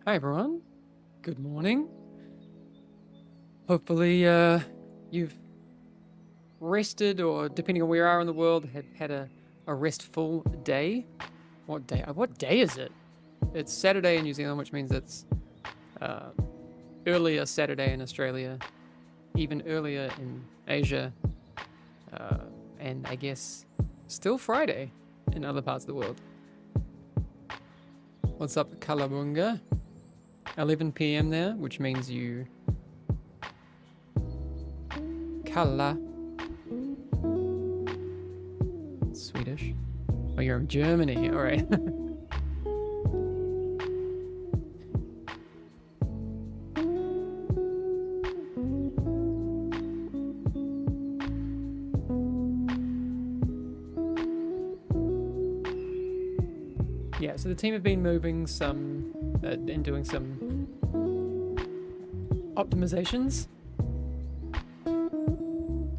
Hi everyone, good morning. Hopefully you've rested, or depending on where you are in the world, had a restful day. What day is it? It's Saturday in New Zealand, which means it's earlier Saturday in Australia, even earlier in Asia, and I guess still Friday in other parts of the world. What's up, Kalabunga? 11 p.m. there, which means you Kalla. Swedish. Oh, you're in Germany. All right. Yeah, so the team have been moving some and doing some optimizations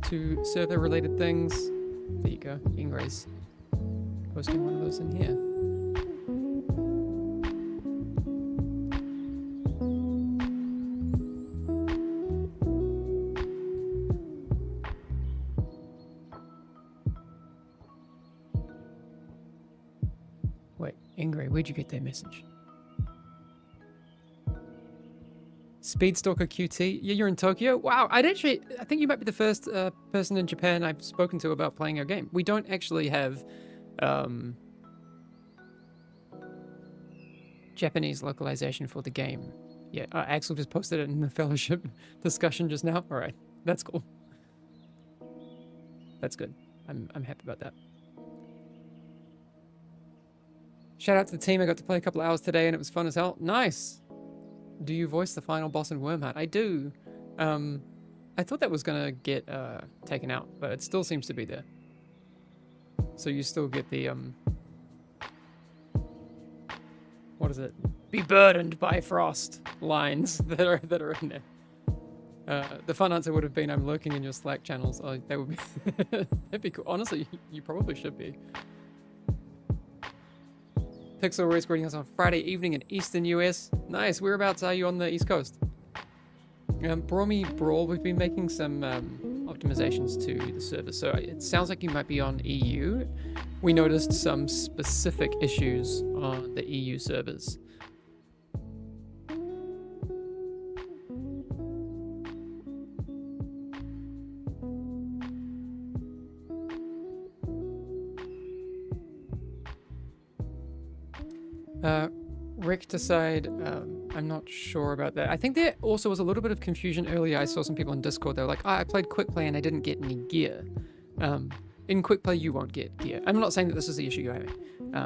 to server related things. There you go. Ingrid's posting one of those in here. Wait, Ingrid, where'd you get that message? Speedstalker QT. Yeah, you're in Tokyo. Wow, I think you might be the first person in Japan I've spoken to about playing our game. We don't actually have Japanese localization for the game. Yeah, Axel just posted it in the fellowship discussion just now. All right, that's cool. That's good. I'm happy about that. Shout out to the team. I got to play a couple hours today and it was fun as hell. Nice. Do you voice the final boss in Wormheart? I do. I thought that was gonna get taken out, but it still seems to be there. So you still get the what is it? Be burdened by frost lines that are in there. The fun answer would have been, I'm lurking in your Slack channels. Oh, that would be that'd be cool. Honestly, you probably should be. Pixel Race greeting us on Friday evening in Eastern US. Nice. Whereabouts are you on the East Coast? Bromy Brawl, we've been making some optimizations to the server. So it sounds like you might be on EU. We noticed some specific issues on the EU servers. Recticide, I'm not sure about that. I think there also was a little bit of confusion earlier. I saw some people in Discord, they were like, I played quick play and I didn't get any gear. In quick play, you won't get gear. I'm not saying that this is the issue you're having,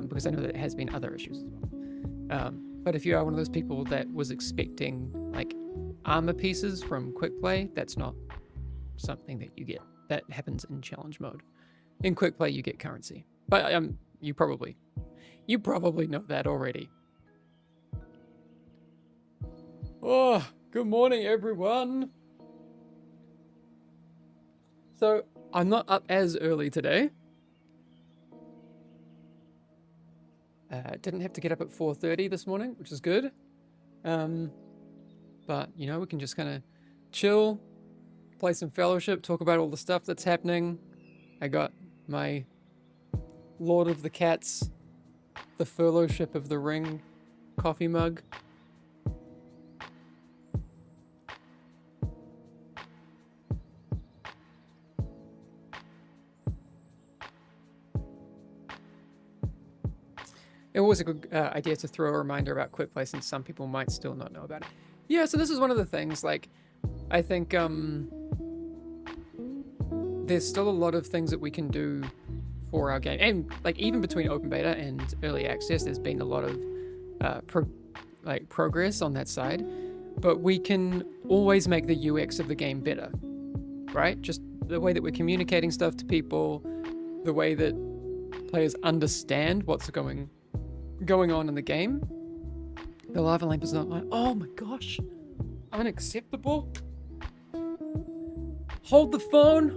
because I know that it has been other issues as well. But if you are one of those people that was expecting like armor pieces from quick play, that's not something that you get. That happens in challenge mode. In quick play, you get currency. But you probably know that already. Oh, good morning, everyone. So, I'm not up as early today. Didn't have to get up at 4:30 this morning, which is good. But, you know, we can just kind of chill, play some Fellowship, talk about all the stuff that's happening. I got my Lord of the Cats, the Fellowship of the Ring coffee mug. It was a good idea to throw a reminder about Quick Play since some people might still not know about it. Yeah, so this is one of the things, like, I think there's still a lot of things that we can do for our game. And, like, even between open beta and early access, there's been a lot of progress on that side. But we can always make the UX of the game better, right? Just the way that we're communicating stuff to people, the way that players understand what's going on in the game. The lava lamp is not like, oh my gosh, unacceptable. Hold the phone.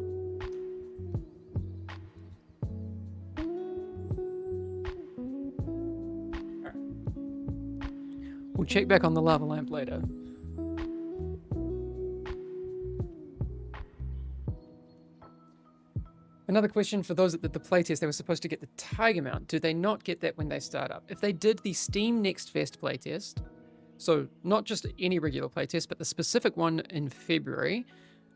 Right. We'll check back on the lava lamp later. Another question for those that did the playtest, they were supposed to get the tiger mount. Do they not get that when they start up? If they did the Steam Next Fest playtest, so not just any regular playtest, but the specific one in February,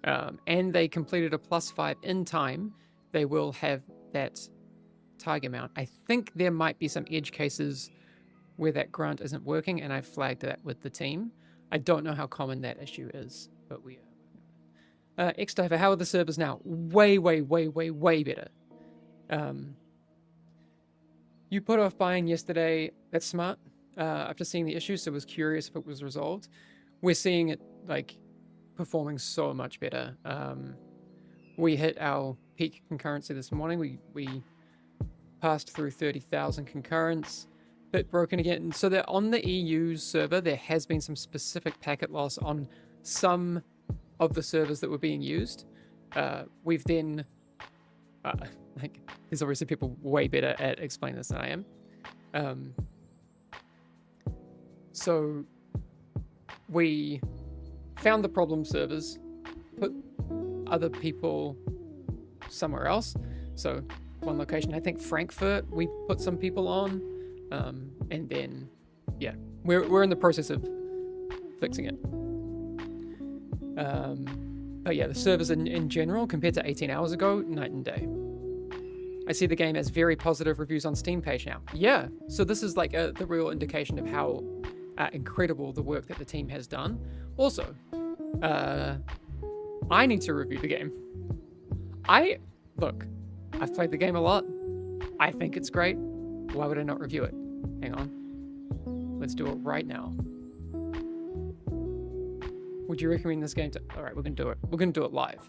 and they completed a +5 in time, they will have that tiger mount. I think there might be some edge cases where that grant isn't working, and I flagged that with the team. I don't know how common that issue is, but we are. X-Diver, how are the servers now? Way, way, way, way, way better. You put off buying yesterday. That's smart. After seeing the issue, so was curious if it was resolved. We're seeing it, like, performing so much better. We hit our peak concurrency this morning. We passed through 30,000 concurrents. Bit broken again. So that on the EU server, there has been some specific packet loss on some of the servers that were being used. We've then, like, there's obviously people way better at explaining this than I am. So we found the problem servers, put other people somewhere else. So one location, I think Frankfurt, we put some people on, and then, yeah, we're in the process of fixing it. But yeah, the servers in general, compared to 18 hours ago, night and day. I see the game as very positive reviews on Steam page now. Yeah, so this is like the real indication of how incredible the work that the team has done. Also, I need to review the game. Look, I've played the game a lot. I think it's great. Why would I not review it? Hang on. Let's do it right now. Would you recommend this game to... All right, we're going to do it. We're going to do it live.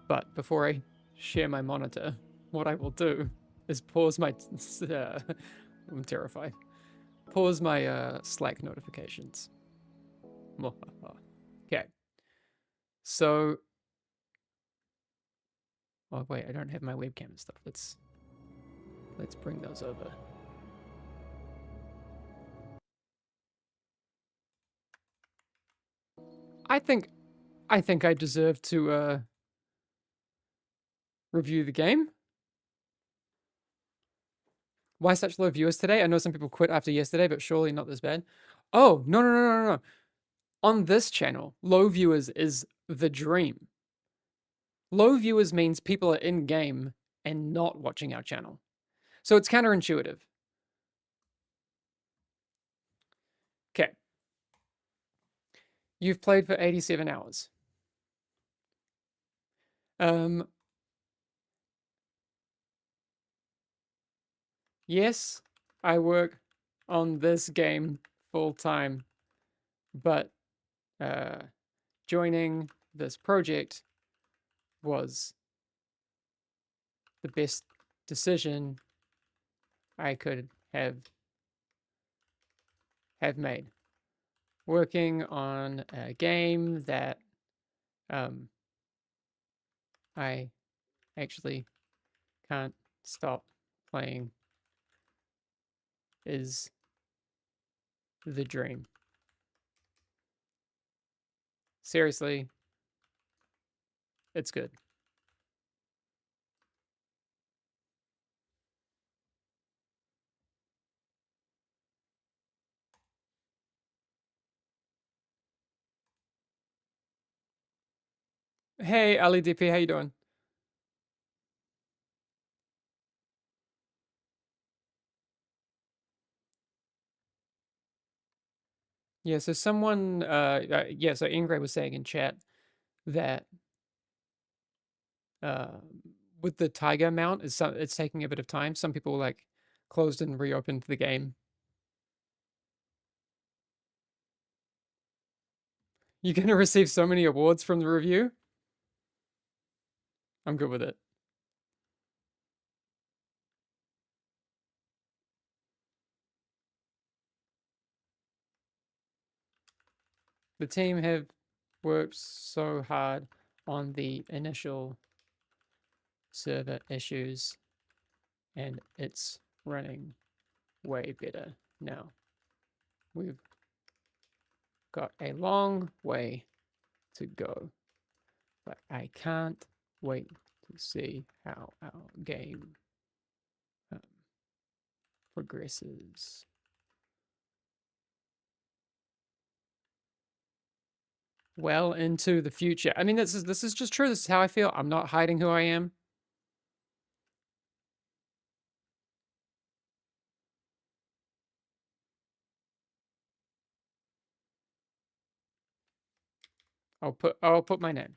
But before I share my monitor, what I will do is pause my... I'm terrified. Pause my Slack notifications. Okay. So... Oh, wait, I don't have my webcam and stuff. Let's bring those over. I think I deserve to review the game. Why such low viewers today? I know some people quit after yesterday, but surely not this bad. Oh, no. On this channel, low viewers is the dream. Low viewers means people are in game and not watching our channel. So it's counterintuitive. Okay. You've played for 87 hours. Yes, I work on this game full time, but joining this project was the best decision I could have made. Working on a game that I actually can't stop playing is the dream. Seriously, it's good. Hey, Ali DP, how you doing? Yeah, so someone, yeah, so Ingrid was saying in chat that uh, with the Tiger mount, it's taking a bit of time. Some people like closed and reopened the game. You're gonna receive so many awards from the review. I'm good with it. The team have worked so hard on the initial server issues, and it's running way better now. We've got a long way to go, but I can't wait to see how our game progresses. Well into the future. I mean, this is just true. This is how I feel. I'm not hiding who I am. I'll put my name.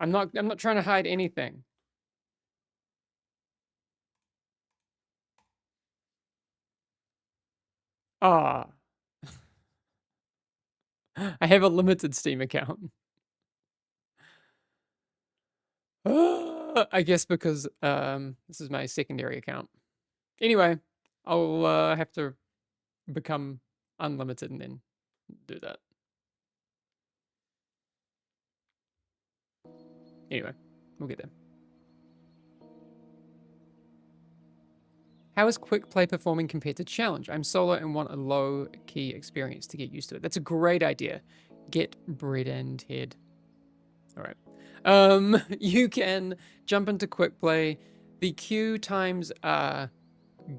I'm not trying to hide anything. Ah. I have a limited Steam account. I guess because this is my secondary account. Anyway, I'll have to become unlimited and then do that. Anyway, we'll get there. How is quick play performing compared to challenge? I'm solo and want a low key experience to get used to it. That's a great idea. Get bread and head. All right. You can jump into quick play. The queue times are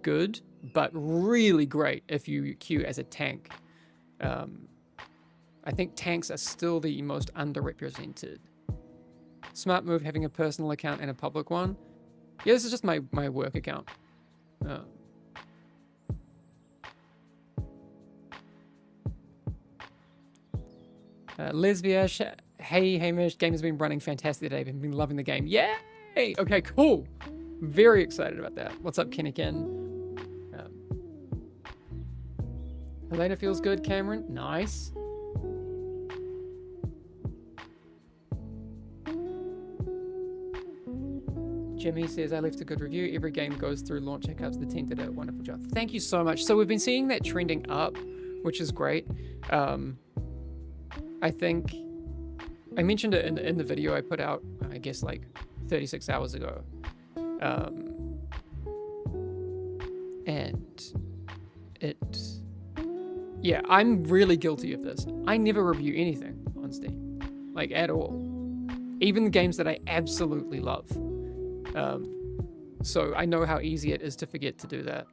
good, but really great if you queue as a tank. I think tanks are still the most underrepresented. Smart move having a personal account and a public one. Yeah, this is just my work account. Lesbia, hey Hamish, game has been running fantastic today. I've been loving the game. Yay! Okay, cool. Very excited about that. What's up, Kennikin? Helena feels good, Cameron. Nice. Jimmy says, I left a good review. Every game goes through launch hiccups. The team did a wonderful job. Thank you so much. So we've been seeing that trending up, which is great. I think I mentioned it in the video I put out, I guess like 36 hours ago. And yeah, I'm really guilty of this. I never review anything on Steam, like at all. Even the games that I absolutely love. So I know how easy it is to forget to do that.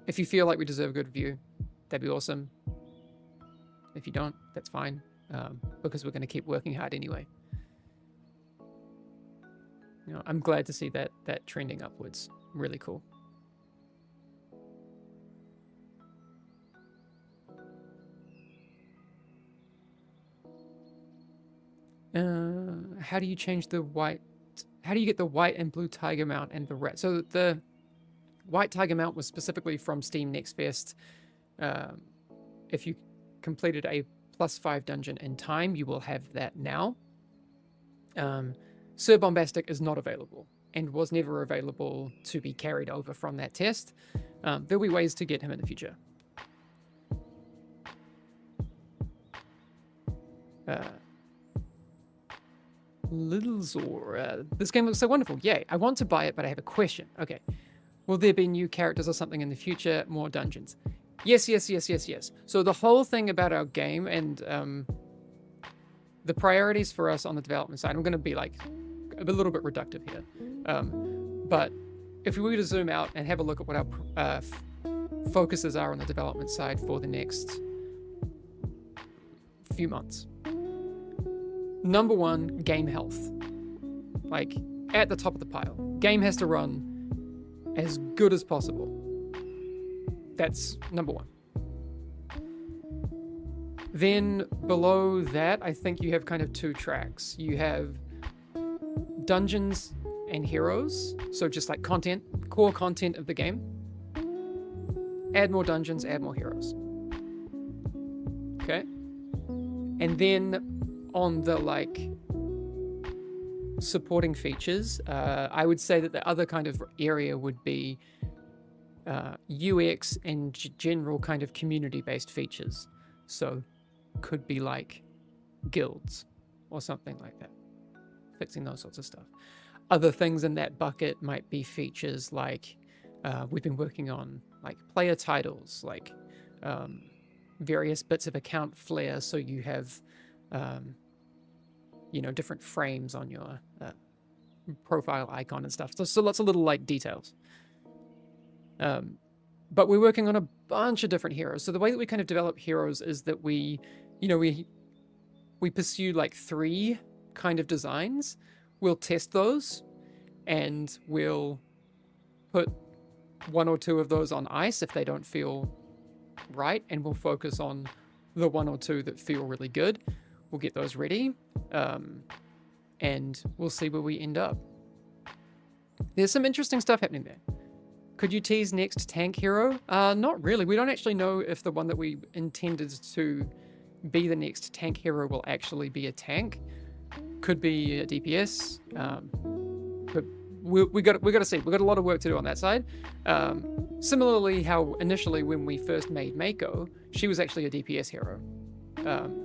If you feel like we deserve a good review, that'd be awesome. If you don't, that's fine, because we're going to keep working hard anyway. You know, I'm glad to see that trending upwards. Really cool. How do you change the white? How do you get the white and blue tiger mount and the red? So the white tiger mount was specifically from Steam Next Fest. If you completed a +5 dungeon in time, you will have that now. Sir Bombastic is not available and was never available to be carried over from that test. There'll be ways to get him in the future. Little Zor, this game looks so wonderful. Yay, I want to buy it, but I have a question. Okay. Will there be new characters or something in the future? More dungeons? Yes. So the whole thing about our game and the priorities for us on the development side, I'm going to be like a little bit reductive here. But if we were to zoom out and have a look at what our focuses are on the development side for the next few months. Number one, game health. Like, at the top of the pile. Game has to run as good as possible. That's number one. Then below that, I think you have kind of two tracks. You have dungeons and heroes. So just like content, core content of the game. Add more dungeons, add more heroes. Okay? And then on the like supporting features, I would say that the other kind of area would be UX and general kind of community-based features. So could be like guilds or something like that, fixing those sorts of stuff. Other things in that bucket might be features like we've been working on like player titles, like various bits of account flair, so you have different frames on your profile icon and stuff. So lots of little like details. But we're working on a bunch of different heroes. So the way that we kind of develop heroes is that we pursue like 3 kind of designs. We'll test those and we'll put 1 or 2 of those on ice if they don't feel right, and we'll focus on the 1 or 2 that feel really good. We'll get those ready, and we'll see where we end up. There's some interesting stuff happening there. Could you tease next tank hero? Not really. We don't actually know if the one that we intended to be the next tank hero will actually be a tank. Could be a DPS. But we got to see. We've got a lot of work to do on that side. Similarly, how initially when we first made Mako, she was actually a DPS hero.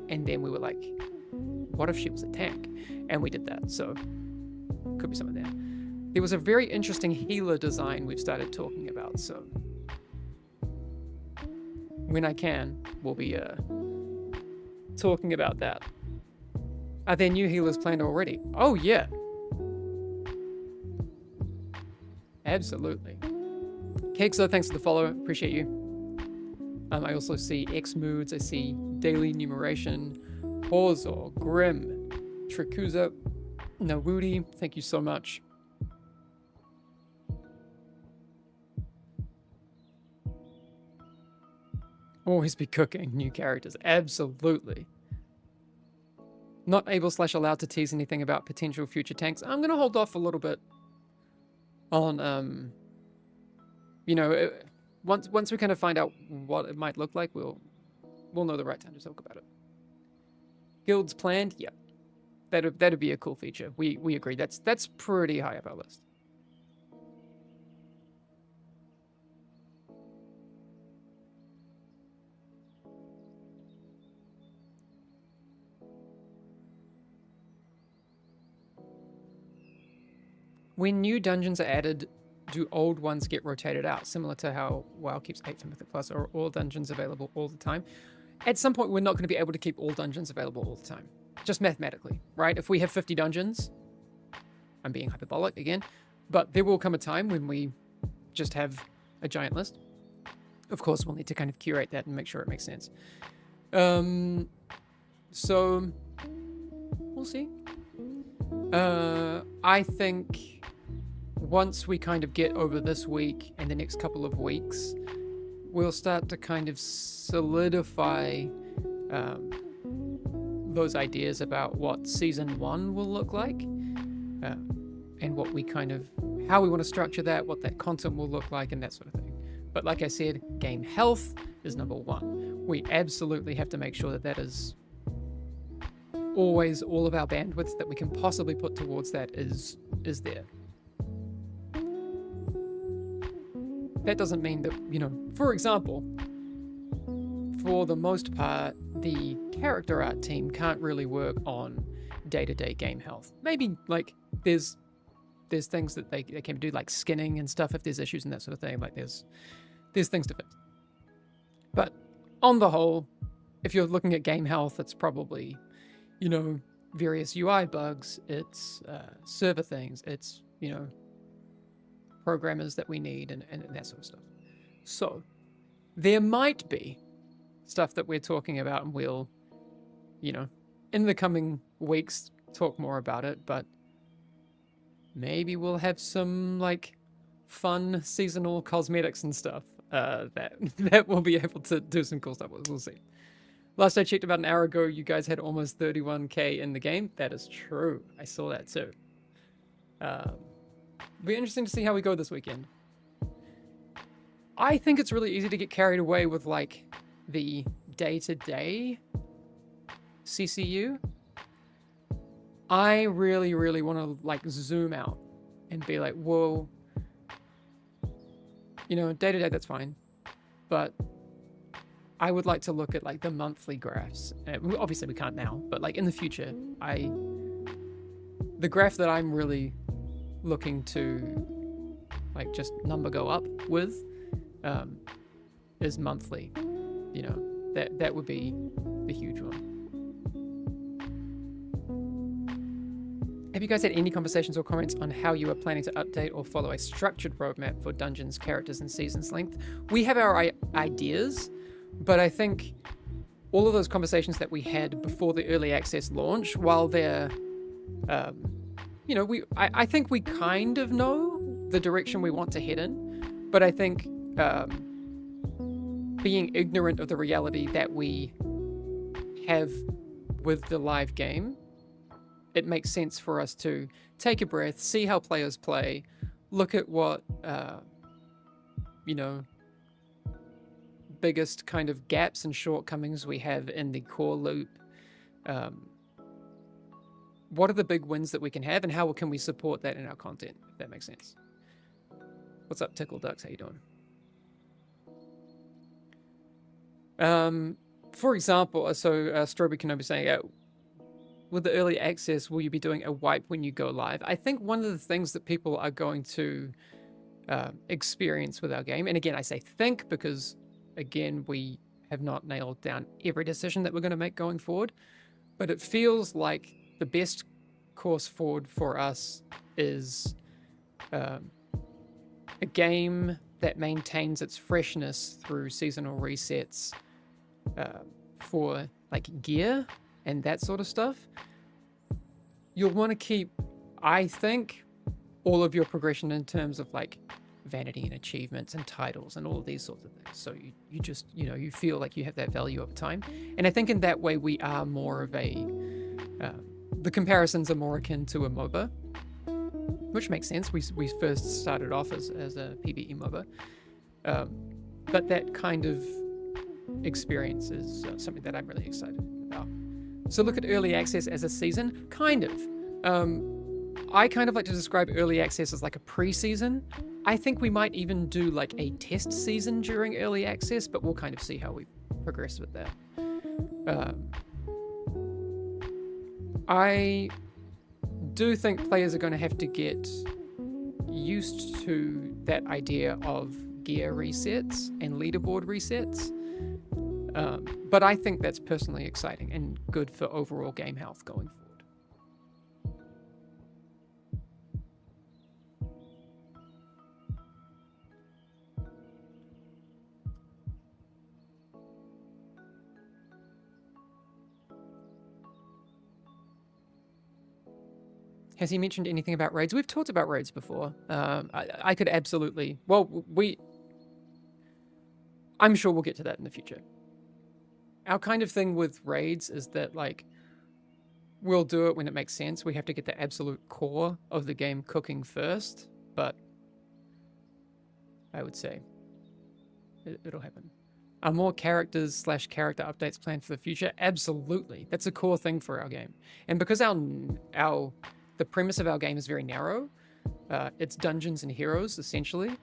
And then we were like, what if she was a tank? And we did that. So could be something there. There was a very interesting healer design we've started talking about. So when I can, we'll be talking about that. Are there new healers planned already? Oh, yeah. Absolutely. Kexo, thanks for the follow. Appreciate you. I also see X moods. I see daily numeration. Horzo, Grim, Trikuza, Nawudi. Thank you so much. Always be cooking new characters. Absolutely. Not able/allowed to tease anything about potential future tanks. I'm going to hold off a little bit on, once we kind of find out what it might look like, we'll know the right time to talk about it. Guilds planned? Yeah. That'd be a cool feature. We agree. That's pretty high up our list. When new dungeons are added, do old ones get rotated out? Similar to how WoW keeps 8 for Mythic Plus, or all dungeons available all the time? At some point, we're not going to be able to keep all dungeons available all the time. Just mathematically, right? If we have 50 dungeons, I'm being hyperbolic again, but there will come a time when we just have a giant list. Of course, we'll need to kind of curate that and make sure it makes sense. So, we'll see. I think once we kind of get over this week and the next couple of weeks, we'll start to kind of solidify those ideas about what season 1 will look like, and what we kind of, how we want to structure that, what that content will look like, and that sort of thing. But like I said, game health is number 1. We absolutely have to make sure that that is always all of our bandwidth that we can possibly put towards that is there. That doesn't mean that, for example, for the most part, the character art team can't really work on day-to-day game health. Maybe like there's things that they can do, like skinning and stuff if there's issues and that sort of thing. Like there's things to fix. But on the whole, if you're looking at game health, it's probably, you know, various UI bugs, it's server things, it's, you know, programmers that we need and that sort of stuff. So there might be stuff that we're talking about, and we'll, you know, in the coming weeks talk more about it, but maybe we'll have some like fun seasonal cosmetics and stuff that we'll be able to do some cool stuff with. We'll see. Last I checked about an hour ago, you guys had almost 31k in the game. That is true. I saw that too. Be interesting to see how we go this weekend. I think it's really easy to get carried away with like the day-to-day CCU. I really, really want to like zoom out and be like, whoa, you know, day-to-day, that's fine. But I would like to look at like the monthly graphs. Obviously we can't now, but like in the future, the graph that I'm really looking to like just number go up with is monthly. You know, that would be the huge one. Have you guys had any conversations or comments on how you are planning to update or follow a structured roadmap for dungeons, characters, and seasons length? We have our ideas, but I think all of those conversations that we had before the early access launch, while they're, you know, I think we kind of know the direction we want to head in, but I think being ignorant of the reality that we have with the live game, it makes sense for us to take a breath, see how players play, look at what, you know, biggest kind of gaps and shortcomings we have in the core loop. What are the big wins that we can have, and how can we support that in our content, if that makes sense. What's up, Tickle Ducks? How you doing? For example, so Strawberry Kenobi saying, with the early access, will you be doing a wipe when you go live? I think one of the things that people are going to experience with our game, and again, I say think because, again, we have not nailed down every decision that we're going to make going forward, but it feels like the best course forward for us is a game that maintains its freshness through seasonal resets for like gear and that sort of stuff. You'll want to keep, I think, all of your progression in terms of like vanity and achievements and titles and all of these sorts of things. So you just, you know, you feel like you have that value over time. And I think in that way we are more of a, the comparisons are more akin to a MOBA, which makes sense. We first started off as a PvE MOBA. But that kind of experience is something that I'm really excited about. So look at early access as a season, kind of. I kind of like to describe early access as like a pre-season. I think we might even do like a test season during early access, but we'll kind of see how we progress with that. I do think players are going to have to get used to that idea of gear resets and leaderboard resets. But I think that's personally exciting and good for overall game health going forward. Has he mentioned anything about raids? We've talked about raids before. I could absolutely... Well, I'm sure we'll get to that in the future. Our kind of thing with raids is that, like, we'll do it when it makes sense. We have to get the absolute core of the game cooking first, but I would say it'll happen. Are more characters / character updates planned for the future? Absolutely. That's a core thing for our game. And because the premise of our game is very narrow, it's dungeons and heroes, essentially.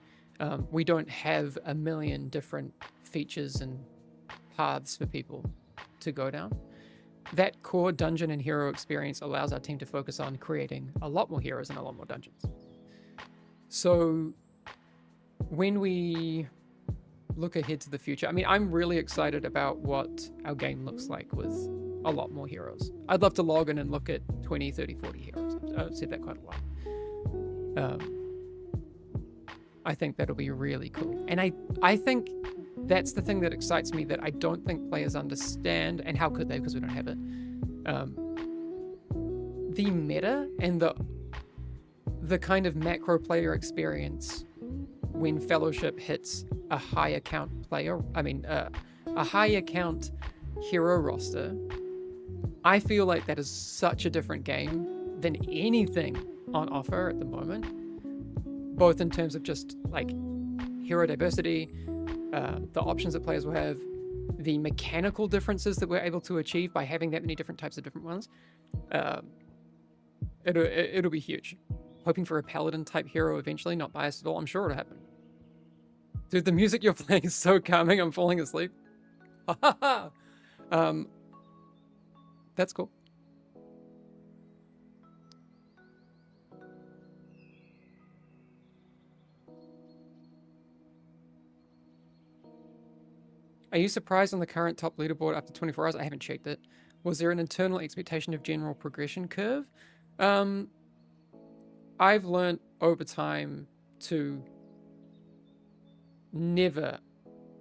We don't have a million different features and paths for people to go down. That core dungeon and hero experience allows our team to focus on creating a lot more heroes and a lot more dungeons. So when we look ahead to the future, I mean, I'm really excited about what our game looks like with a lot more heroes. I'd love to log in and look at 20, 30, 40 heroes. I've said that quite a lot. I think that'll be really cool. And I think that's the thing that excites me, that I don't think players understand, and how could they, because we don't have it. The meta and the kind of macro player experience when Fellowship hits a high account player, a high account hero roster, I feel like that is such a different game than anything on offer at the moment, both in terms of just like hero diversity, the options that players will have, the mechanical differences that we're able to achieve by having that many different types of different ones. It'll be huge. Hoping for a paladin type hero eventually, not biased at all. I'm sure it'll happen. Dude, the music you're playing is so calming. I'm falling asleep. That's cool. Are you surprised on the current top leaderboard after 24 hours? I haven't checked it. Was there an internal expectation of general progression curve? I've learned over time to never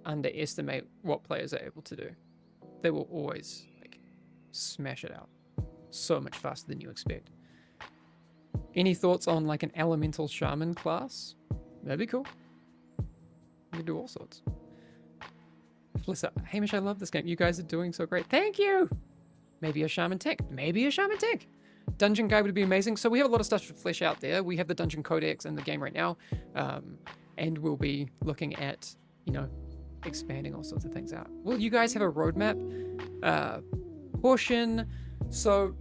underestimate what players are able to do. They will always like smash it out so much faster than you expect. Any thoughts on like an elemental shaman class? That'd be cool. We can do all sorts. Listen, Hamish, I love this game. You guys are doing so great. Thank you. Maybe a shaman tech. Maybe a shaman tech. Dungeon guide would be amazing. So we have a lot of stuff to flesh out there. We have the dungeon codex in the game right now. And we'll be looking at, expanding all sorts of things out. Will you guys have a roadmap portion? So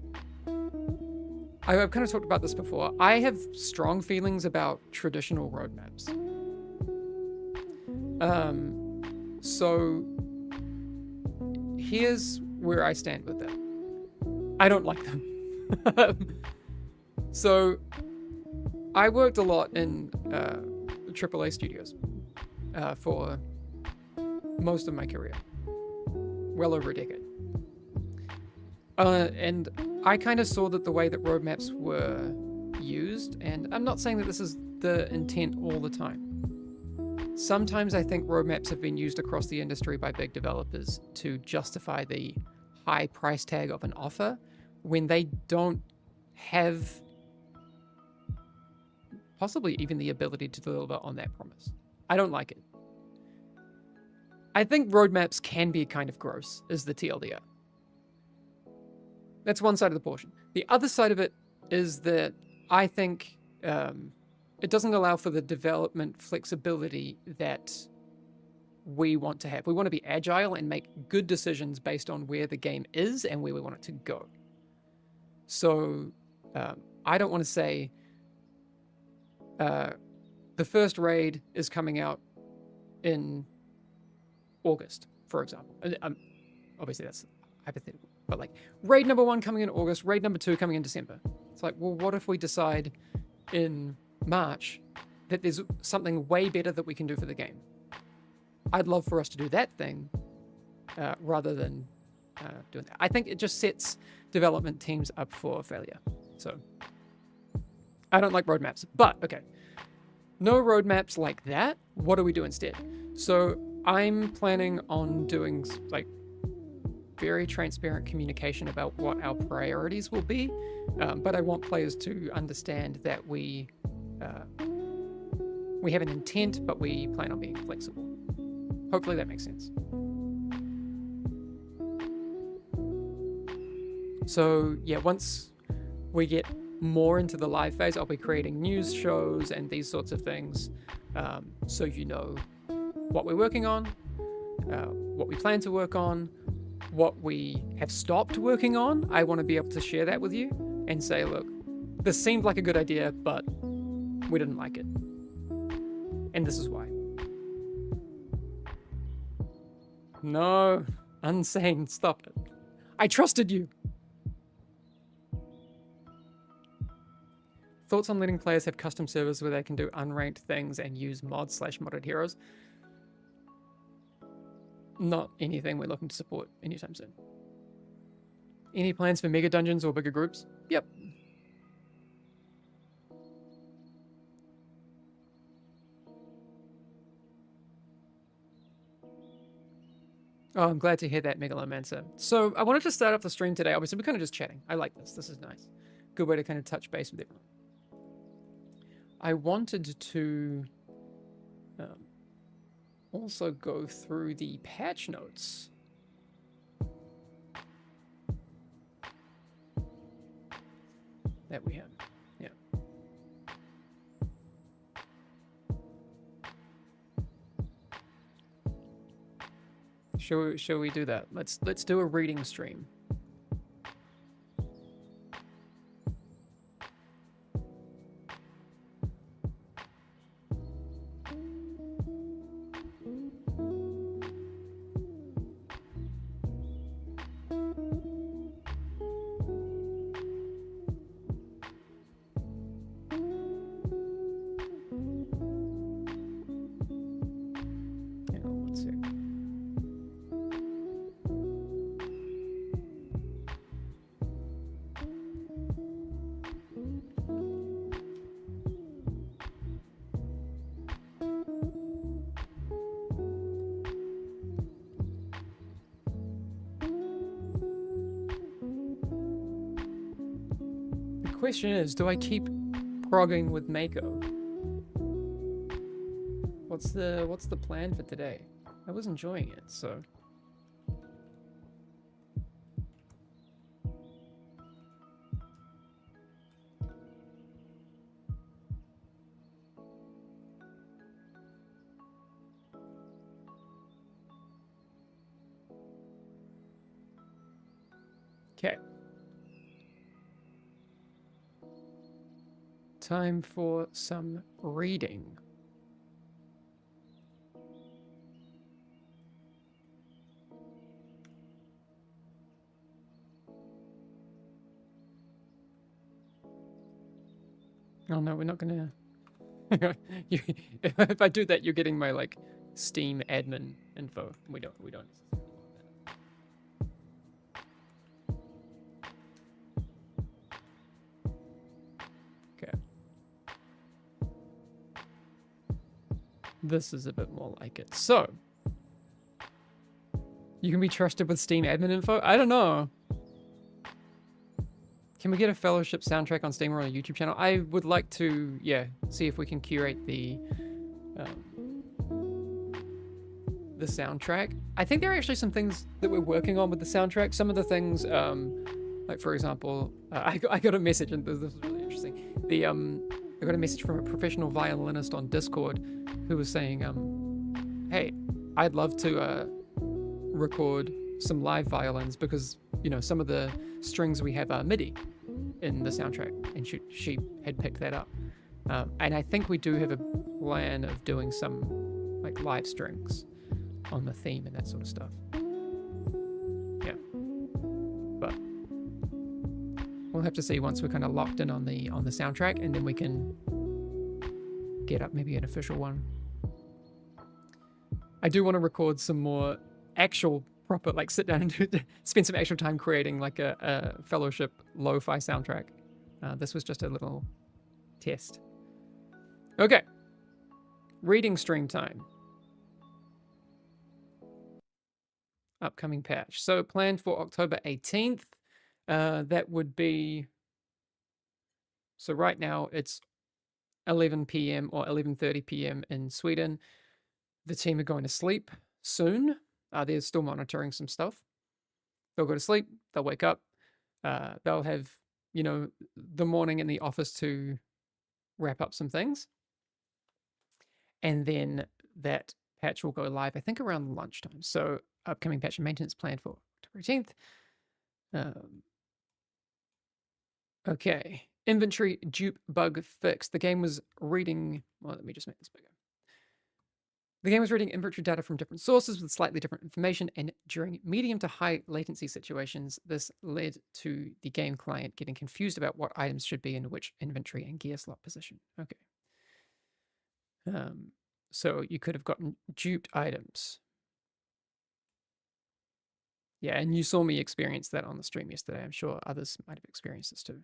I've kind of talked about this before. I have strong feelings about traditional roadmaps. So here's where I stand with that. I don't like them. So I worked a lot in AAA studios for most of my career, well over a decade. And I kind of saw that the way that roadmaps were used, and I'm not saying that this is the intent all the time. Sometimes I think roadmaps have been used across the industry by big developers to justify the high price tag of an offer when they don't have possibly even the ability to deliver on that promise. I don't like it. I think roadmaps can be kind of gross, is the TLDR. That's one side of the portion. The other side of it is that I think it doesn't allow for the development flexibility that we want to have. We want to be agile and make good decisions based on where the game is and where we want it to go. So I don't want to say the first raid is coming out in August, for example. Obviously that's hypothetical, but like raid number 1 coming in August, raid number 2 coming in December. It's like, well, what if we decide in March that there's something way better that we can do for the game? I'd love for us to do that thing rather than doing that. I think it just sets development teams up for failure. So I don't like roadmaps, but okay. No roadmaps like that. What do we do instead? So I'm planning on doing like very transparent communication about what our priorities will be, but I want players to understand that we have an intent, but we plan on being flexible. Hopefully that makes sense. So yeah, once we get more into the live phase, I'll be creating news shows and these sorts of things, so you know what we're working on, what we plan to work on, what we have stopped working on. I want to be able to share that with you and say, look, this seemed like a good idea, but we didn't like it. And this is why. No, Unsane, stop it. I trusted you. Thoughts on letting players have custom servers where they can do unranked things and use mods/modded heroes? Not anything we're looking to support anytime soon. Any plans for mega dungeons or bigger groups? Yep. Oh, I'm glad to hear that, Megalomancer. So I wanted to start off the stream today. Obviously, we're kind of just chatting. I like this. This is nice. Good way to kind of touch base with everyone. I wanted to also go through the patch notes. That we have. Yeah. Shall we do that? Let's do a reading stream. Question is, do I keep progging with Mako? What's the plan for today? I was enjoying it, so. Okay. Time for some reading. Oh no, we're not gonna. If I do that, you're getting my like Steam admin info. We don't. Okay. This is a bit more like it. So, you can be trusted with Steam admin info? I don't know. Can we get a Fellowship soundtrack on Steam or on a YouTube channel? I would like to, yeah, see if we can curate the soundtrack. I think there are actually some things that we're working on with the soundtrack. Some of the things, like for example, I got a message, and this was really interesting. I got a message from a professional violinist on Discord who was saying, hey, I'd love to record some live violins because, you know, some of the strings we have are MIDI in the soundtrack, and she had picked that up. And I think we do have a plan of doing some like live strings on the theme and that sort of stuff. Yeah. But we'll have to see once we're kind of locked in on the soundtrack, and then we can get up maybe an official one. I do want to record some more actual proper, like sit down and spend some actual time creating like a Fellowship lo-fi soundtrack. This was just a little test. Okay. Reading stream time. Upcoming patch. So planned for October 18th. That would be... So right now it's 11 p.m. or 11:30 p.m. in Sweden. The team are going to sleep soon. They're still monitoring some stuff. They'll go to sleep. They'll wake up. They'll have, you know, the morning in the office to wrap up some things. And then that patch will go live, I think, around lunchtime. So upcoming patch and maintenance planned for October 18th. Okay. Inventory dupe bug fixed. The game was reading... Well, let me just make this bigger. The game was reading inventory data from different sources with slightly different information, and during medium to high latency situations, this led to the game client getting confused about what items should be in which inventory and gear slot position. Okay. So you could have gotten duped items. Yeah, and you saw me experience that on the stream yesterday. I'm sure others might have experienced this too.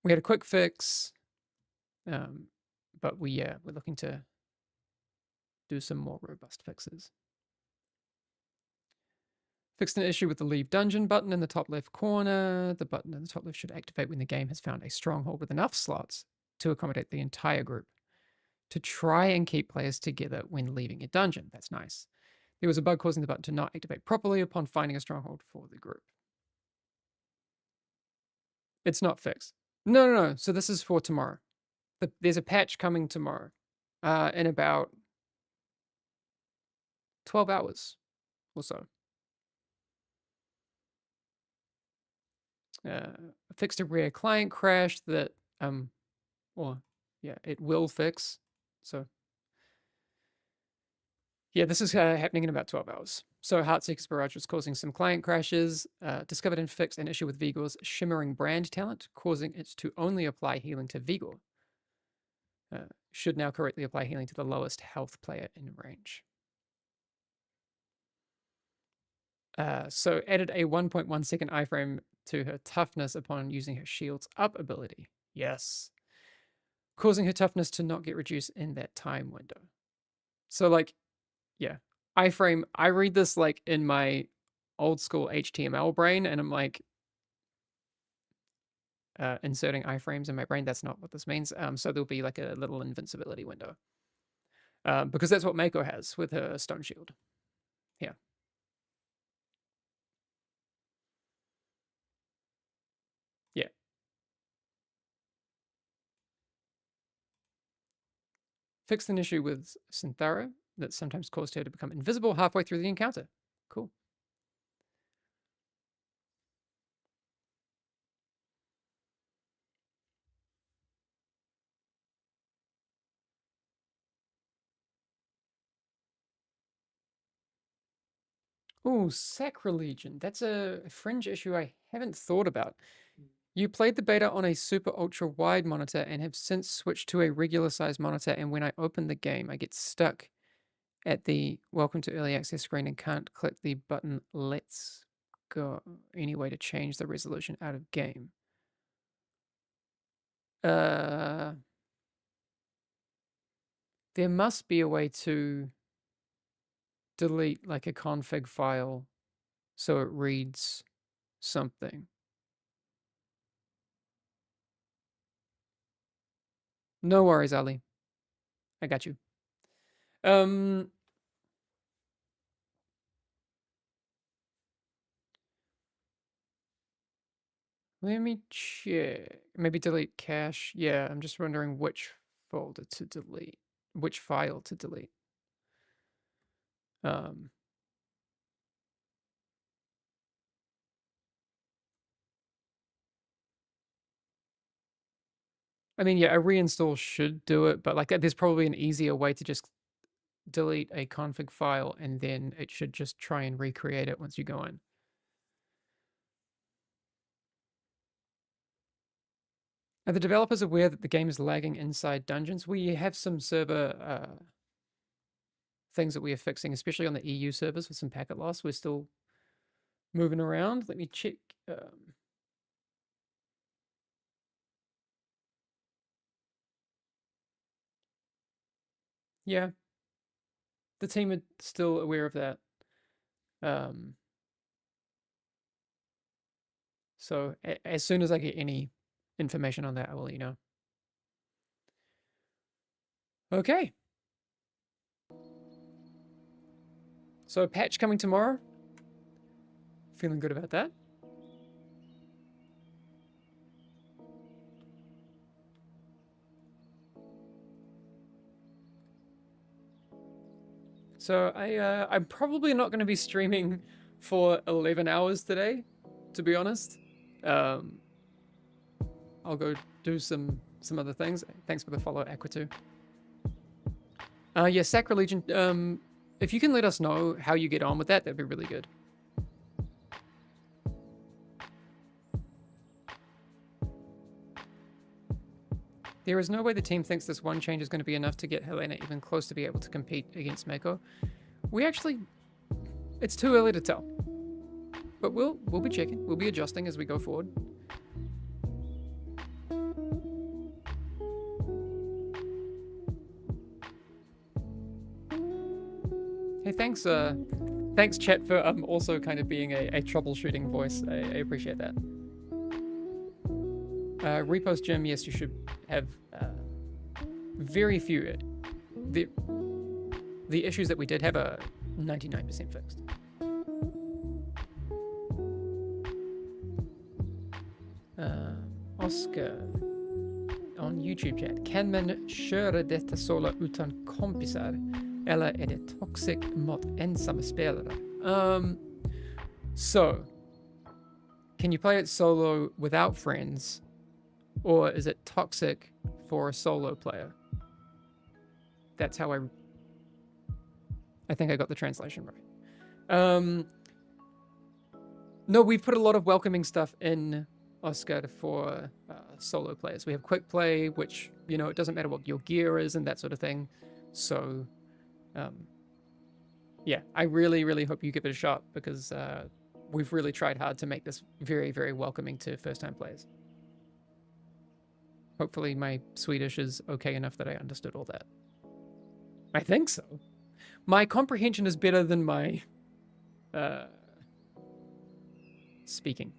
We had a quick fix, but we're looking to do some more robust fixes. Fixed an issue with the leave dungeon button in the top left corner. The button in the top left should activate when the game has found a stronghold with enough slots to accommodate the entire group, to try and keep players together when leaving a dungeon. That's nice. There was a bug causing the button to not activate properly upon finding a stronghold for the group. It's not fixed. No. So this is for tomorrow. There's a patch coming tomorrow in about 12 hours or so. Fixed a rare client crash that, it will fix. So, yeah, this is happening in about 12 hours. So Heartseeker's Barrage was causing some client crashes. Discovered and fixed an issue with Vigor's Shimmering Brand talent, causing it to only apply healing to Vigor. Should now correctly apply healing to the lowest health player in range. So added a 1.1 second iframe to her toughness upon using her Shields Up ability. Yes. Causing her toughness to not get reduced in that time window. So, like, yeah. Iframe, I read this, like, in my old school HTML brain, and I'm like, inserting iframes in my brain. That's not what this means. So there'll be, like, a little invincibility window. Because that's what Mako has with her Stone Shield. Yeah. Yeah. Fixed an issue with Synthara that sometimes caused her to become invisible halfway through the encounter. Cool. Oh, Sacrilegion. That's a fringe issue I haven't thought about. You played the beta on a super ultra wide monitor and have since switched to a regular size monitor, and when I open the game, I get stuck at the welcome to early access screen and can't click the button let's go. Any way to change the resolution out of game? There must be a way to delete like a config file so it reads something. No worries, Ali. I got you. Let me check. Maybe delete cache. Yeah, I'm just wondering which folder to delete, which file to delete. I mean, yeah, a reinstall should do it, but like there's probably an easier way to just delete a config file and then it should just try and recreate it once you go in. Are the developers aware that the game is lagging inside dungeons? We have some server things that we are fixing, especially on the EU servers with some packet loss. We're still moving around. Let me check. Yeah, the team are still aware of that. So as soon as I get any information on that, I will let you know. Okay. So a patch coming tomorrow. Feeling good about that. So I'm probably not going to be streaming for 11 hours today, to be honest. I'll go do some other things. Thanks for the follow, Aquatu. Yeah, Sacrilege. If you can let us know how you get on with that, that'd be really good. There is no way the team thinks this one change is going to be enough to get Helena even close to be able to compete against Mako. We actually... It's too early to tell. But we'll be checking. We'll be adjusting as we go forward. Hey, thanks chat for also kind of being a troubleshooting voice. I appreciate that. Repost Gym, yes, you should have very few. The issues that we did have are 99% fixed. Oscar on YouTube chat. Kan man köra detta solo utan kompisar? Eller är det toxic mot ensamma spelare? So, can you play it solo without friends? Or is it toxic for a solo player? That's how I think I got the translation right. No, we've put a lot of welcoming stuff in Oscar for solo players. We have quick play, which, you know, it doesn't matter what your gear is and that sort of thing. So, yeah, I really, really hope you give it a shot because we've really tried hard to make this very, very welcoming to first-time players. Hopefully my Swedish is okay enough that I understood all that. I think so. My comprehension is better than my speaking.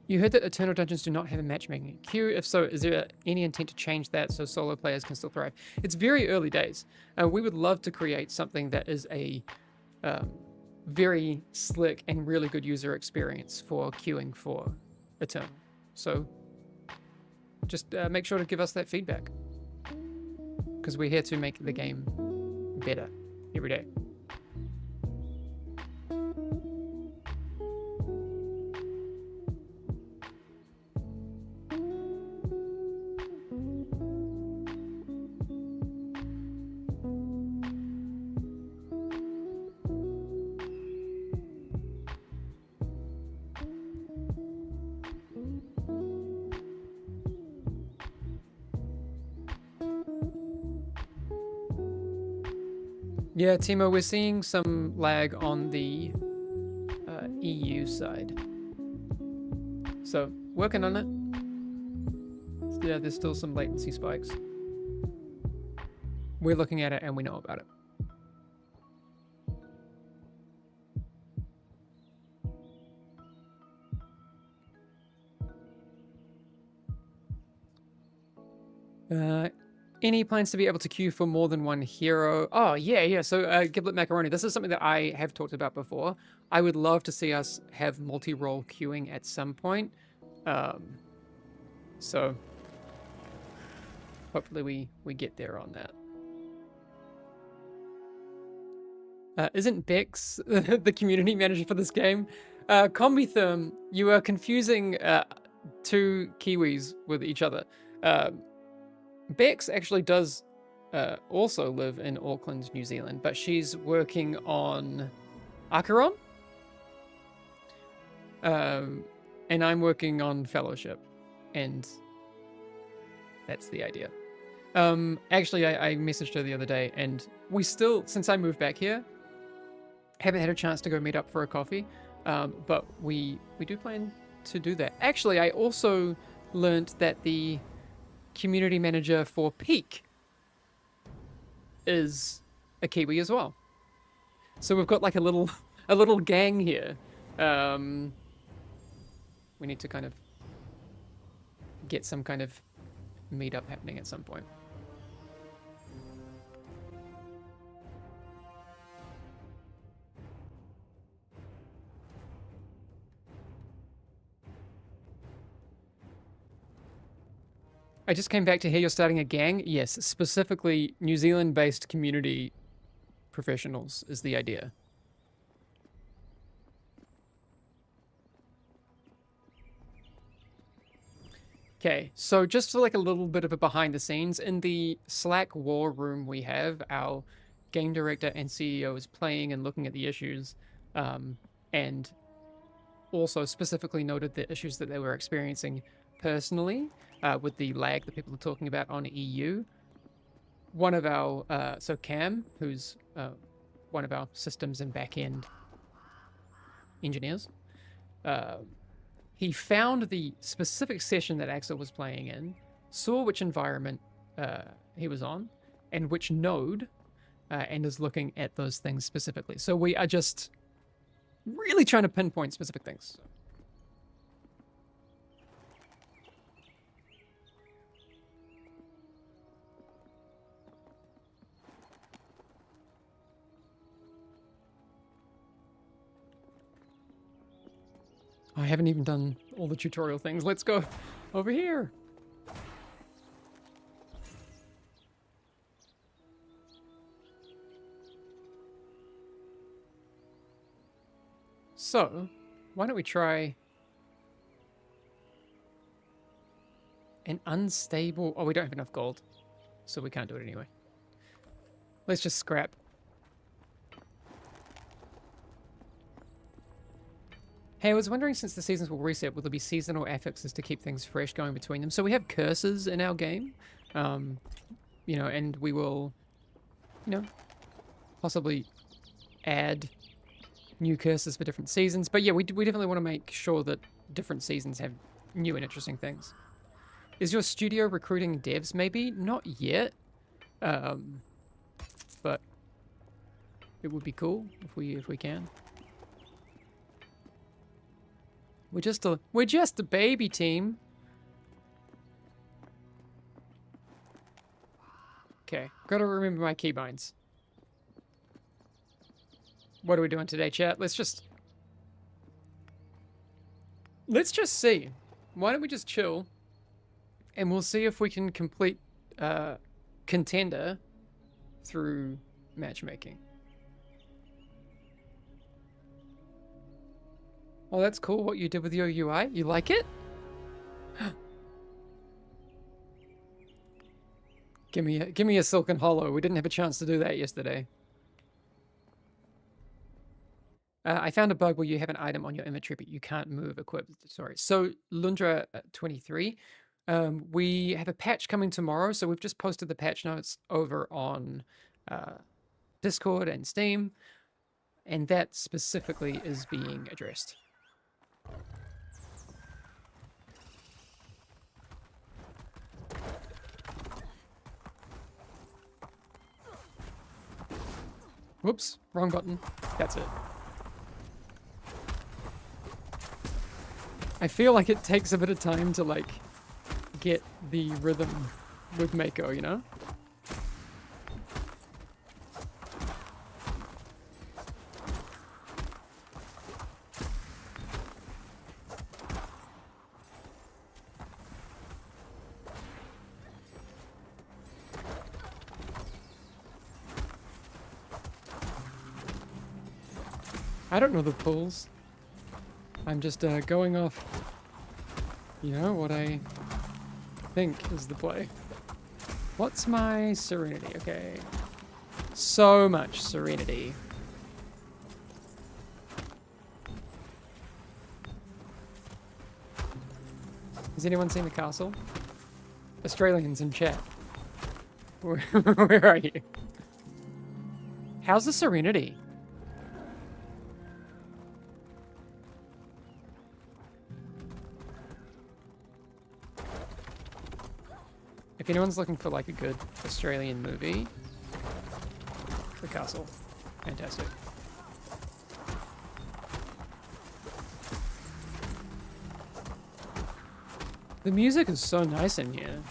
You heard that Eternal Dungeons do not have a matchmaking queue. If so, is there any intent to change that so solo players can still thrive? It's very early days. We would love to create something that is a very slick and really good user experience for queuing for Eternal. So just make sure to give us that feedback because we're here to make the game better every day. Yeah, Timo, we're seeing some lag on the EU side. So, working on it. Yeah, there's still some latency spikes. We're looking at it and we know about it. Any plans to be able to queue for more than one hero? Oh, yeah. So, Giblet Macaroni, this is something that I have talked about before. I would love to see us have multi-role queuing at some point. So, hopefully we get there on that. Isn't Bex the community manager for this game? Combitherm, you are confusing two Kiwis with each other. Bex actually does also live in Auckland, New Zealand, but she's working on Acheron. And I'm working on Fellowship, and that's the idea. Actually, I messaged her the other day, and we still, since I moved back here, haven't had a chance to go meet up for a coffee, but we do plan to do that. Actually, I also learnt that the community manager for Peak is a Kiwi as well. So we've got like a little gang here. We need to kind of get some kind of meetup happening at some point. I just came back to hear you're starting a gang. Yes, specifically New Zealand-based community professionals is the idea. Okay, so just for like a little bit of a behind the scenes, in the Slack war room we have, our game director and CEO is playing and looking at the issues, and also specifically noted the issues that they were experiencing personally with the lag that people are talking about on EU. One of our, so Cam, who's one of our systems and back-end engineers, he found the specific session that Axel was playing in, saw which environment he was on, and which node, and is looking at those things specifically. So we are just really trying to pinpoint specific things. I haven't even done all the tutorial things. Let's go over here. So, why don't we try an unstable... Oh, we don't have enough gold, so we can't do it anyway. Let's just scrap. Hey, I was wondering, since the seasons will reset, will there be seasonal affixes to keep things fresh going between them? So we have curses in our game, you know, and we will, you know, possibly add new curses for different seasons. But yeah, we definitely want to make sure that different seasons have new and interesting things. Is your studio recruiting devs? Maybe not yet, but it would be cool if we can. We're just a baby team. Okay, gotta remember my keybinds. What are we doing today, chat? Let's just see. Why don't we just chill, and we'll see if we can complete contender through matchmaking. Oh, that's cool what you did with your UI. You like it? Give me a silken hollow. We didn't have a chance to do that yesterday. I found a bug where you have an item on your inventory, but you can't move, equip. Sorry. So Lundra 23, we have a patch coming tomorrow. So we've just posted the patch notes over on Discord and Steam, and that specifically is being addressed. Whoops, wrong button. That's it. I feel like it takes a bit of time to, like, get the rhythm with Mako, you know? I don't know the pulls. I'm just going off, you know, what I think is the play. What's my serenity? Okay. So much serenity. Has anyone seen the castle? Australians in chat. Where are you? How's the serenity? If anyone's looking for like a good Australian movie, The Castle. Fantastic. The music is so nice in here.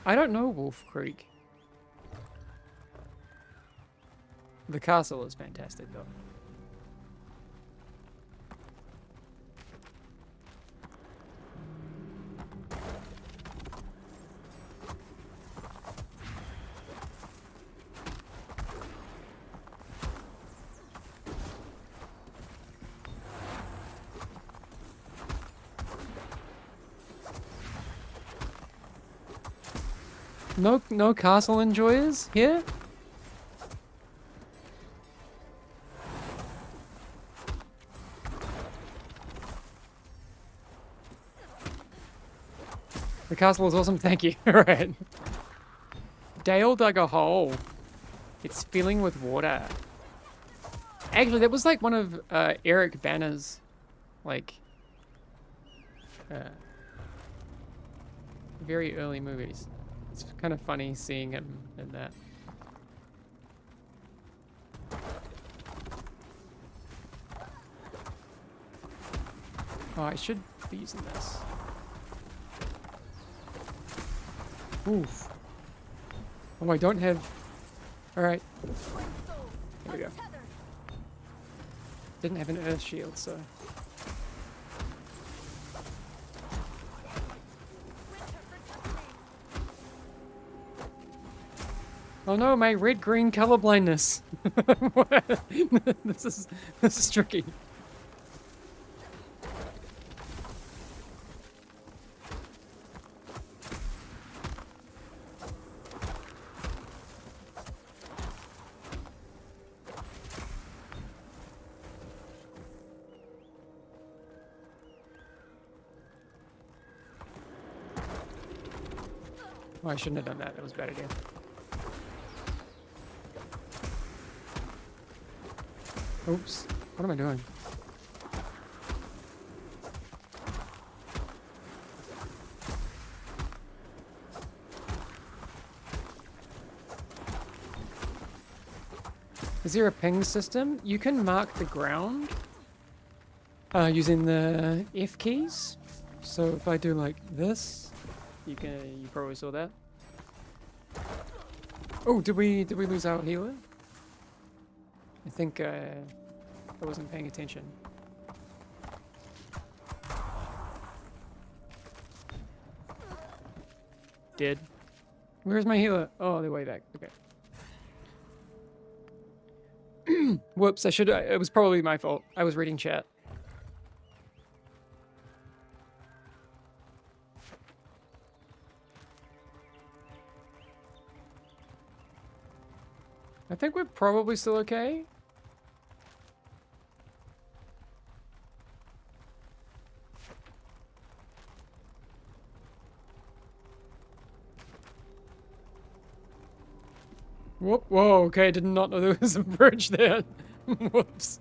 I don't know Wolf Creek. The castle is fantastic though. No castle enjoyers here? The castle is awesome, thank you. Alright. Dale dug a hole. It's filling with water. Actually, that was like one of Eric Banner's, like, very early movies. It's kind of funny seeing him in that. Oh, I should be using this. Oof. Oh, I don't have... Alright. There we go. Didn't have an earth shield, so... Oh no, my red-green color blindness. This is tricky. Oh, I shouldn't have done that. That was a bad idea. Oops. What am I doing? Is there a ping system? You can mark the ground using the F keys. So if I do like this, you probably saw that. Oh, did we lose our healer? I think I wasn't paying attention. Dead. Where's my healer? Oh, they're way back. Okay. Whoops, it was probably my fault. I was reading chat. I think we're probably still okay. Whoop, whoa, okay, I did not know there was a bridge there. Whoops.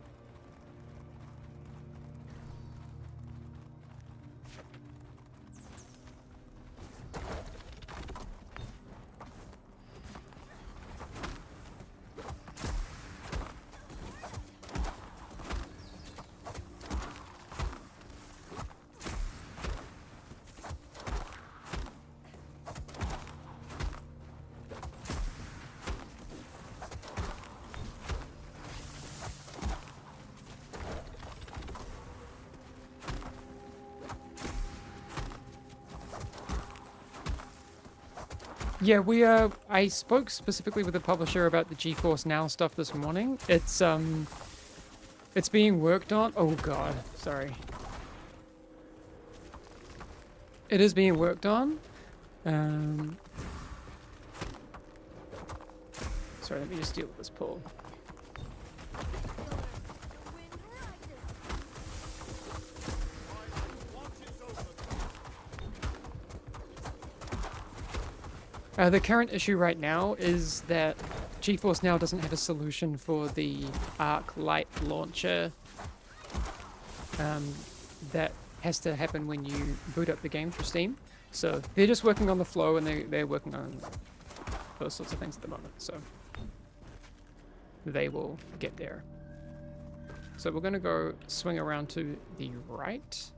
Yeah, I spoke specifically with the publisher about the GeForce Now stuff this morning. It's being worked on. Oh god, sorry. It is being worked on. Sorry, let me just deal with this pull. The current issue right now is that GeForce Now doesn't have a solution for the Arc Light launcher that has to happen when you boot up the game through Steam. So they're just working on the flow, and they're working on those sorts of things at the moment. So they will get there. So we're going to go swing around to the right.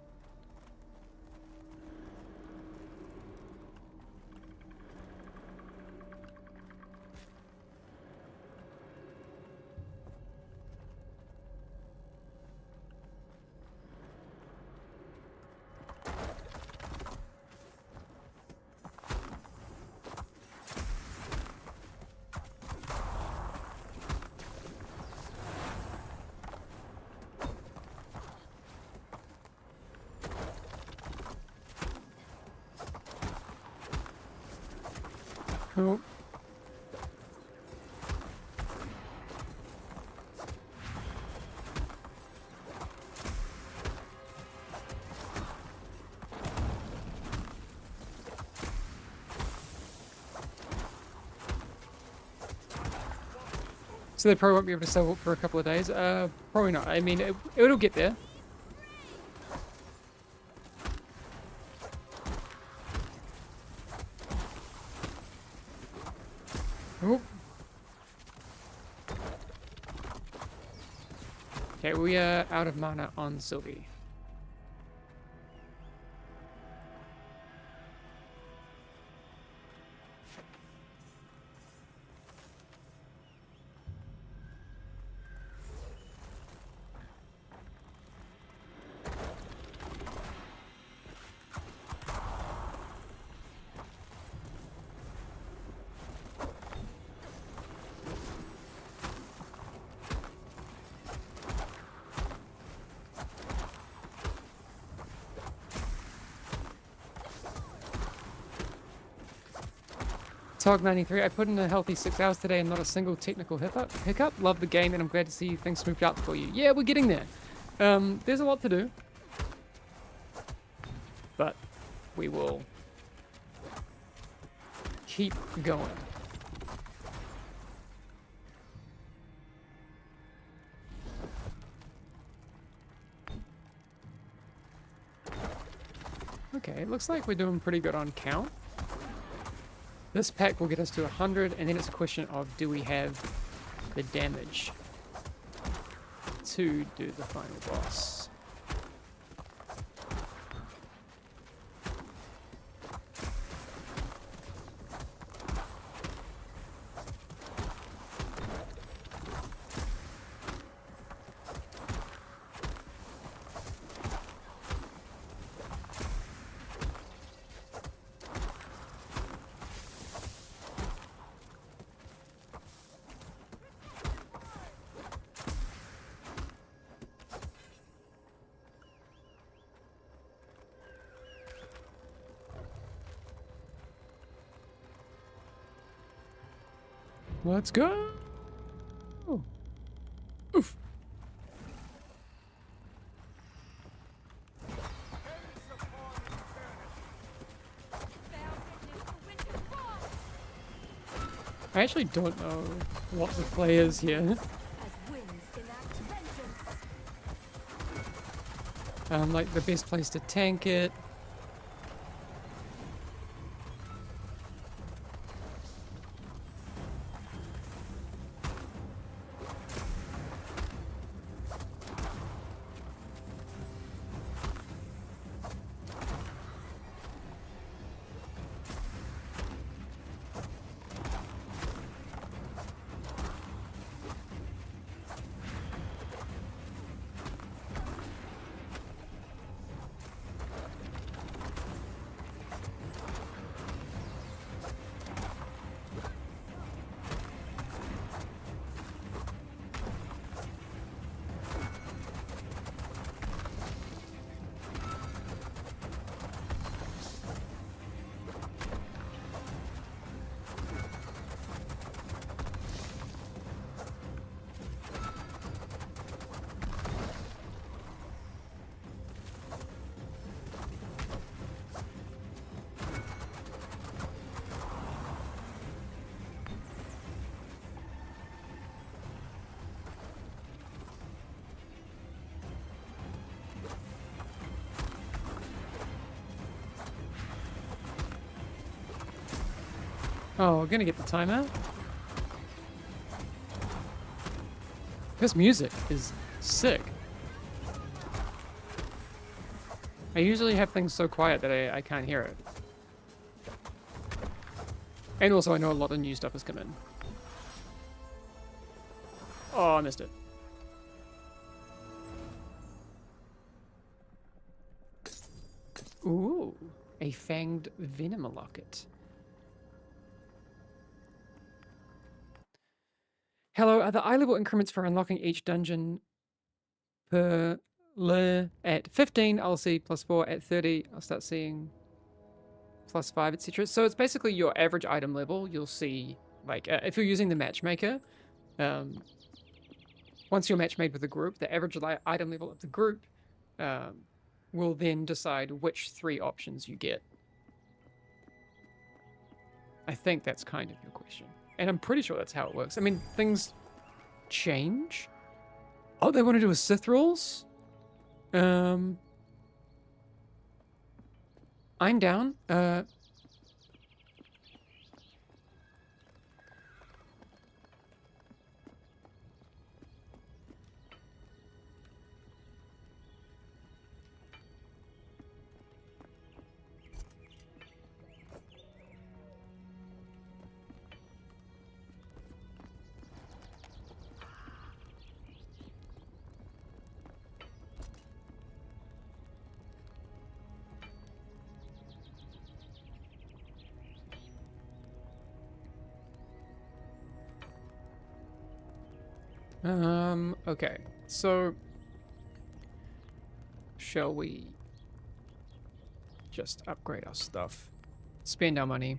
Oh. So they probably won't be able to sell for a couple of days. Probably not. I mean, it'll get there. Oh. Okay, we are out of mana on Sylvie. Tog93, I put in a healthy 6 hours today and not a single technical hiccup. Love the game and I'm glad to see things smoothed out for you. Yeah, we're getting there. There's a lot to do. But we will keep going. Okay, it looks like we're doing pretty good on count. This pack will get us to 100, and then it's a question of do we have the damage to do the final boss. Let's go! Oh. Oof. I actually don't know what the play is here. Like the best place to tank it. Oh, we're gonna get the timeout. This music is sick. I usually have things so quiet that I can't hear it. And also I know a lot of new stuff has come in. Oh, I missed it. Ooh, a fanged venom locket. Hello, are the eye level increments for unlocking each dungeon per le at 15? I'll see +4 at 30. I'll start seeing +5, etc. So it's basically your average item level. You'll see, like, if you're using the matchmaker, once you're matchmade with a group, the average item level of the group will then decide which 3 options you get. I think that's kind of your question. And I'm pretty sure that's how it works. I mean, things change. Oh, they want to do a Sith rules? I'm down. Okay. So, shall we just upgrade our stuff? Spend our money.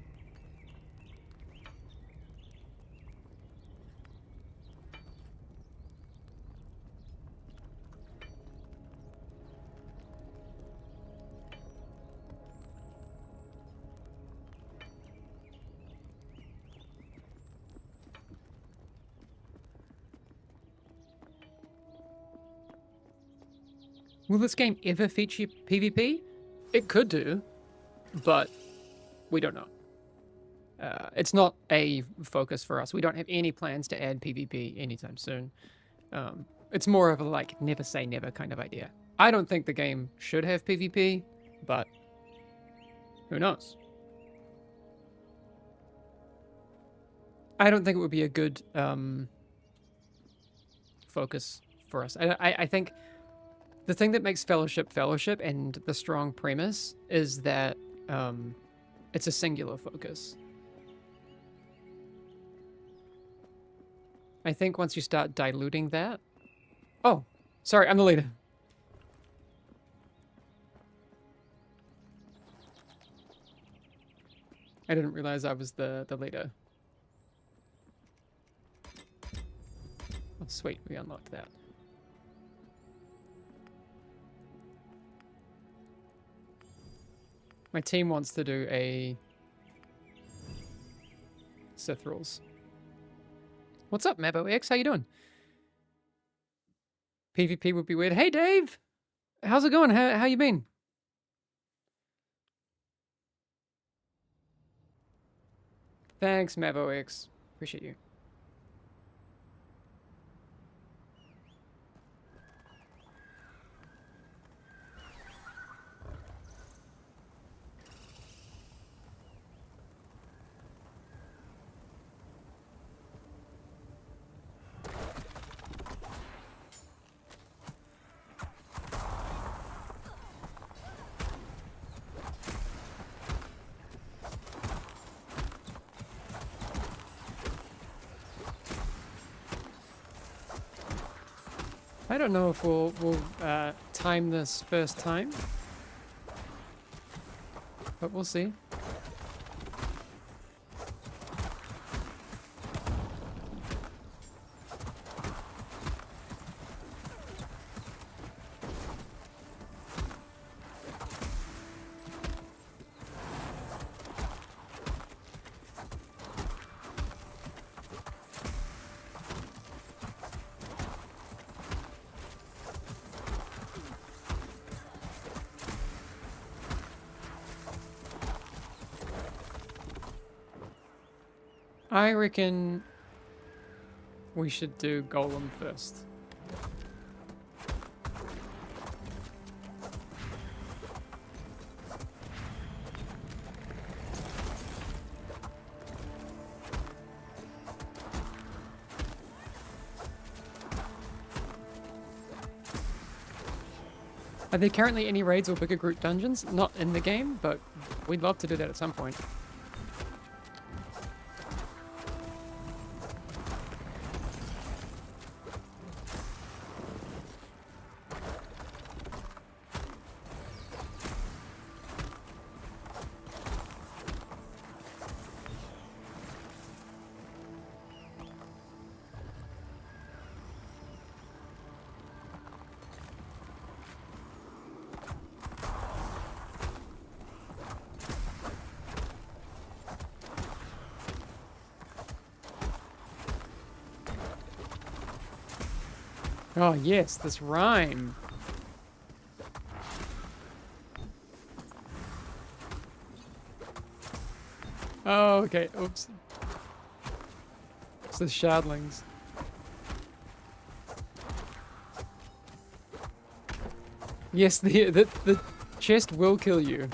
Will this game ever feature PvP? It could do, but we don't know. It's not a focus for us. We don't have any plans to add PvP anytime soon. It's more of a, like, never say never kind of idea. I don't think the game should have PvP, but who knows? I don't think it would be a good focus for us. I think the thing that makes Fellowship Fellowship and the strong premise is that it's a singular focus. I think once you start diluting that... Oh, sorry, I'm the leader. I didn't realize I was the leader. Oh, sweet, we unlocked that. My team wants to do a Sith rules. What's up, MaboX? How you doing? PvP would be weird. Hey, Dave! How's it going? How you been? Thanks, MaboX. Appreciate you. I don't know if we'll time this first time, but we'll see. I reckon we should do Golem first. Are there currently any raids or bigger group dungeons? Not in the game, but we'd love to do that at some point. Oh yes, this rhyme. Oh, okay. Oops. It's the shardlings. Yes, the chest will kill you.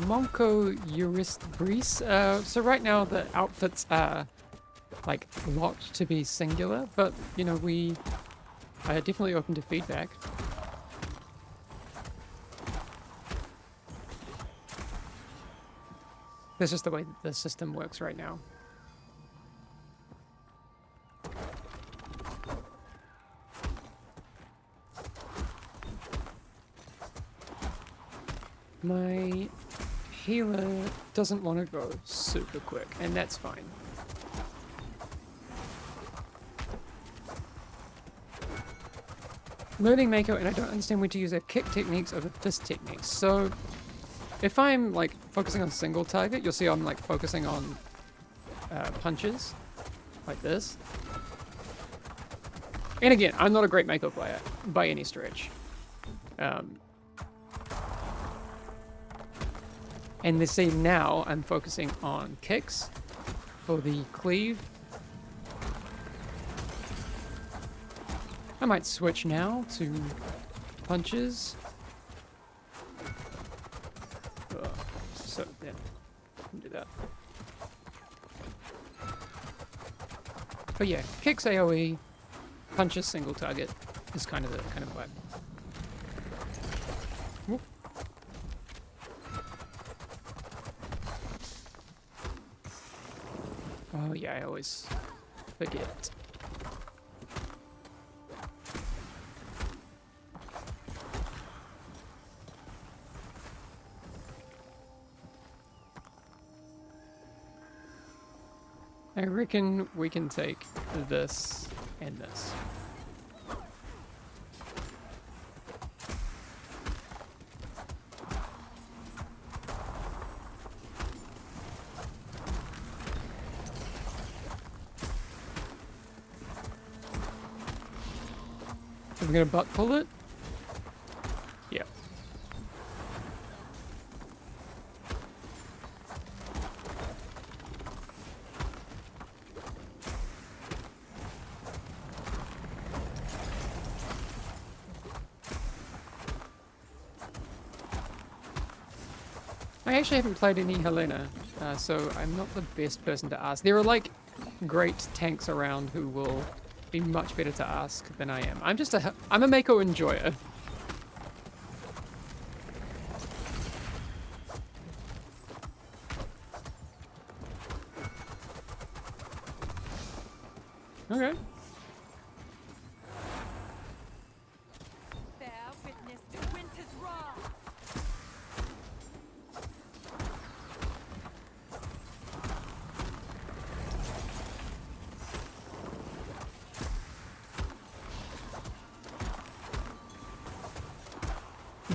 Monko Eurist Breeze. So right now the outfits are like locked to be singular, but you know, we are definitely open to feedback. That's just the way the system works right now. My healer doesn't want to go super quick, and that's fine. Learning Mako, and I don't understand when to use their kick techniques over fist techniques. So, if I'm like focusing on single target, you'll see I'm like focusing on punches, like this. And again, I'm not a great Mako player by any stretch. And they see now I'm focusing on kicks for the cleave. I might switch now to punches. So yeah, do that. But yeah, kicks AoE, punches single target is kind of vibe. Whoop. Oh yeah, I always forget. I reckon we can take this and this. Are we gonna butt pull it? Yeah. I actually haven't played any Helena, so I'm not the best person to ask. There are like great tanks around who will be much better to ask than I am. I'm a Mako enjoyer. Okay. Bear witness to winter's wrath.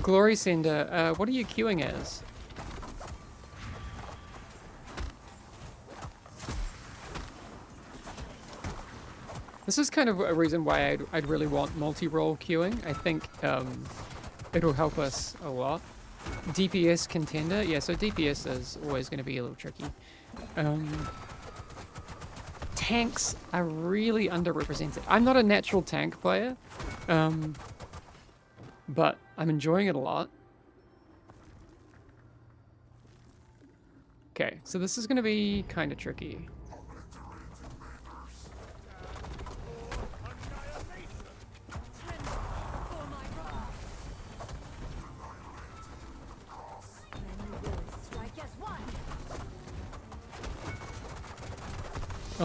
Glory Sender, what are you queuing as? This is kind of a reason why I'd really want multi-role queuing. I think it'll help us a lot. DPS contender, yeah, so DPS is always going to be a little tricky. Tanks are really underrepresented. I'm not a natural tank player, but I'm enjoying it a lot. Okay, so this is going to be kind of tricky.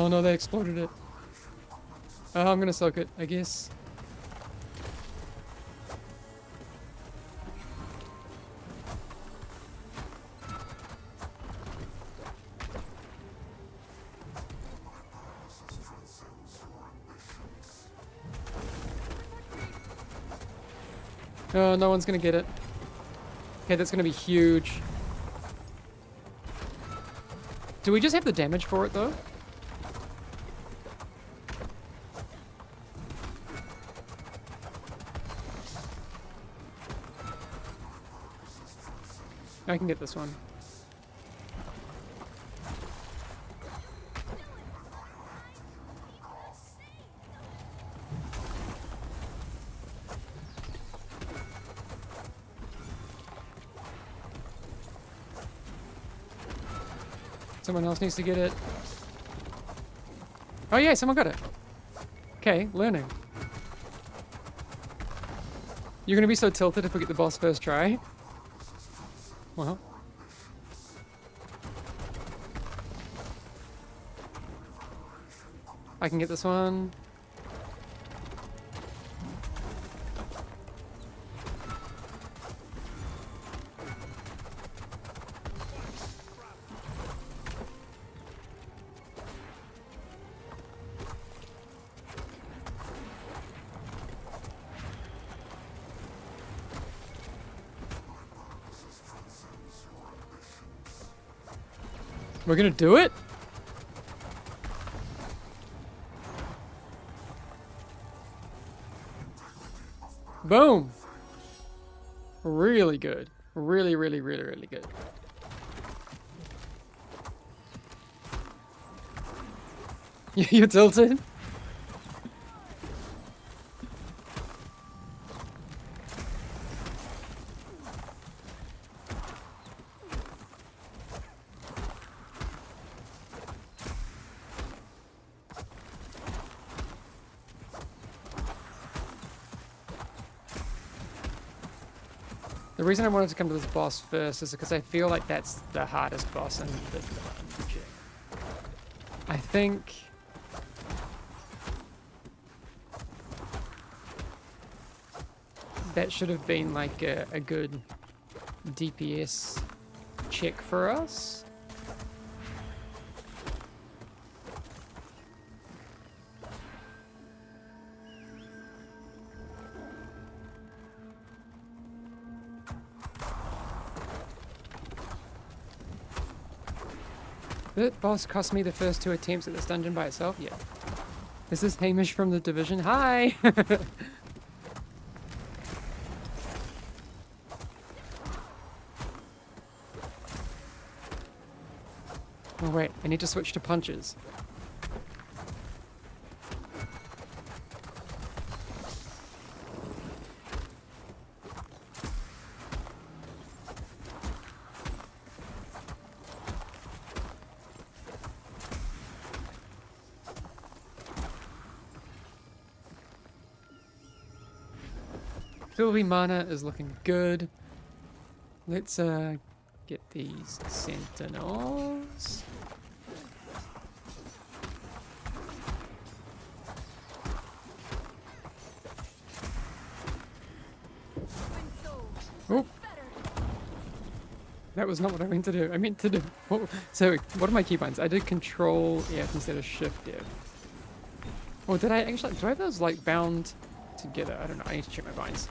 Oh no, they exploded it. Oh, I'm gonna soak it, I guess. Oh, no one's gonna get it. Okay, that's gonna be huge. Do we just have the damage for it though? I can get this one. Someone else needs to get it. Oh yeah, someone got it. Okay, learning. You're gonna be so tilted if we get the boss first try. Well. I can get this one. We're gonna do it? Boom! Really good. Really, really, really, really good. You're tilted? The reason I wanted to come to this boss first is because I feel like that's the hardest boss in the dungeon. I think... that should have been like a good DPS check for us. That boss cost me the first 2 attempts at this dungeon by itself? Yeah. Is this Hamish from The Division? Hi! Oh wait, I need to switch to punches. Sylvie mana is looking good. Let's get these sentinels. Oh, that was not what I meant to do. I meant to do. Oh, so, what are my keybinds? I did Control F instead of Shift F. Or did I actually? Do I have those like bound together? I don't know. I need to check my binds.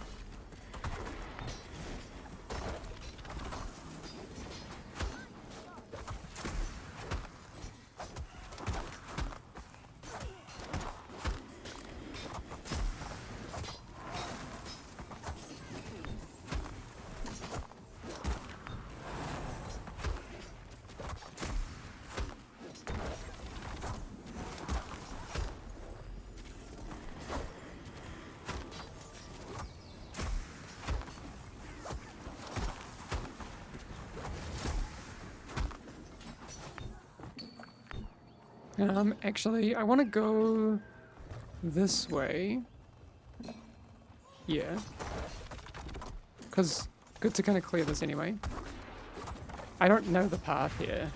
Actually, I want to go this way. Yeah. Because good to kind of clear this anyway. I don't know the path here.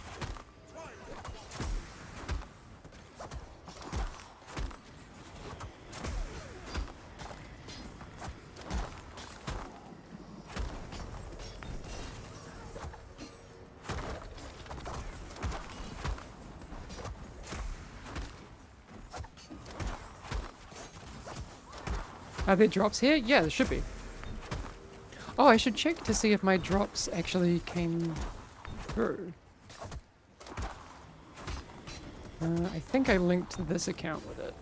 Are there drops here? Yeah, there should be. Oh, I should check to see if my drops actually came through. I think I linked this account with it.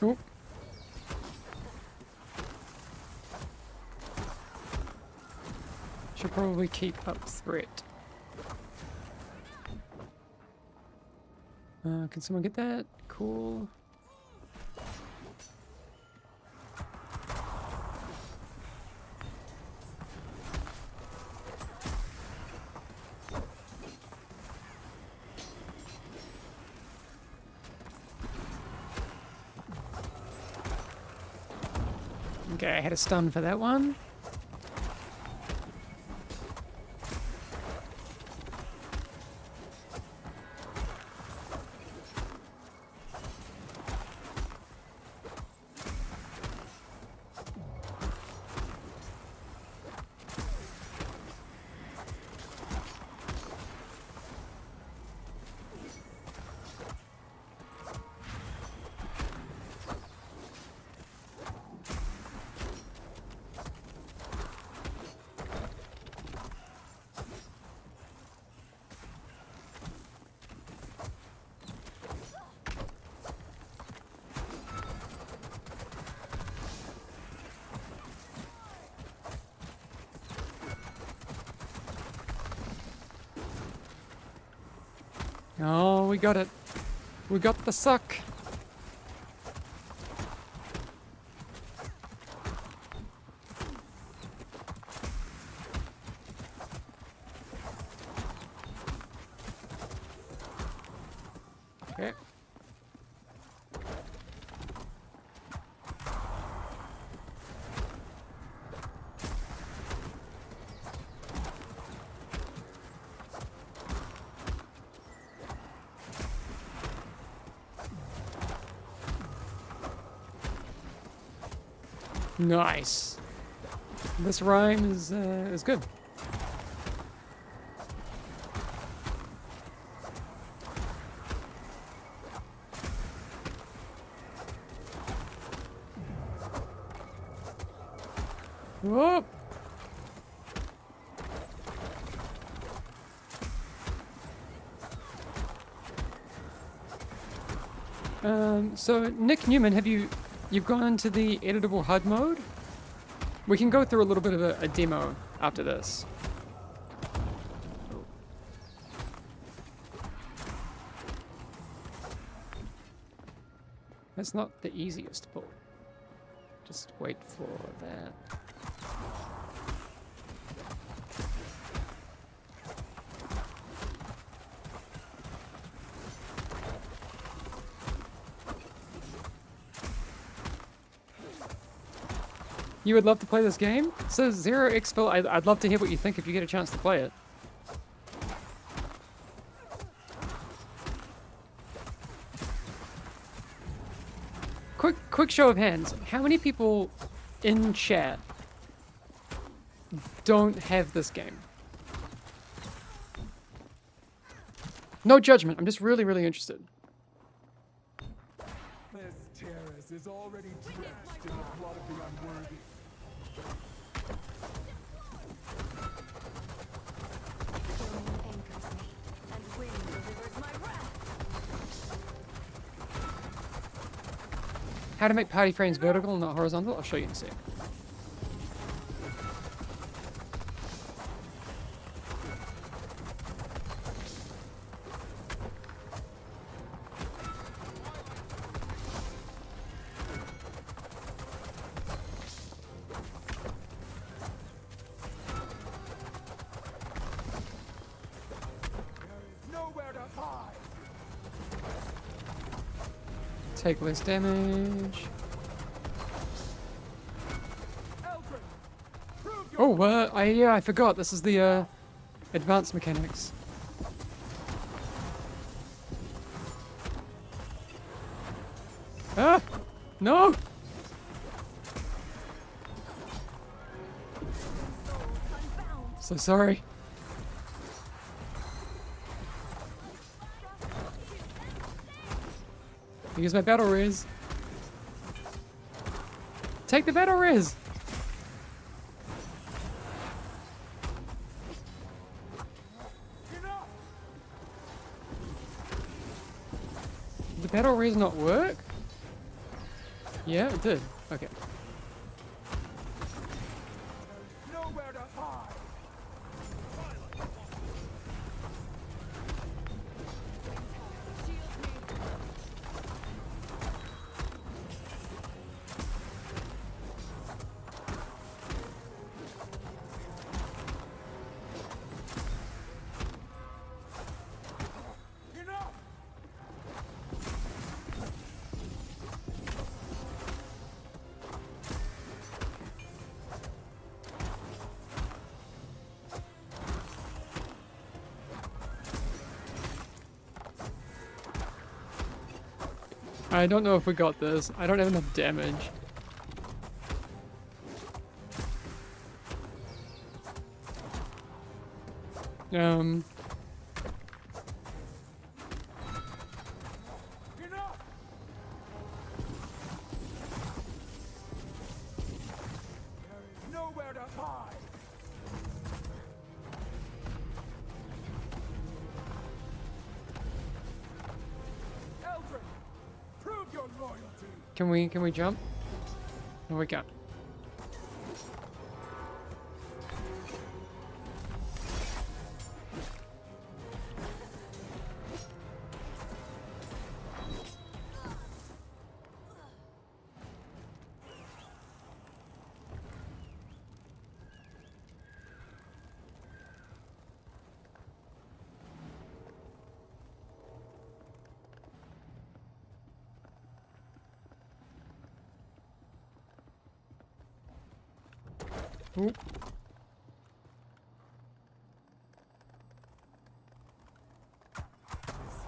Oh. Should probably keep up threat. Can someone get that? Cool. Okay, I had a stun for that one. Oh, we got it. We got the suck. Okay. Nice. This rhyme is good. Whoop. So Nick Newman, you've gone into the editable HUD mode? We can go through a little bit of a demo after this. That's not the easiest pull. Just wait for that. You would love to play this game? So Zero Expo, I'd love to hear what you think if you get a chance to play it. Quick show of hands. How many people in chat don't have this game? No judgment. I'm just really interested. This terrace is already drenched in the blood of the unworthy. Anchors me, and wind delivers my wrath. How to make party frames vertical and not horizontal? I'll show you in a sec. Take less damage. Eldrin, prove your Oh, yeah, I forgot. This is the advanced mechanics. Ah! No! Souls unbound. So sorry. Use my battle res. Take the battle res. enough. Did the battle res not work? Yeah, it did. Okay. Nowhere to hide. Shield me. Enough. I don't know if we got this. I don't have enough damage. Enough. There is nowhere to hide. Eldrin, prove your loyalty. Can we jump? No, we can't. Ooh. This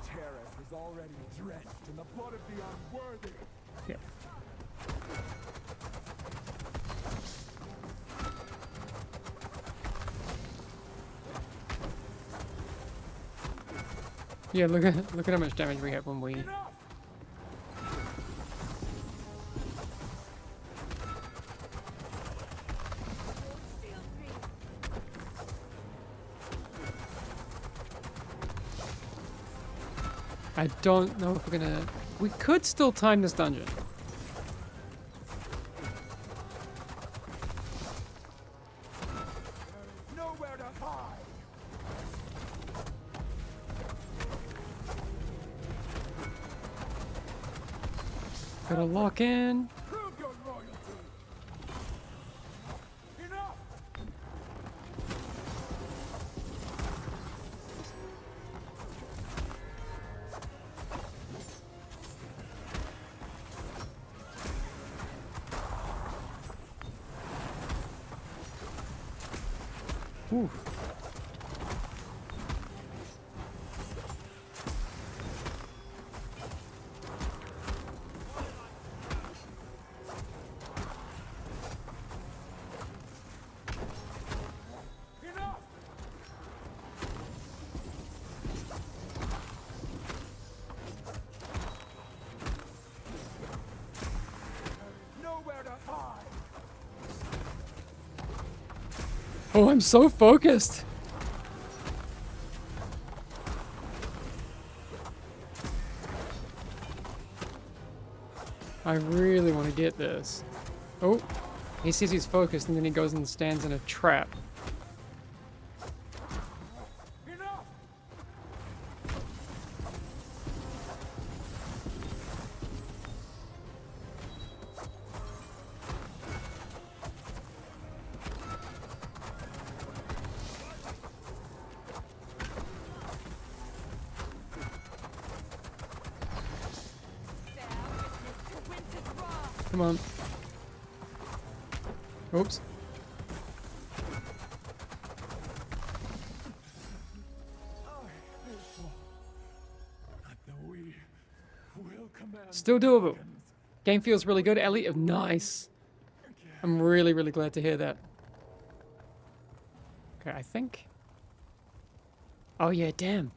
terrace is already drenched in the blood of the unworthy. Yeah. Yeah, look at how much damage we have when we. Enough. Shield me. I don't know if we're gonna. We could still time this dungeon. There is nowhere to hide. Gotta lock in. Prove your loyalty. Enough. Ooh. Enough. Nowhere to hide. Oh, I'm so focused. I really want to get this. Oh, he sees he's focused and then he goes and stands in a trap. Enough. Come on. Oops. But we will command Still doable. Game feels really good. Ellie, nice. I'm really, really glad to hear that. Okay, I think. Oh yeah, damn.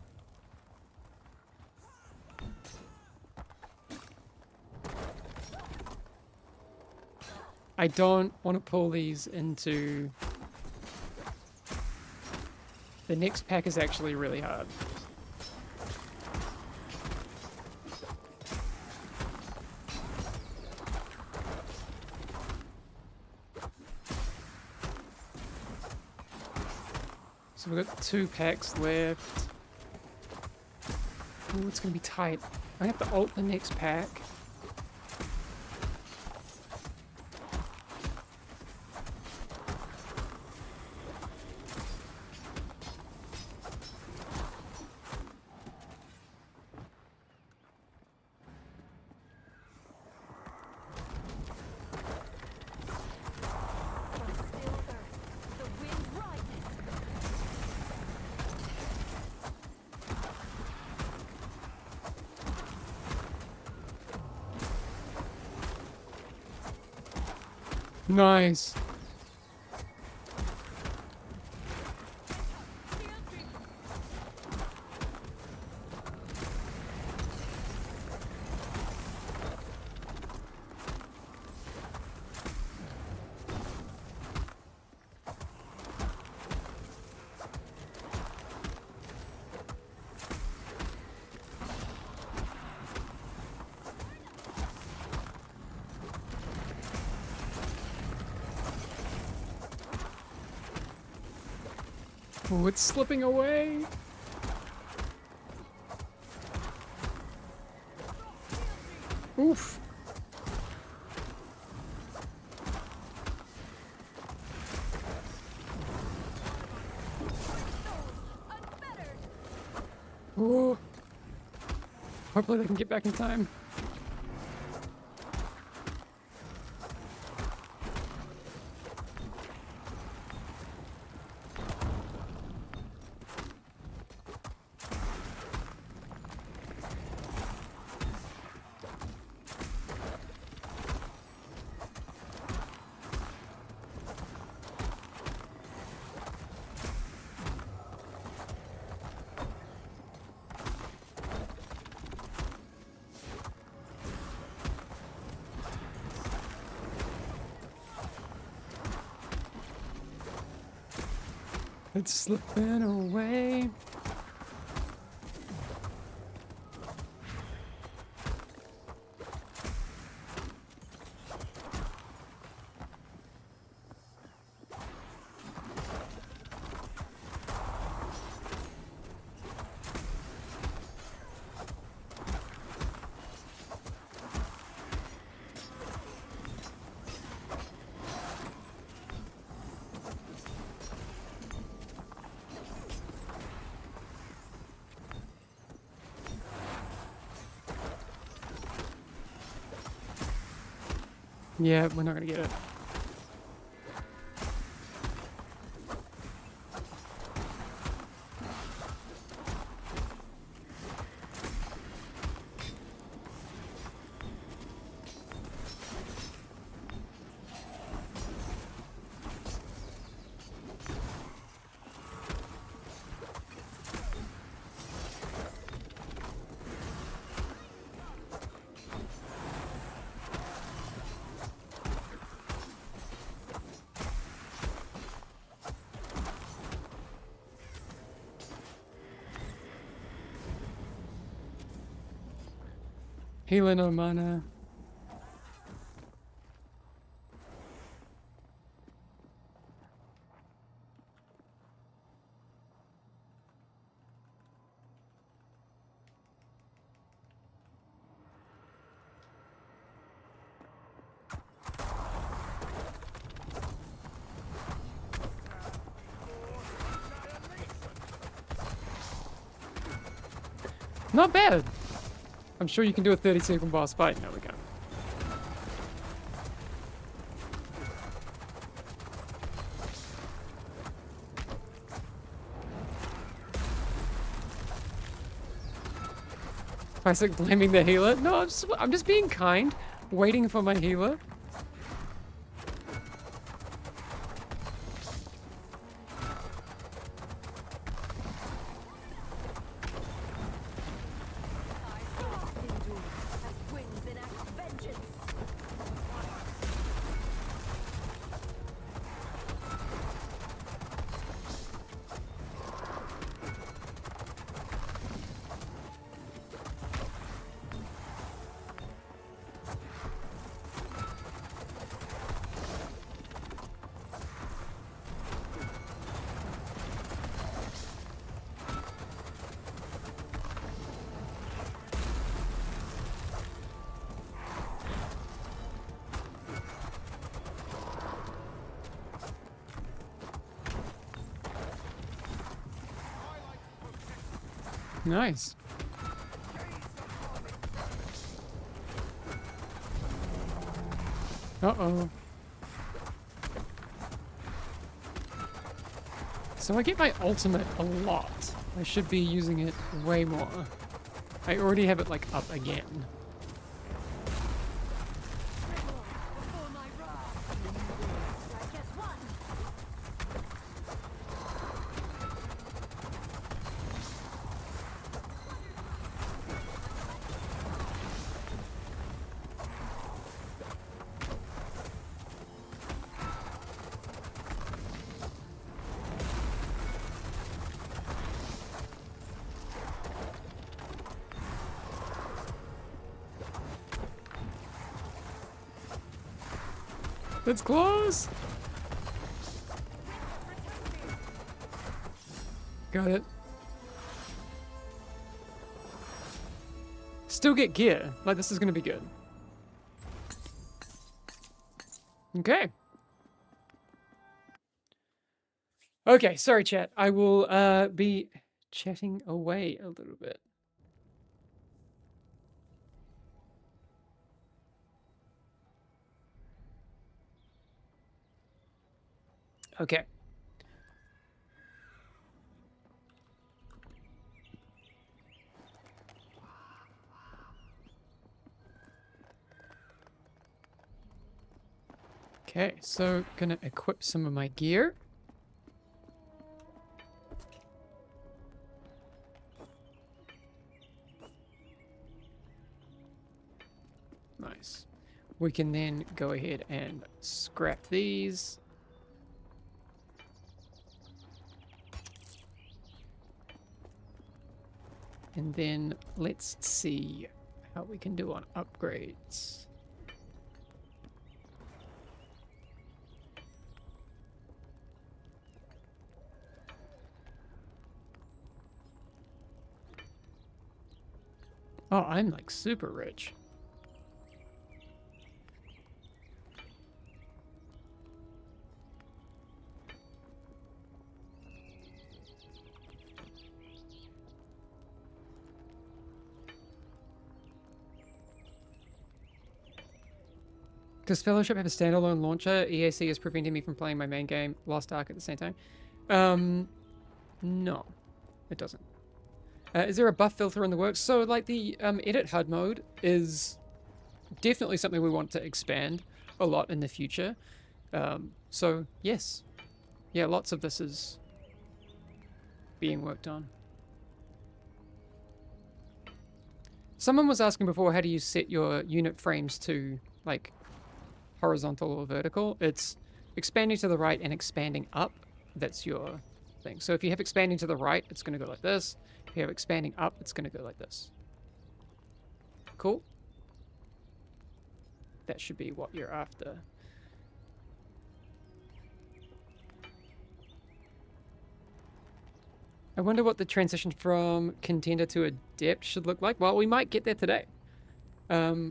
I don't want to pull these into... The next pack is actually really hard. So we've got 2 packs left. Ooh, it's gonna be tight. I have to ult the next pack. On still earth, the wind rises. Nice. Oh, it's slipping away. Oof. Unfettered. Oh. Hopefully they can get back in time. It's slipping away. Yeah, we're not gonna get it. Healing on mana. Not bad. I'm sure you can do a 30-second boss fight. No, we can't. Classic blaming the healer. No, I'm just being kind, waiting for my healer. As winds enact vengeance. Nice. Uh-oh. So I get my ultimate a lot. I should be using it way more. I already have it like up again. Before my wrath. Strike as one. That's close! Got it. Still get gear. Like, this is gonna be good. Okay. Okay, sorry chat. I will be chatting away a little bit. Okay. Okay, so gonna equip some of my gear. Nice. We can then go ahead and scrap these. And then let's see how we can do on upgrades. Oh, I'm like super rich. Does Fellowship have a standalone launcher? EAC is preventing me from playing my main game, Lost Ark, at the same time. No, it doesn't. Is there a buff filter in the works? So, like, the edit HUD mode is definitely something we want to expand a lot in the future. So, yes. Yeah, lots of this is being worked on. Someone was asking before, how do you set your unit frames to, like, horizontal or vertical? It's expanding to the right and expanding up. That's your thing. So if you have expanding to the right, it's going to go like this. If you have expanding up, it's going to go like this. Cool. That should be what you're after. I wonder what the transition from contender to adept should look like. Well, we might get there today.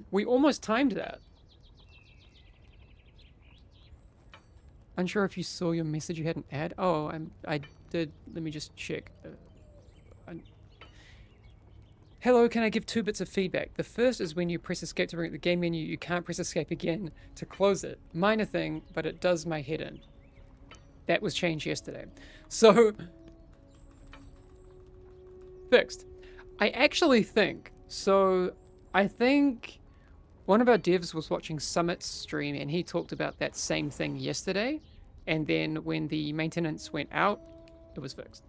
We almost timed that. Unsure if you saw your message you had an ad. Oh, I did. Let me just check. Hello, can I give 2 bits of feedback? The first is when you press escape to bring up the game menu, you can't press escape again to close it. Minor thing, but it does my head in. That was changed yesterday. So, fixed. I actually think, So I think one of our devs was watching Summit's stream and he talked about that same thing yesterday. And then when the maintenance went out, it was fixed.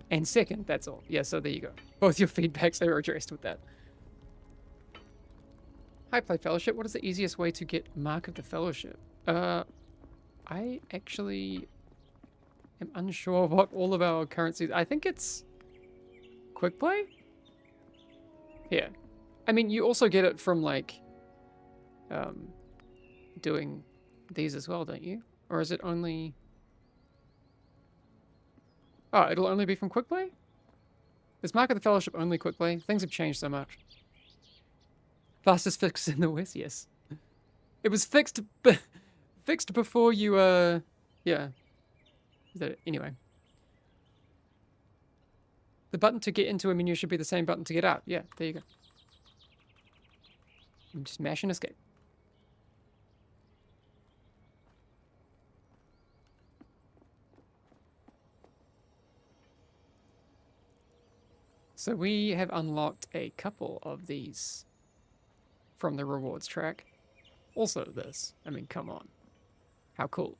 And second, that's all. Yeah, so there you go. Both your feedbacks are addressed with that. Hi, Play Fellowship. What is the easiest way to get Mark of the Fellowship? I actually am unsure what all of our currencies... I think it's Quick Play? Yeah. I mean, you also get it from, like, doing these as well, don't you? Or is it only... Oh, it'll only be from Quick Play? Is Mark of the Fellowship only Quick Play? Things have changed so much. Fastest fix in the West, yes. It was fixed fixed before you, yeah. Is that it? Anyway. The button to get into a menu should be the same button to get out. Yeah, there you go. And just mash and escape. So we have unlocked a couple of these from the rewards track. Also this. I mean, come on. How cool.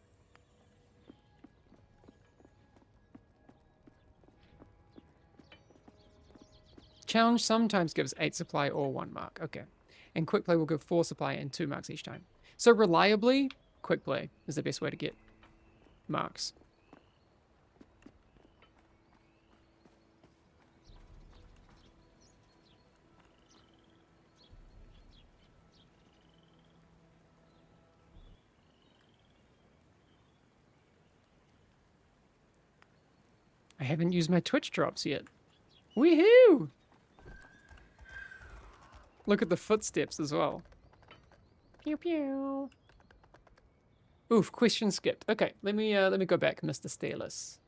Challenge sometimes gives 8 supply or 1 mark. Okay. And quick play will give 4 supply and 2 marks each time. So reliably, quick play is the best way to get marks. I haven't used my Twitch drops yet. Woohoo! Look at the footsteps as well. Pew pew. Oof, question skipped. Okay, let me go back, Mr. Steeless.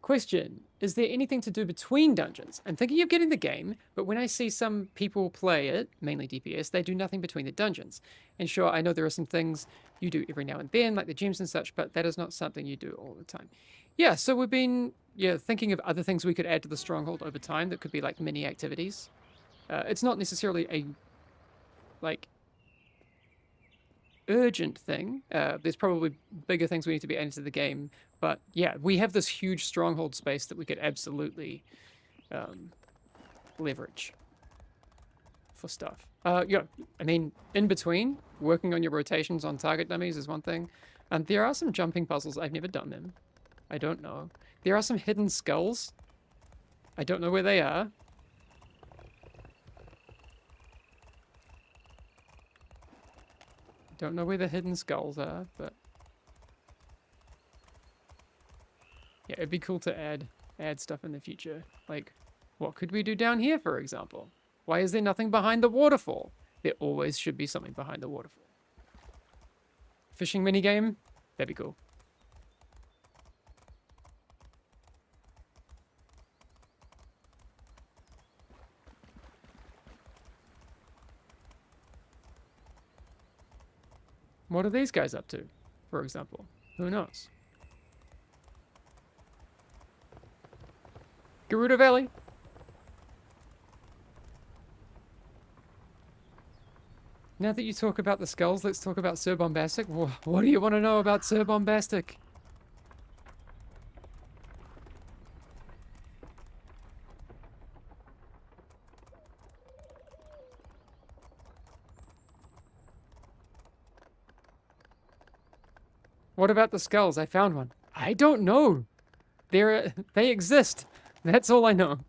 Question: is there anything to do between dungeons? I'm thinking of getting the game, but when I see some people play it, mainly DPS, they do nothing between the dungeons. And sure, I know there are some things you do every now and then, like the gems and such, but that is not something you do all the time. Yeah, so we've been thinking of other things we could add to the stronghold over time that could be like mini activities. It's not necessarily a like urgent thing. There's probably bigger things we need to be adding to the game, but yeah, we have this huge stronghold space that we could absolutely leverage for stuff. Yeah, I mean, in between, working on your rotations on target dummies is one thing. There are some jumping puzzles. I've never done them. I don't know. There are some hidden skulls. I don't know where they are. Don't know where the hidden skulls are, but yeah, it'd be cool to add stuff in the future. Like, what could we do down here, for example? Why is there nothing behind the waterfall? There always should be something behind the waterfall. Fishing minigame? That'd be cool. What are these guys up to, for example? Who knows? Gerudo Valley. Now that you talk about the skulls, let's talk about Sir Bombastic. What do you want to know about Sir Bombastic? What about the skulls? I found one. I don't know. They exist. That's all I know.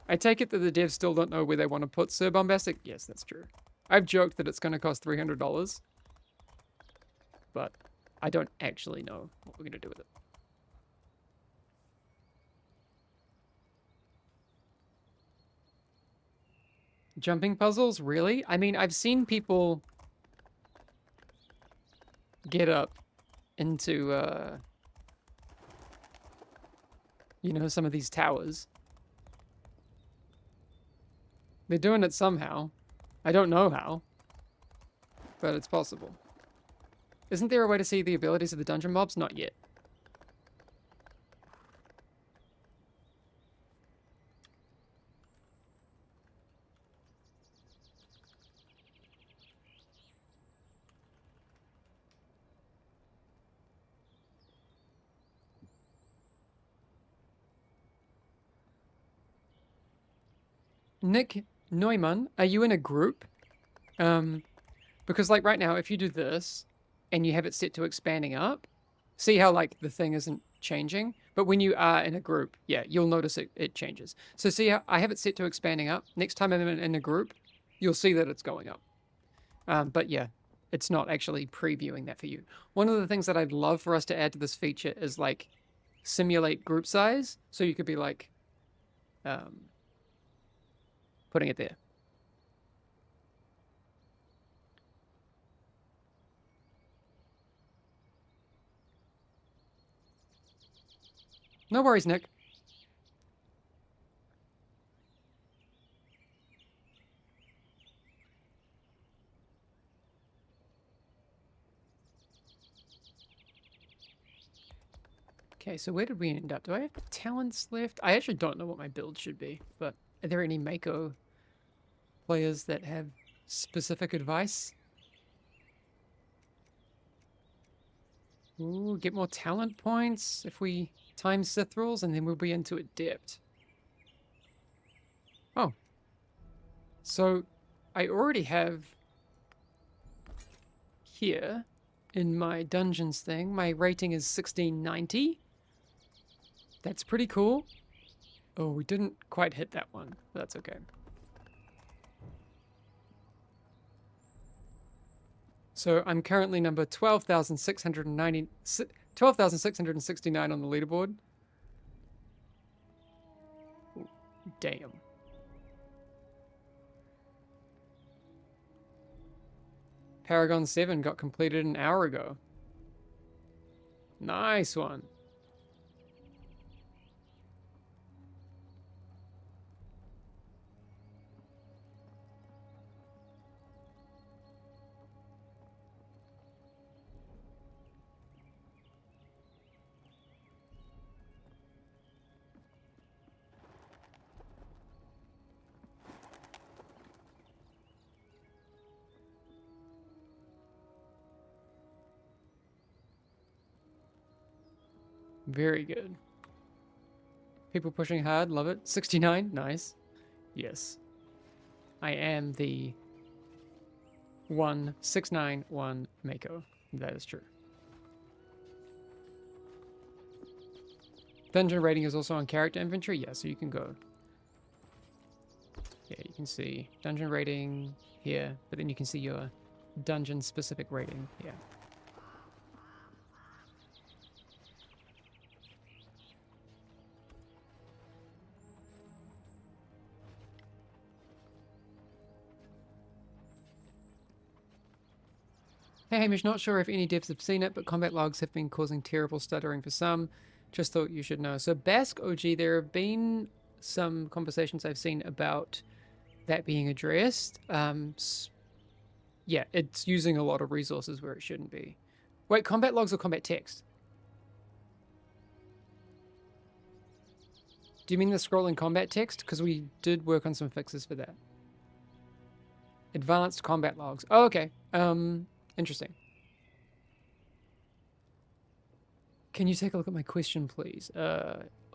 I take it that the devs still don't know where they want to put Sir Bombastic. Yes, that's true. I've joked that it's going to cost $300. But I don't actually know what we're going to do with it. Jumping puzzles? Really? I mean, I've seen people get up into, you know, some of these towers. They're doing it somehow. I don't know how, but it's possible. Isn't there a way to see the abilities of the dungeon mobs? Not yet. Nick Neumann, are you in a group? Because like right now, if you do this and you have it set to expanding up, see how like the thing isn't changing? But when you are in a group, yeah, you'll notice it changes. So see how I have it set to expanding up. Next time I'm in a group, you'll see that it's going up. But yeah, it's not actually previewing that for you. One of the things that I'd love for us to add to this feature is like simulate group size. So you could be like putting it there. No worries, Nick. Okay, so where did we end up? Do I have talents left? I actually don't know what my build should be, but are there any Mako players that have specific advice? Ooh, get more talent points if we time Sith rules, and then we'll be into Adept. Oh. So, I already have here in my dungeons thing, my rating is 1690. That's pretty cool. Oh, we didn't quite hit that one. But that's okay. So I'm currently number 12,669 on the leaderboard. Ooh, damn. Paragon 7 got completed an hour ago. Nice one. Very good. People pushing hard, love it. 69, nice. Yes. I am the 1691 Mako. That is true. Dungeon rating is also on character inventory. Yeah, so you can go. Yeah, you can see dungeon rating here, but then you can see your dungeon specific rating. Yeah. Hey Hamish, not sure if any devs have seen it, but combat logs have been causing terrible stuttering for some. Just thought you should know. So Basque OG, there have been some conversations I've seen about that being addressed. Yeah, it's using a lot of resources where it shouldn't be. Wait, combat logs or combat text? Do you mean the scrolling combat text? Because we did work on some fixes for that. Advanced combat logs. Oh, okay. Interesting. Can you take a look at my question, please?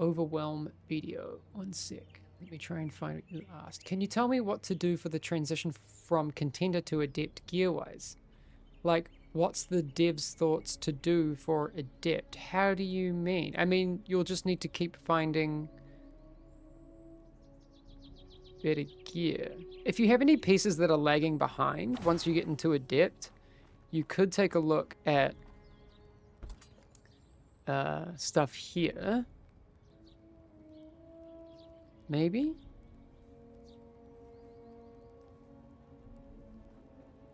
Overwhelm video. One sec. Let me try and find what you asked. Can you tell me what to do for the transition from contender to adept gear-wise? Like, what's the dev's thoughts to do for adept? How do you mean? I mean, you'll just need to keep finding better gear. If you have any pieces that are lagging behind once you get into adept, you could take a look at stuff here. Maybe?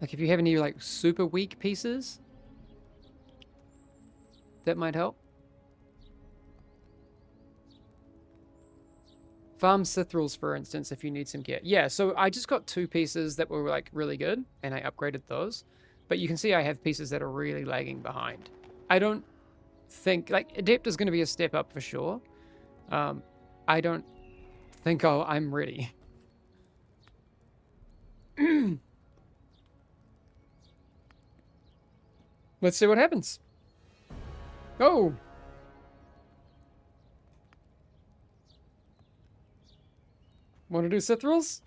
Like if you have any like super weak pieces, that might help. Farm Sith rules, for instance, if you need some gear. Yeah, so I just got 2 pieces that were like really good, and I upgraded those. But you can see I have pieces that are really lagging behind. I don't think, like, Adept is going to be a step up for sure. I don't think I'm ready. Let's see what happens. Oh! Want to do Sith rules?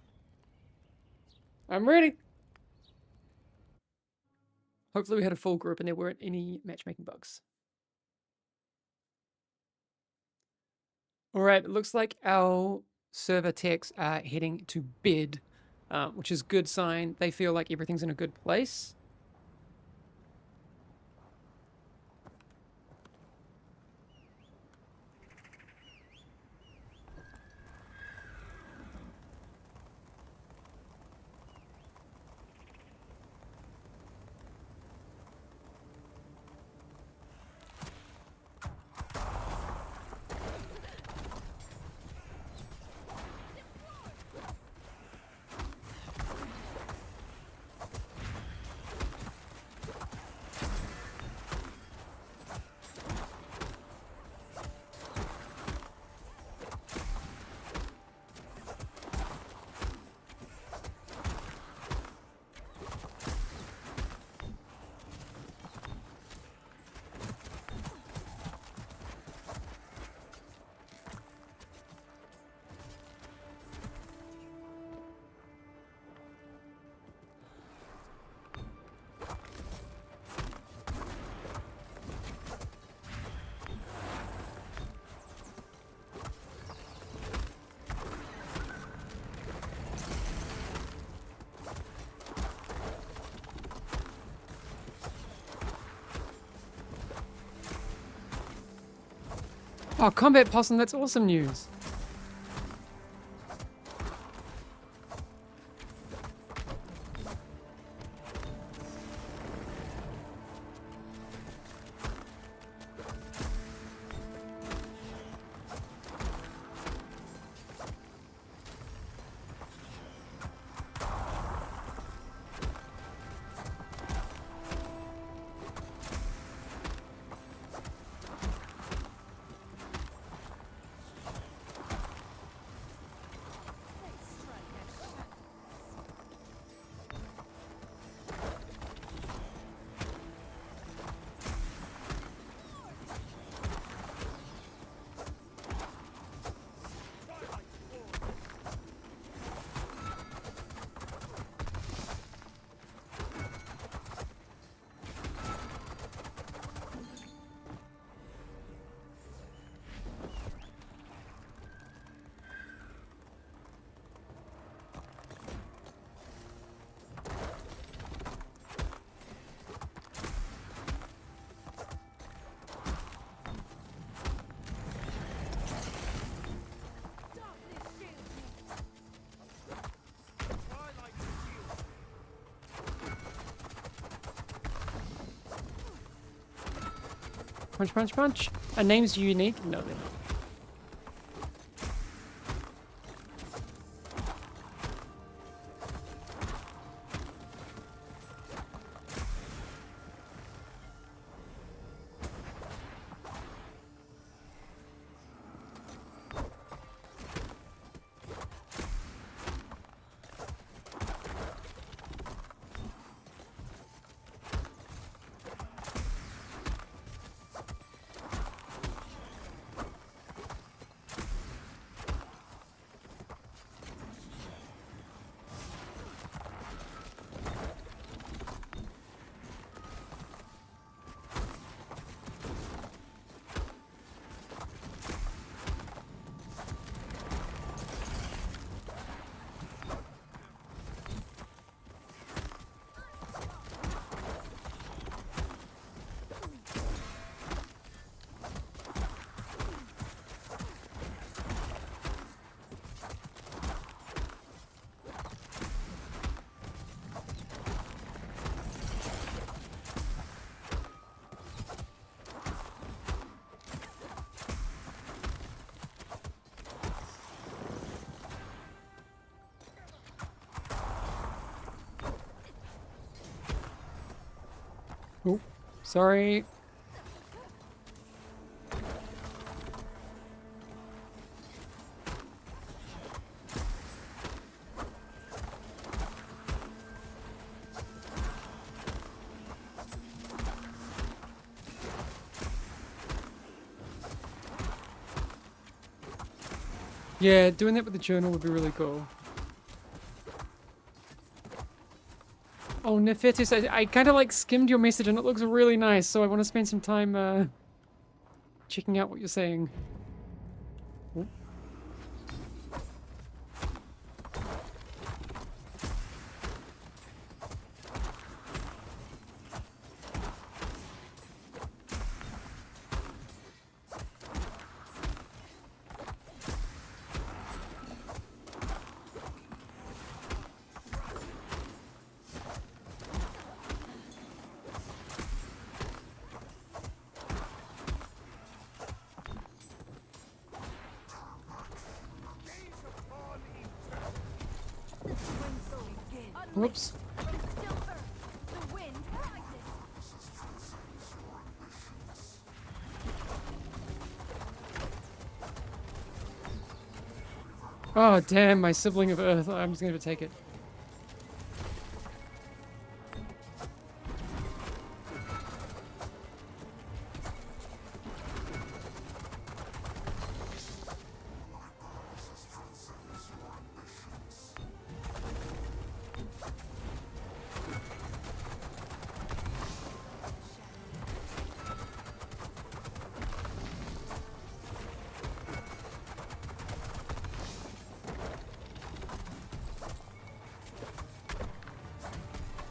I'm ready. Hopefully we had a full group and there weren't any matchmaking bugs. All right, it looks like our server techs are heading to bed, which is a good sign. They feel like everything's in a good place. Oh, combat possum, that's awesome news. Punch, punch, punch. Are names unique? No, they're not. Oh, sorry. Yeah, doing that with the journal would be really cool. Oh, Nefetis, I kind of like skimmed your message and it looks really nice, so I want to spend some time checking out what you're saying. Oh. Whoops. From still earth, the wind rises. Oh, damn, my sibling of Earth. I'm just going to take it.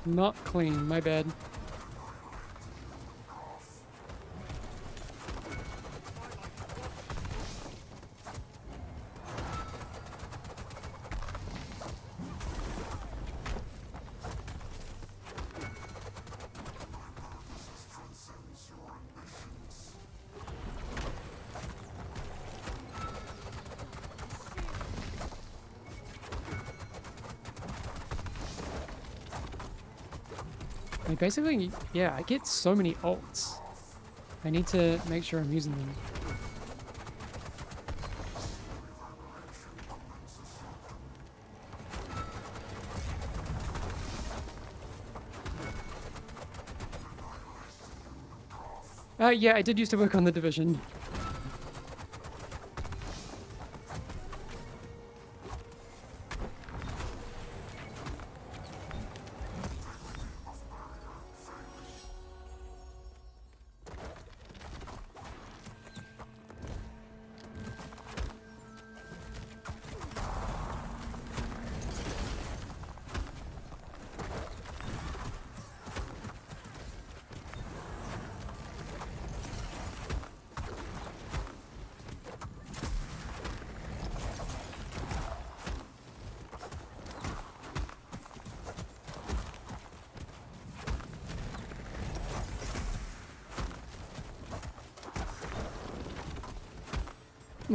Not clean, my bad. Basically, yeah, I get so many ults. I need to make sure I'm using them. Yeah, I did used to work on the Division.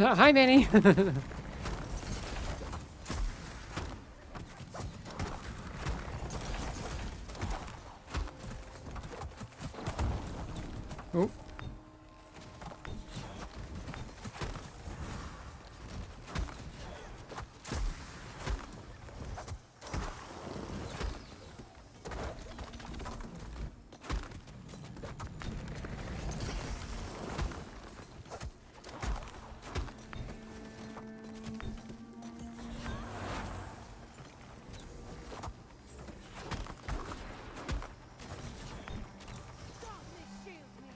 Hi, Manny. Oh. Darkness shields me.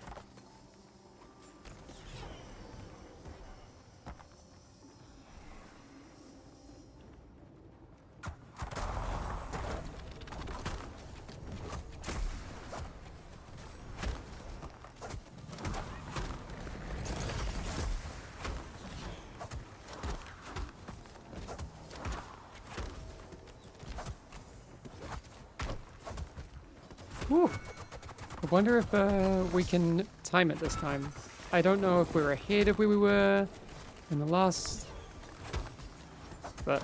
Whew. I wonder if we can time it this time. I don't know if we're ahead of where we were in the last, but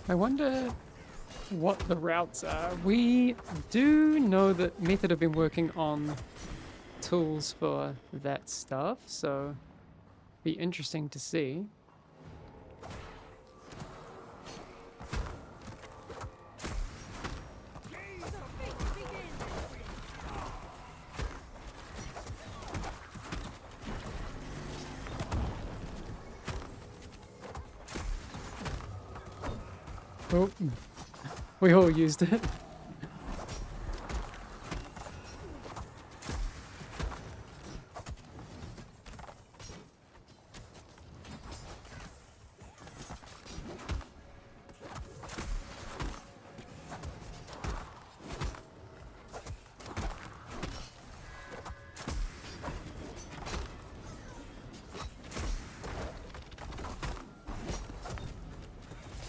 I wonder what the routes are. We do know that Method have been working on tools for that stuff, so be interesting to see. Oh, we all used it.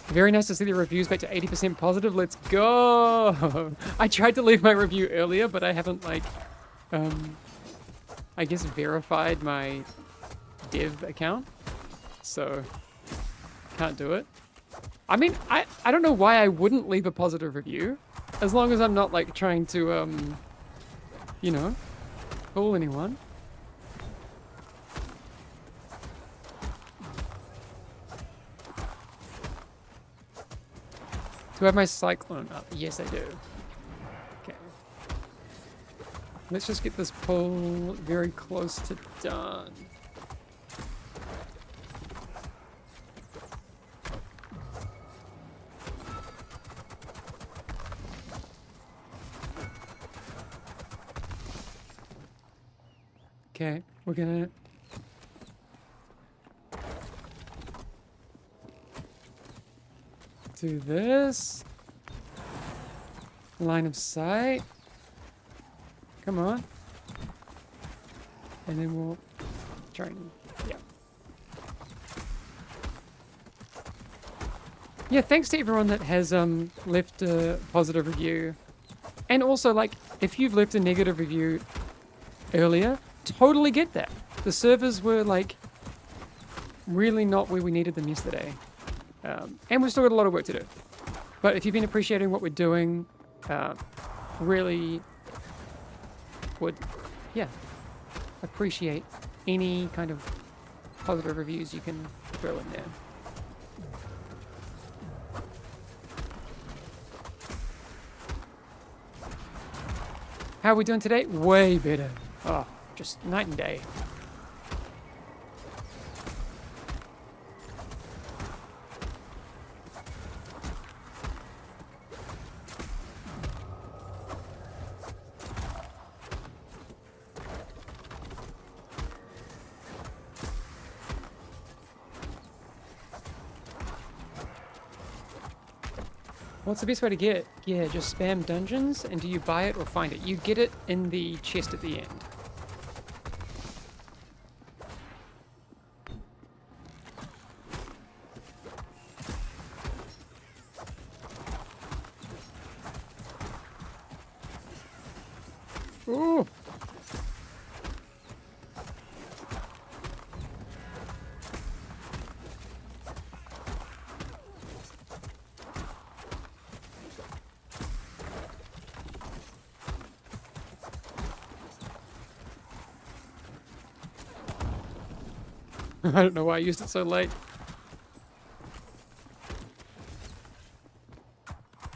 Very nice to see the reviews back to 80% positive. Let's go! I tried to leave my review earlier, but I haven't, like, I guess verified my dev account. So, can't do it. I mean, I don't know why I wouldn't leave a positive review. As long as I'm not, like, trying to, you know, fool anyone. Do I have my cyclone up? Yes, I do. Okay. Let's just get this pull very close to done. Okay, we're gonna... do this. Line of sight. Come on. And then we'll try and... yeah. Yeah, thanks to everyone that has left a positive review. And also, like, if you've left a negative review earlier, totally get that. The servers were, like, really not where we needed them yesterday. And we've still got a lot of work to do. But if you've been appreciating what we're doing, really would, yeah, appreciate any kind of positive reviews you can throw in there. How are we doing today? Way better. Oh, just night and day. What's the best way to get it? Yeah, just spam dungeons, and do you buy it or find it? You get it in the chest at the end. Ooh! I don't know why I used it so late.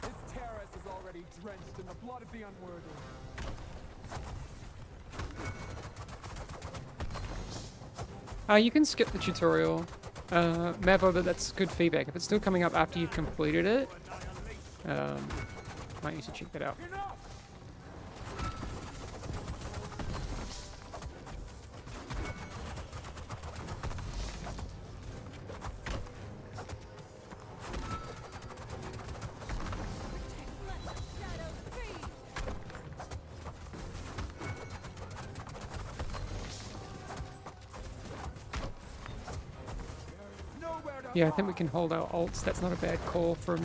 This terrace is already drenched in the blood of the unworthy. You can skip the tutorial. Mavo, but that's good feedback. If it's still coming up after you've completed it, might need to check that out. Yeah, I think we can hold our ults. That's not a bad call from...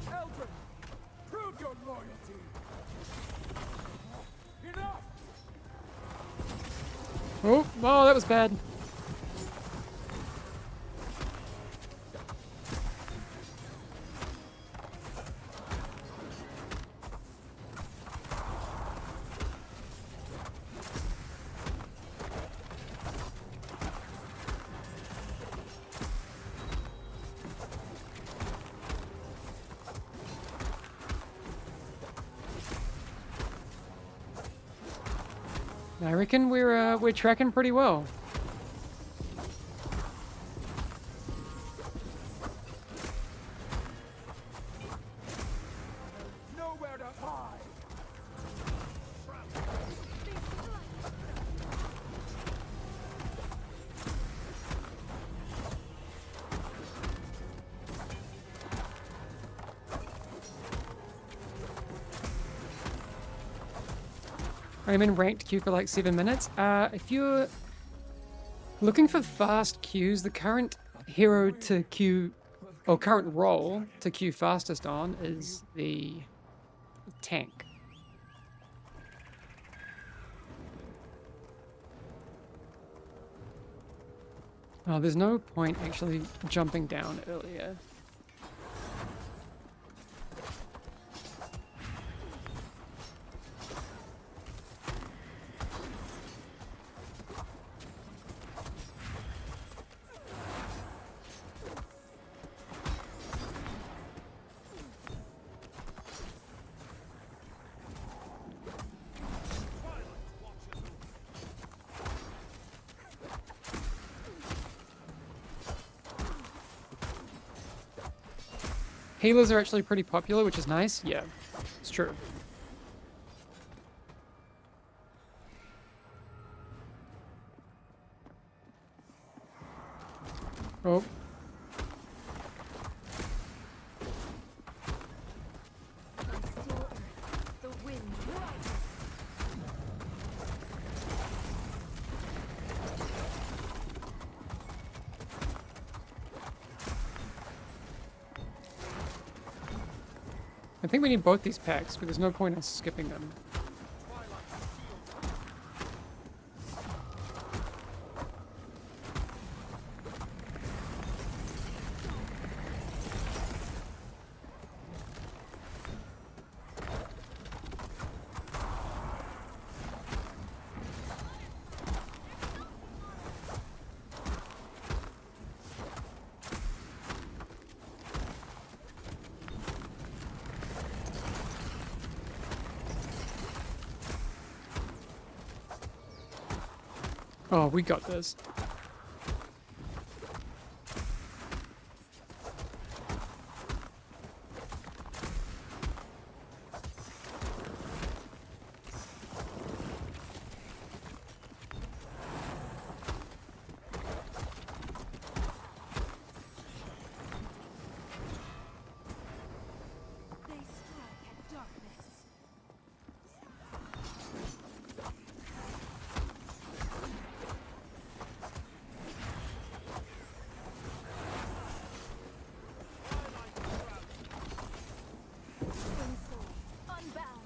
Eldrin, prove your loyalty. Enough! Oh, that was bad. I reckon we're tracking pretty well. Nowhere to hide. I'm in ranked queue for like 7 minutes. If you're looking for fast queues, the current hero to queue, or current role to queue fastest on is the tank. Oh, there's no point actually jumping down earlier. Healers are actually pretty popular, which is nice. Yeah, it's true. Oh. On still earth, the wind rises. I think we need both these packs, but there's no point in skipping them. Oh, we got this. They strike at darkness. Twin souls, unbound.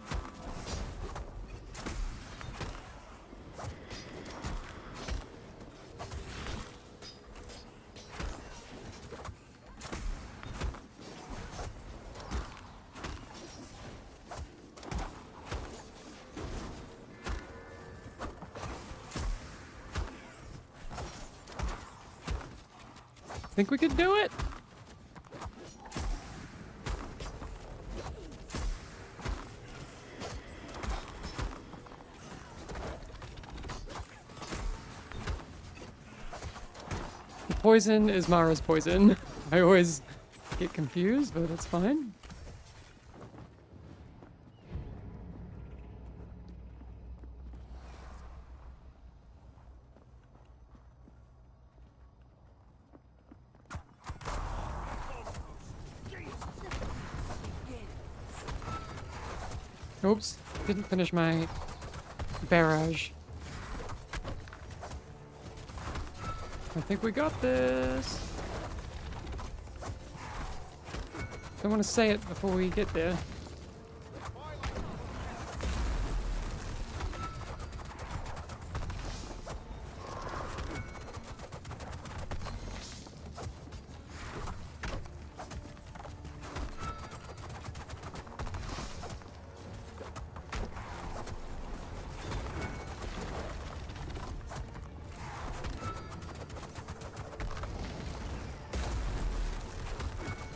Think we could do it? Poison is Mara's poison. I always get confused, but it's fine. Oops, didn't finish my barrage. I think we got this. Don't want to say it before we get there.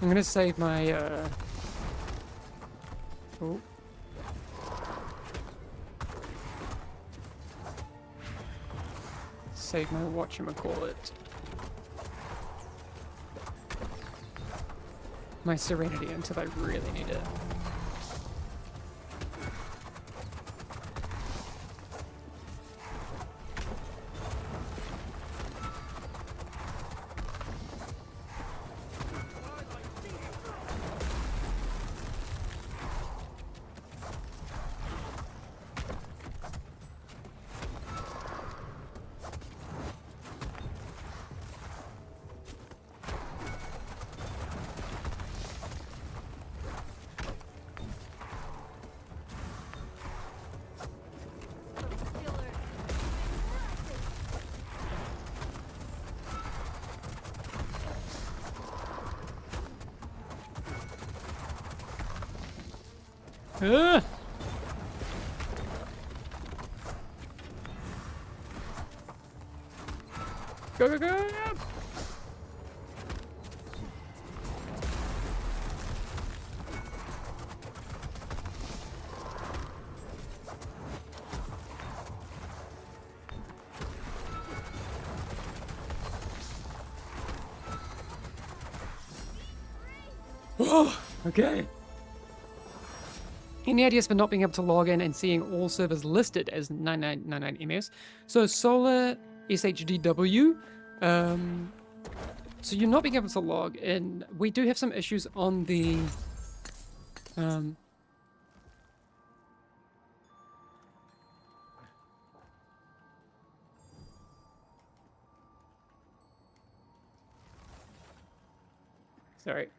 I'm gonna save my, Oh. save my whatchamacallit. My serenity until I really need it. Ah! Go, go, go! Oh, okay. Any ideas for not being able to log in and seeing all servers listed as 9999 MS? So Solar SHDW. So you're not being able to log in. We do have some issues on the sorry.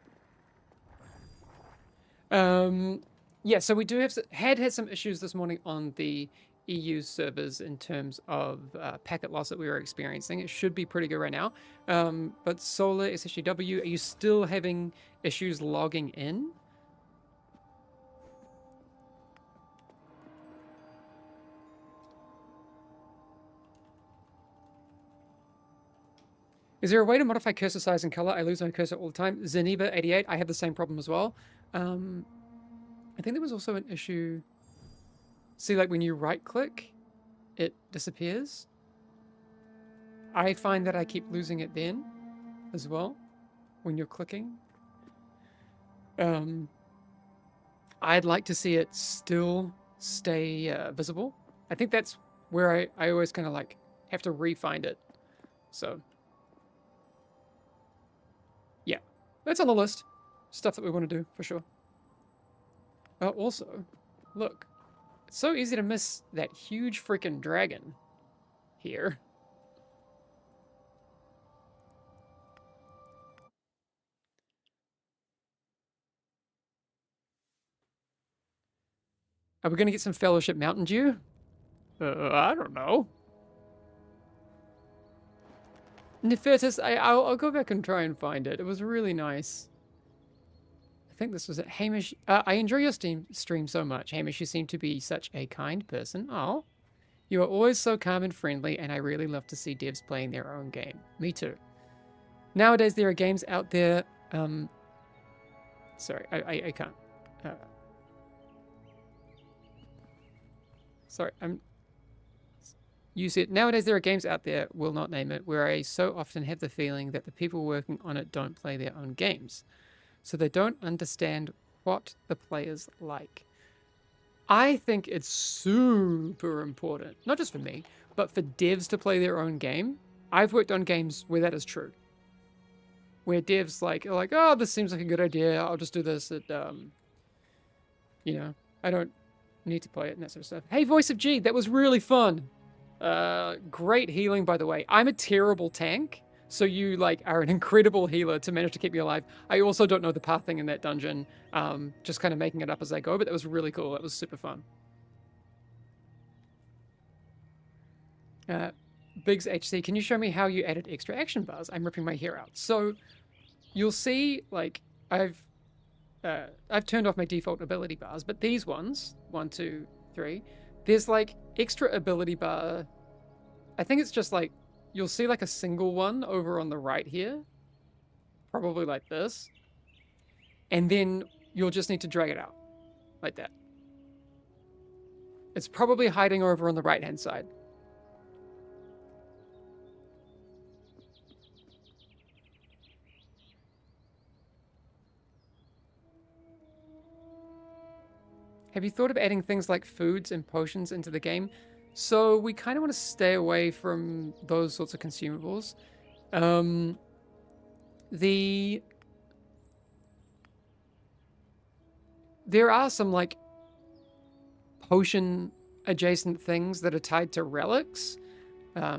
Yeah, so we do have had some issues this morning on the EU servers in terms of packet loss that we were experiencing. It should be pretty good right now. But Solar SHW, are you still having issues logging in? Is there a way to modify cursor size and color? I lose my cursor all the time. Zeniba88, I have the same problem as well. I think there was also an issue. See, like when you right click, it disappears. I find that I keep losing it then as well when you're clicking. I'd like to see it still stay visible. I think that's where I always kind of like have to re-find it. So yeah, that's on the list. Stuff that we want to do for sure. Also, look, it's so easy to miss that huge freaking dragon here. Are we going to get some Fellowship Mountain Dew? I don't know. Nefertus, I'll go back and try and find it. It was really nice. I think this was it. Hamish, I enjoy your stream so much. Hamish, you seem to be such a kind person. Oh, you are always so calm and friendly, and I really love to see devs playing their own game. Me too. Nowadays, there are games out there. Sorry, I can't. Sorry, You said, nowadays there are games out there, will not name it, where I so often have the feeling that the people working on it don't play their own games. So they don't understand what the players like. I think it's super important, not just for me, but for devs to play their own game. I've worked on games where that is true. Where devs are like, oh, this seems like a good idea, I'll just do this. You know, I don't need to play it and that sort of stuff. Hey, Voice of G, that was really fun. Great healing, by the way. I'm a terrible tank. So you are an incredible healer to manage to keep me alive. I also don't know the pathing in that dungeon. Just kind of making it up as I go, but that was really cool. That was super fun. Biggs HC, can you show me how you added extra action bars? I'm ripping my hair out. So you'll see, I've turned off my default ability bars, but these ones, 1, 2, 3, there's extra ability bar. I think it's just you'll see a single one over on the right here. Probably like this. And then you'll just need to drag it out. Like that. It's probably hiding over on the right-hand side. Have you thought of adding things like foods and potions into the game? So we kind of want to stay away from those sorts of consumables. There are some like potion adjacent things that are tied to relics.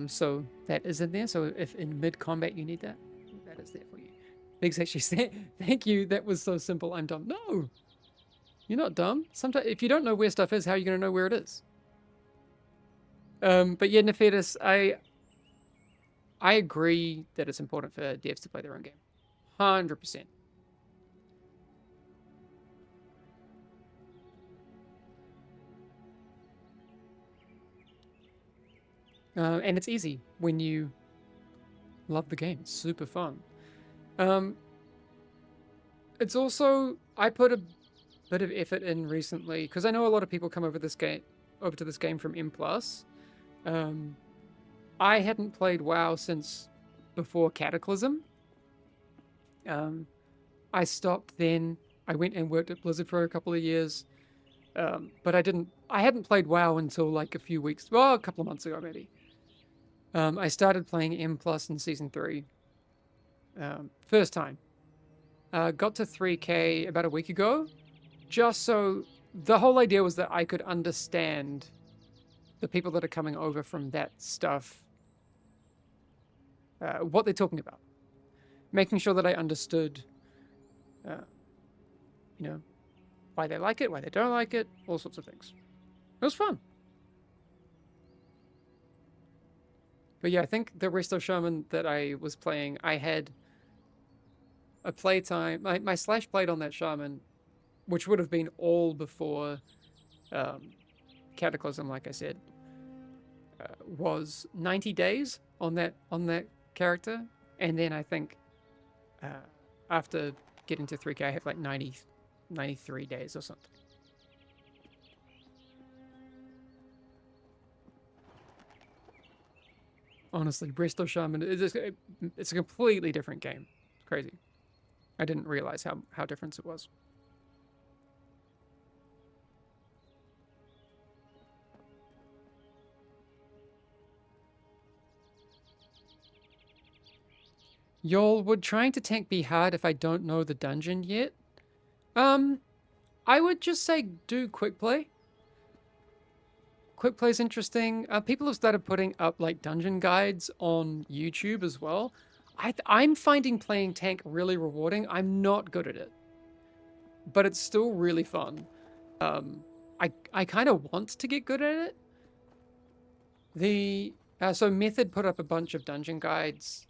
So that is in there. So if in mid-combat you need that, that is there for you. Biggs actually said, thank you, that was so simple, I'm dumb. No, you're not dumb. Sometimes, if you don't know where stuff is, how are you going to know where it is? But yeah, Nefedis, I agree that it's important for devs to play their own game. 100%. And it's easy when you love the game. It's super fun. It's also, I put a bit of effort in recently because I know a lot of people come over to this game from M+. I hadn't played WoW since before Cataclysm. I stopped then. I went and worked at Blizzard for a couple of years. But I hadn't played WoW until like a couple of months ago maybe. I started playing M+ in Season 3. First time. Got to 3K about a week ago. Just so... The whole idea was that I could understand the people that are coming over from that stuff. What they're talking about. Making sure that I understood... why they like it, why they don't like it, all sorts of things. It was fun. But yeah, I think the Resto Shaman that I was playing, I had a playtime... My slash played on that Shaman, which would have been all before Cataclysm, like I said, was 90 days on that character. And then I think after getting to 3K, I have like 93 days or something. Honestly, Resto Shaman, it's a completely different game. It's crazy. I didn't realize how different it was. Y'all, would trying to tank be hard if I don't know the dungeon yet? I would just say do quick play. Quick play is interesting. People have started putting up like dungeon guides on YouTube as well. I'm finding playing tank really rewarding. I'm not good at it, but it's still really fun. I kind of want to get good at it. So Method put up a bunch of dungeon guides.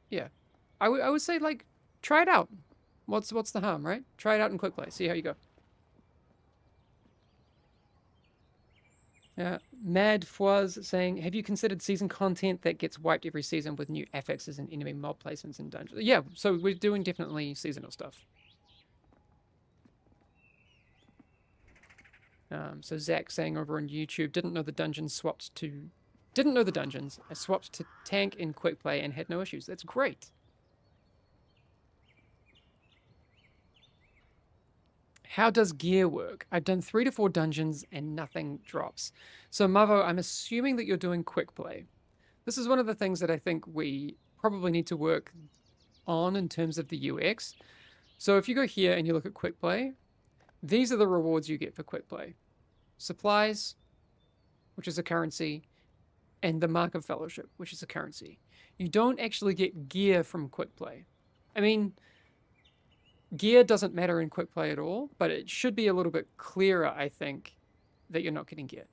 Yeah, I would say like try it out. What's the harm, right? Try it out in quick play. See how you go. Mad Fwaz saying, have you considered season content that gets wiped every season with new affixes and enemy mob placements in dungeons? Yeah, so we're doing definitely seasonal stuff. So Zach saying over on YouTube, didn't know the dungeons. I swapped to tank in quick play and had no issues. That's great. How does gear work? I've done 3 to 4 dungeons and nothing drops. So Mavo, I'm assuming that you're doing quick play. This is one of the things that I think we probably need to work on in terms of the UX. So if you go here and you look at quick play, these are the rewards you get for quick play. Supplies, which is a currency, and the Mark of Fellowship, which is a currency. You don't actually get gear from quick play. I mean, gear doesn't matter in quick play at all, but it should be a little bit clearer, I think, that you're not getting gear.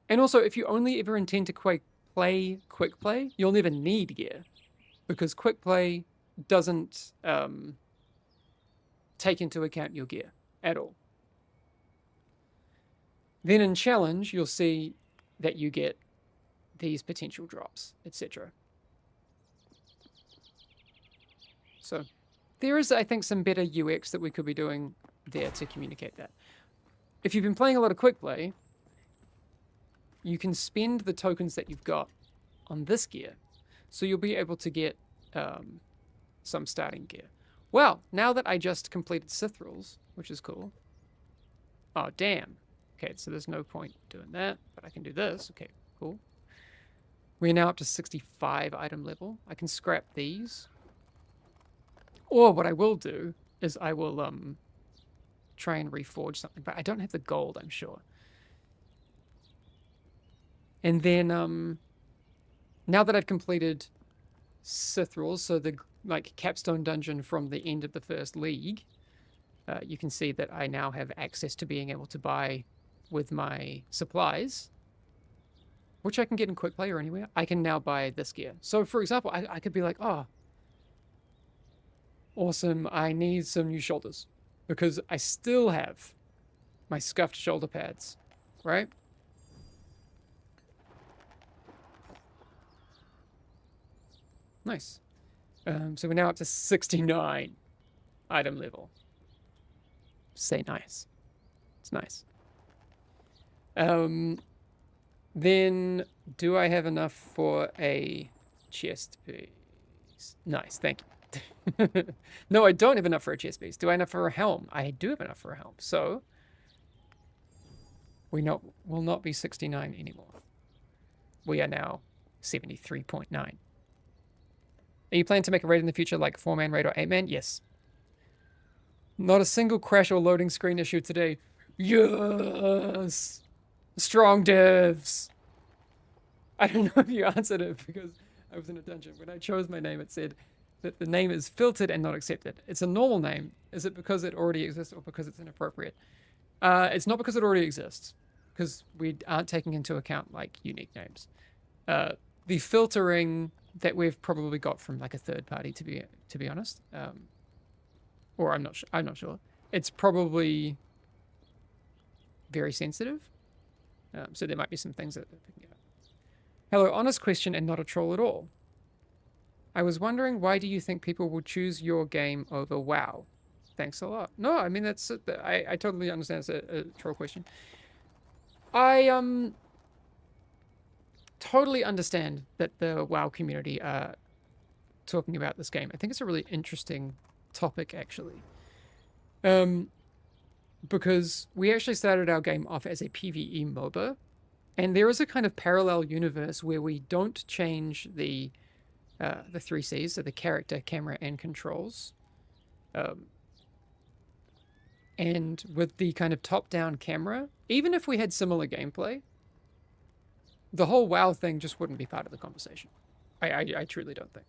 And also, if you only ever intend to play quick play, you'll never need gear, because quick play doesn't take into account your gear at all. Then in challenge, you'll see that you get these potential drops, etc. So there is, I think, some better UX that we could be doing there to communicate that. If you've been playing a lot of quick play, you can spend the tokens that you've got on this gear, so you'll be able to get some starting gear. Well, now that I just completed Sith rules, which is cool. Oh, damn. Okay, so there's no point doing that, but I can do this. Okay, cool. We're now up to 65 item level. I can scrap these. Or what I will do is I will try and reforge something, but I don't have the gold, I'm sure. And then now that I've completed Sith rules, so the like capstone dungeon from the end of the first league, you can see that I now have access to being able to buy with my supplies, which I can get in quick play or anywhere. I can now buy this gear. So for example, I could be like, oh, awesome, I need some new shoulders because I still have my scuffed shoulder pads, right? Nice. So we're now up to 69 item level. Say nice. It's nice. Then do I have enough for a chest piece? Nice, thank you. No, I don't have enough for a chest piece. Do I have enough for a helm? I do have enough for a helm. So we will not be 69 anymore. We are now 73.9. Are you planning to make a raid in the future like 4-man raid or 8-man? Yes. Not a single crash or loading screen issue today. Yes! Strong devs! I don't know if you answered it because I was in a dungeon. When I chose my name, it said that the name is filtered and not accepted. It's a normal name. Is it because it already exists or because it's inappropriate? It's not because it already exists, because we aren't taking into account like unique names. The filtering that we've probably got from like a third party, to be honest, or I'm not sure. It's probably very sensitive, so there might be some things that they're picking up. Hello, honest question and not a troll at all. I was wondering, why do you think people will choose your game over WoW? Thanks a lot. No, I mean that's I totally understand it's a troll question. I totally understand that the WoW community are talking about this game. I think it's a really interesting topic, actually. Because we actually started our game off as a PvE MOBA, and there is a kind of parallel universe where we don't change the 3 Cs, so the character, camera, and controls. And with the kind of top-down camera, even if we had similar gameplay, the whole WoW thing just wouldn't be part of the conversation. I truly don't think.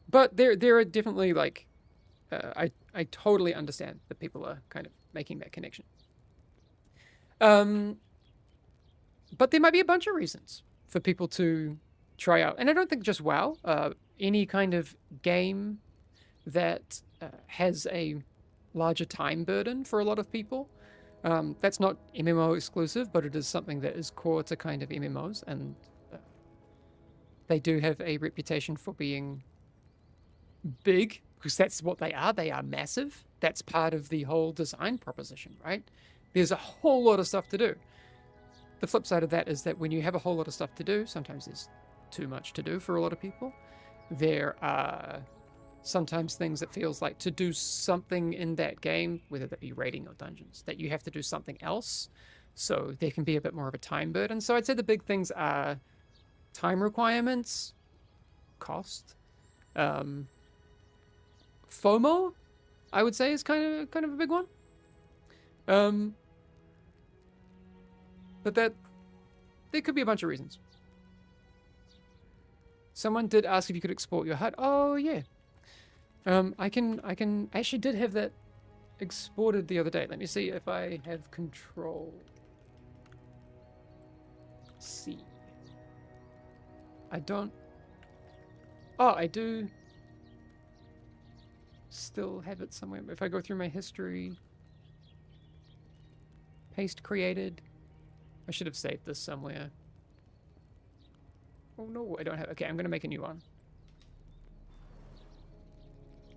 But there are definitely like, I totally understand that people are kind of making that connection. But there might be a bunch of reasons for people to try out, and I don't think just WoW. Any kind of game that has a larger time burden for a lot of people. That's not MMO exclusive, but it is something that is core to kind of MMOs, and they do have a reputation for being big, because that's what they are. They are massive. That's part of the whole design proposition, right? There's a whole lot of stuff to do. The flip side of that is that when you have a whole lot of stuff to do, sometimes there's too much to do for a lot of people. There are sometimes things that feels like to do something in that game, whether that be raiding or dungeons, that you have to do something else. So there can be a bit more of a time burden. So I'd say the big things are time requirements, cost, FOMO, I would say is kind of a big one. But there could be a bunch of reasons. Someone did ask if you could export your HUD. Oh yeah. I actually did have that exported the other day. Let me see if I have control C. I don't. Oh, I do still have it somewhere. If I go through my history, paste created. I should have saved this somewhere. Oh no, I don't have. Okay, I'm gonna make a new one.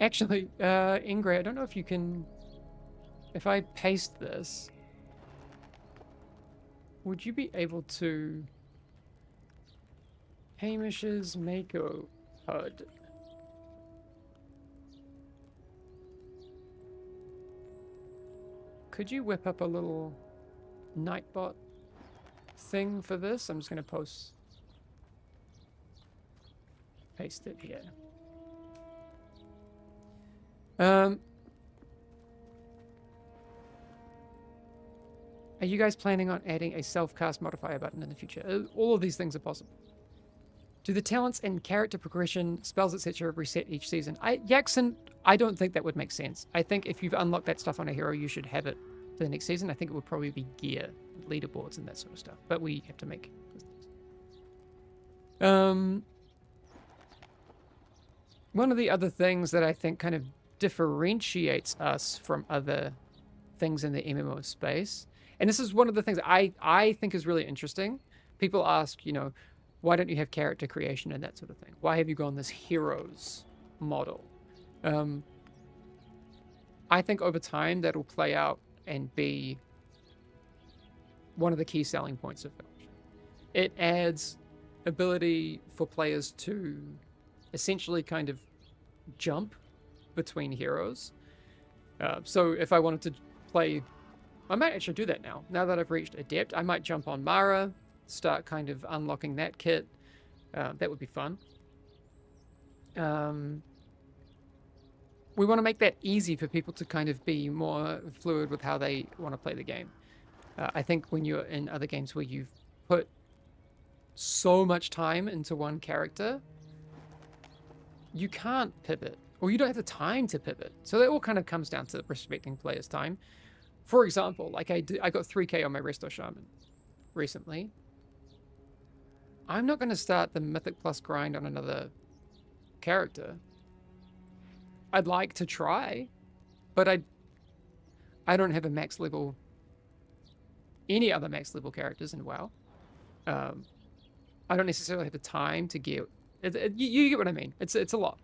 Actually, Ingrid, I don't know if you can. If I paste this, would you be able to Hamish's Mako HUD? could you whip up a little Nightbot thing for this? I'm just going to paste it here. Are you guys planning on adding a self-cast modifier button in the future? All of these things are possible. Do the talents and character progression, spells, etc. reset each season? Jackson, I don't think that would make sense. I think if you've unlocked that stuff on a hero, you should have it for the next season. I think it would probably be gear, leaderboards, and that sort of stuff. But we have to make those things. One of the other things that I think kind of differentiates us from other things in the MMO space, and this is one of the things I think is really interesting. People ask, you know, why don't you have character creation and that sort of thing? Why have you gone this heroes model? I think over time that'll play out and be one of the key selling points of Village. It adds ability for players to essentially kind of jump between heroes. So if I wanted to play, I might actually do that now. Now that I've reached Adept, I might jump on Mara, start kind of unlocking that kit. That would be fun. We want to make that easy for people to kind of be more fluid with how they want to play the game. I think when you're in other games where you've put so much time into one character, you can't pivot, or you don't have the time to pivot. So that all kind of comes down to respecting players' time. For example, like I got 3k on my Resto Shaman recently. I'm not going to start the Mythic Plus grind on another character. I'd like to try, but I don't have a max level, any other max level characters in WoW. I don't necessarily have the time to get, you get what I mean. It's a lot.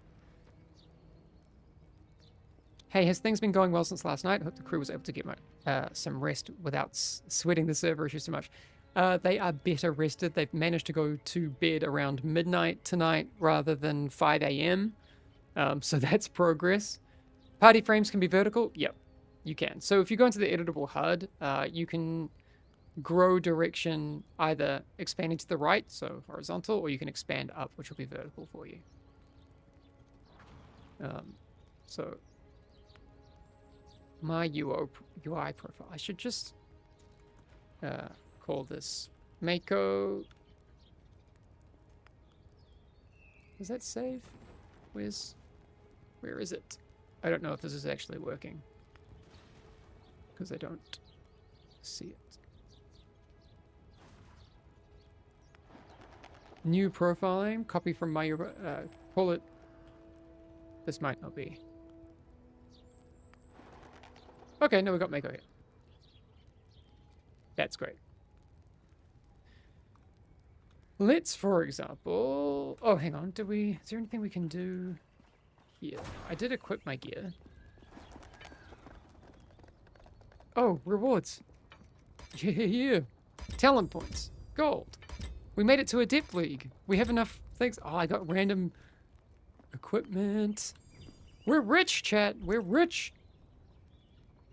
Hey, has things been going well since last night? I hope the crew was able to get some rest without sweating the server issues too much. They are better rested. They've managed to go to bed around midnight tonight rather than 5 a.m. So that's progress. Party frames can be vertical? Yep, you can. So if you go into the editable HUD, you can grow direction either expanding to the right, so horizontal, or you can expand up, which will be vertical for you. So my UI profile, I should just call this Mako. Does that save? Where is it? I don't know if this is actually working because I don't see it. New profile name, copy from my, pull it. This might not be. Okay, no, we got Mako here. That's great. Let's, for example, oh, hang on, is there anything we can do here? I did equip my gear. Oh, rewards. Yeah. Talent points. Gold. We made it to Adept League. We have enough things. Oh, I got random equipment. We're rich, chat. We're rich.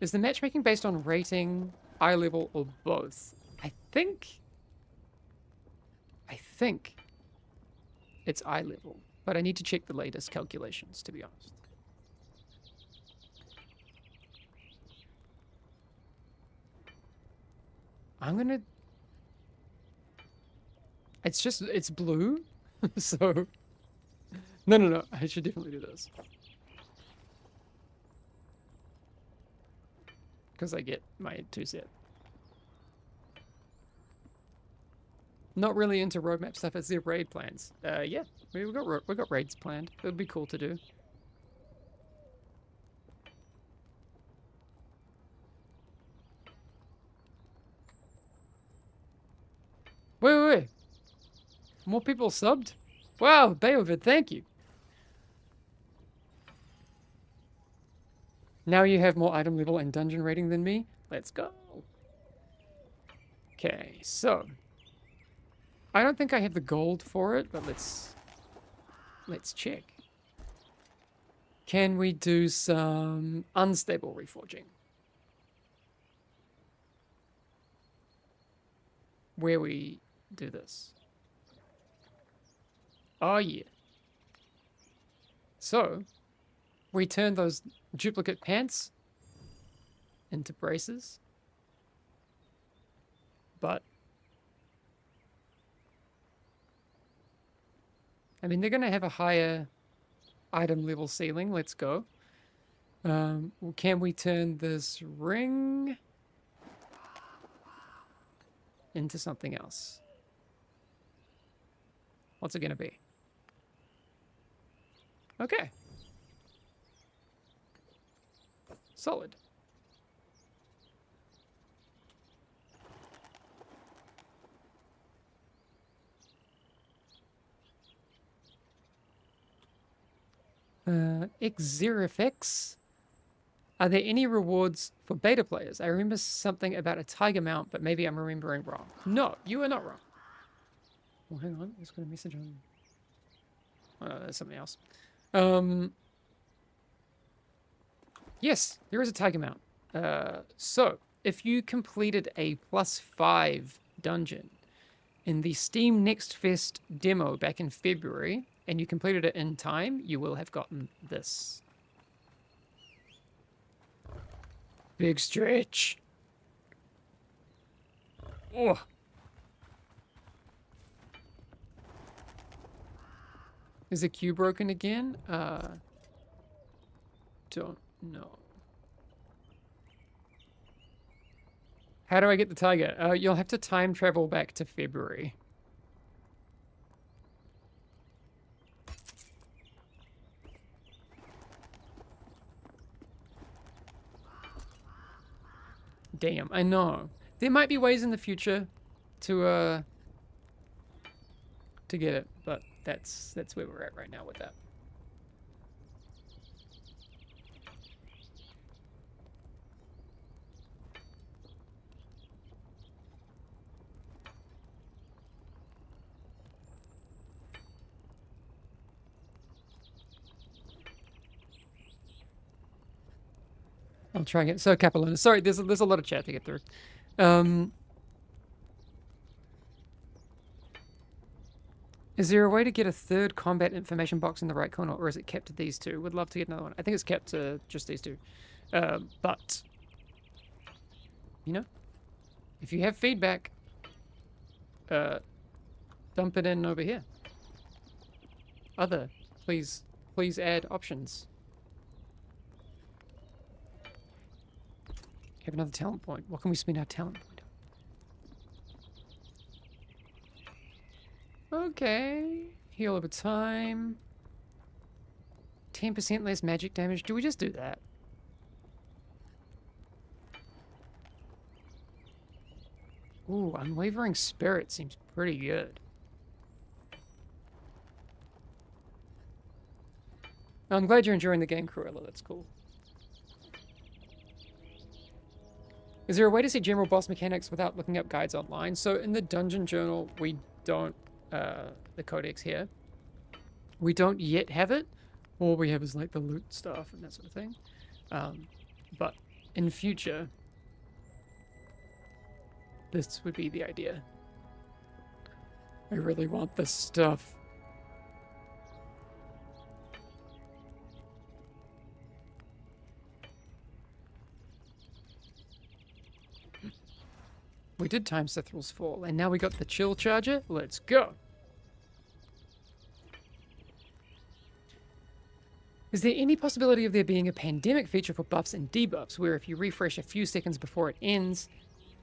Is the matchmaking based on rating, eye level, or both? I think it's eye level, but I need to check the latest calculations, to be honest. It's blue, so no, I should definitely do this. Because I get my 2 set. Not really into roadmap stuff. It's their raid plans. Yeah, we got raids planned. It would be cool to do. Wait. More people subbed? Wow, Bayovid, thank you. Now you have more item level and dungeon rating than me. Let's go. Okay, so I don't think I have the gold for it, but let's check. Can we do some unstable reforging? where we do this. Oh yeah. So, we turn those duplicate pants into braces. But I mean, they're going to have a higher item level ceiling. Let's go. Can we turn this ring into something else? What's it going to be? Okay. Solid. Xerifix. Are there any rewards for beta players? I remember something about a tiger mount, but maybe I'm remembering wrong. No, you are not wrong. Oh, hang on. Let's got a message on. Oh, no, there's something else. Yes, there is a tiger mount. So, if you completed a +5 dungeon in the Steam Next Fest demo back in February, and you completed it in time, you will have gotten this. Big stretch. Oh. Is the queue broken again? Don't know. How do I get the tiger? You'll have to time travel back to February. Damn, I know. There might be ways in the future to get it, but that's where we're at right now with that. I'll try and get so Capilona. Sorry, there's a lot of chat to get through. Is there a way to get a third combat information box in the right corner, or is it kept to these two? Would love to get another one. I think it's kept to just these two. But you know, if you have feedback, dump it in over here. Please add options. Have another talent point. What can we spend our talent point on? Okay. Heal over time. 10% less magic damage. Do we just do that? Ooh, Unwavering Spirit seems pretty good. I'm glad you're enjoying the game, Cruella. That's cool. Is there a way to see general boss mechanics without looking up guides online? So in the dungeon journal, we don't, the codex here, we don't yet have it. All we have is like the loot stuff and that sort of thing. But in future, this would be the idea. I really want this stuff. We did time Sithral's Fall, and now we got the chill charger. Let's go. Is there any possibility of there being a pandemic feature for buffs and debuffs, where if you refresh a few seconds before it ends,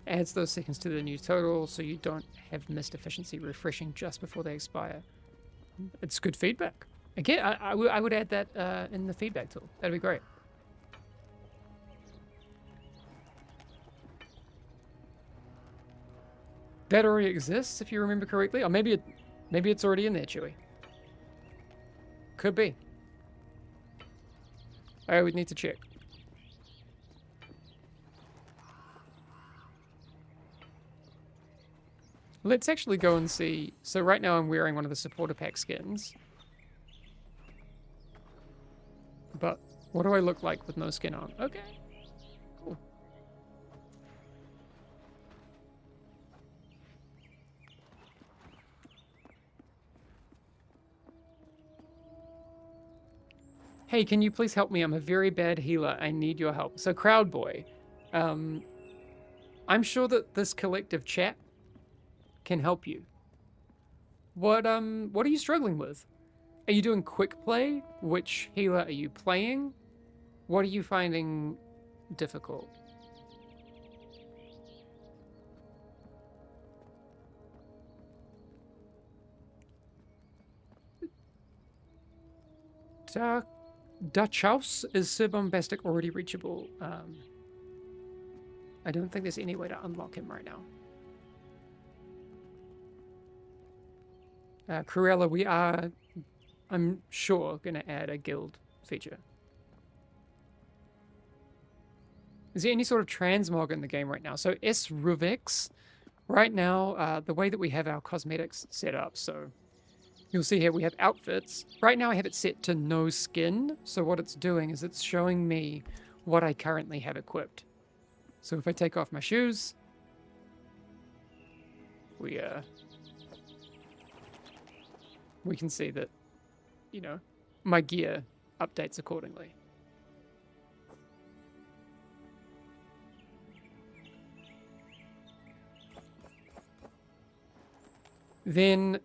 adds those seconds to the new total, so you don't have missed efficiency refreshing just before they expire? It's good feedback. Again, I would add that in the feedback tool. That'd be great. That already exists, if you remember correctly. Or maybe it's already in there, Chewie. Could be. I would need to check. Let's actually go and see. So right now I'm wearing one of the supporter pack skins. But what do I look like with no skin on? Okay. Cool. Hey, can you please help me? I'm a very bad healer. I need your help. So, Crowd Boy, I'm sure that this collective chat can help you. What are you struggling with? Are you doing quick play? Which healer are you playing? What are you finding difficult? Dutch House, is Sir Bombastic already reachable? I don't think there's any way to unlock him right now. Cruella, we are, I'm sure, going to add a guild feature. Is there any sort of transmog in the game right now? So S Ruvex, right now, the way that we have our cosmetics set up, so you'll see here we have outfits. Right now I have it set to no skin. So what it's doing is it's showing me what I currently have equipped. So if I take off my shoes, we can see that, you know, my gear updates accordingly. Then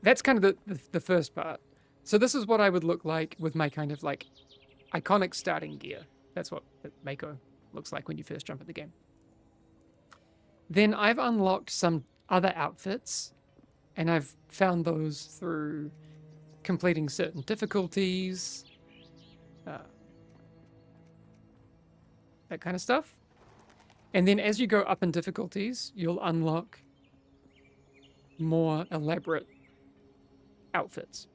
that's kind of the first part. So this is what I would look like with my kind of like iconic starting gear. That's what Mako looks like when you first jump at the game. Then I've unlocked some other outfits, and I've found those through completing certain difficulties, that kind of stuff. And then as you go up in difficulties, you'll unlock more elaborate outfits.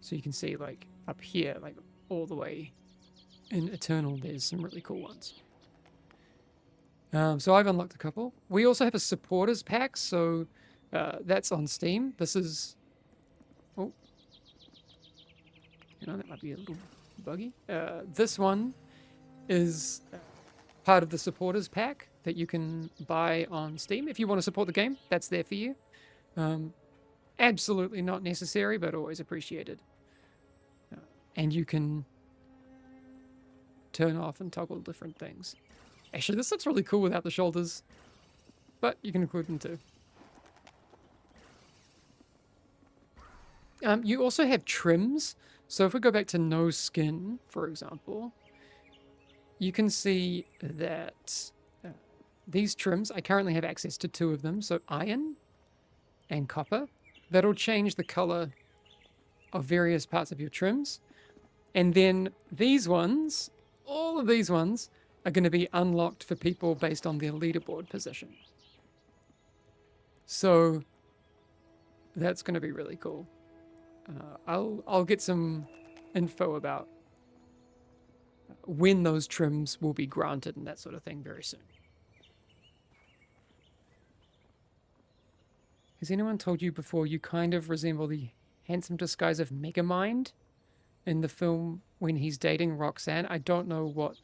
So you can see like up here, like all the way in Eternal, there's some really cool ones. So I've unlocked a couple. We also have a supporters pack, so that's on Steam. This is, oh, you know, that might be a little buggy. This one is part of the supporters pack that you can buy on Steam. If you want to support the game, that's there for you. Absolutely not necessary, but always appreciated. And you can turn off and toggle different things. Actually, this looks really cool without the shoulders, but you can include them too. You also have trims. So if we go back to no skin, for example, you can see that these trims, I currently have access to 2 of them. So iron and copper. That'll change the color of various parts of your trims. And then these ones, all of these ones, are going to be unlocked for people based on their leaderboard position. So that's going to be really cool. I'll get some info about when those trims will be granted and that sort of thing very soon. Has anyone told you before you kind of resemble the handsome disguise of Megamind in the film when he's dating Roxanne? I don't know what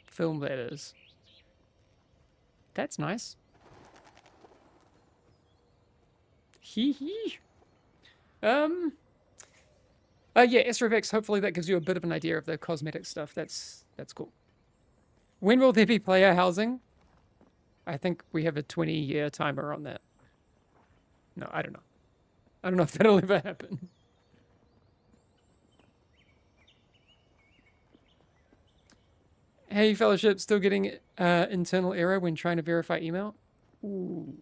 film that is. That's nice. Hee hee. Yeah, SRFX, hopefully that gives you a bit of an idea of the cosmetic stuff. That's cool. When will there be player housing? I think we have a 20-year timer on that. No, I don't know. I don't know if that'll ever happen. Hey, Fellowship, still getting internal error when trying to verify email? Ooh.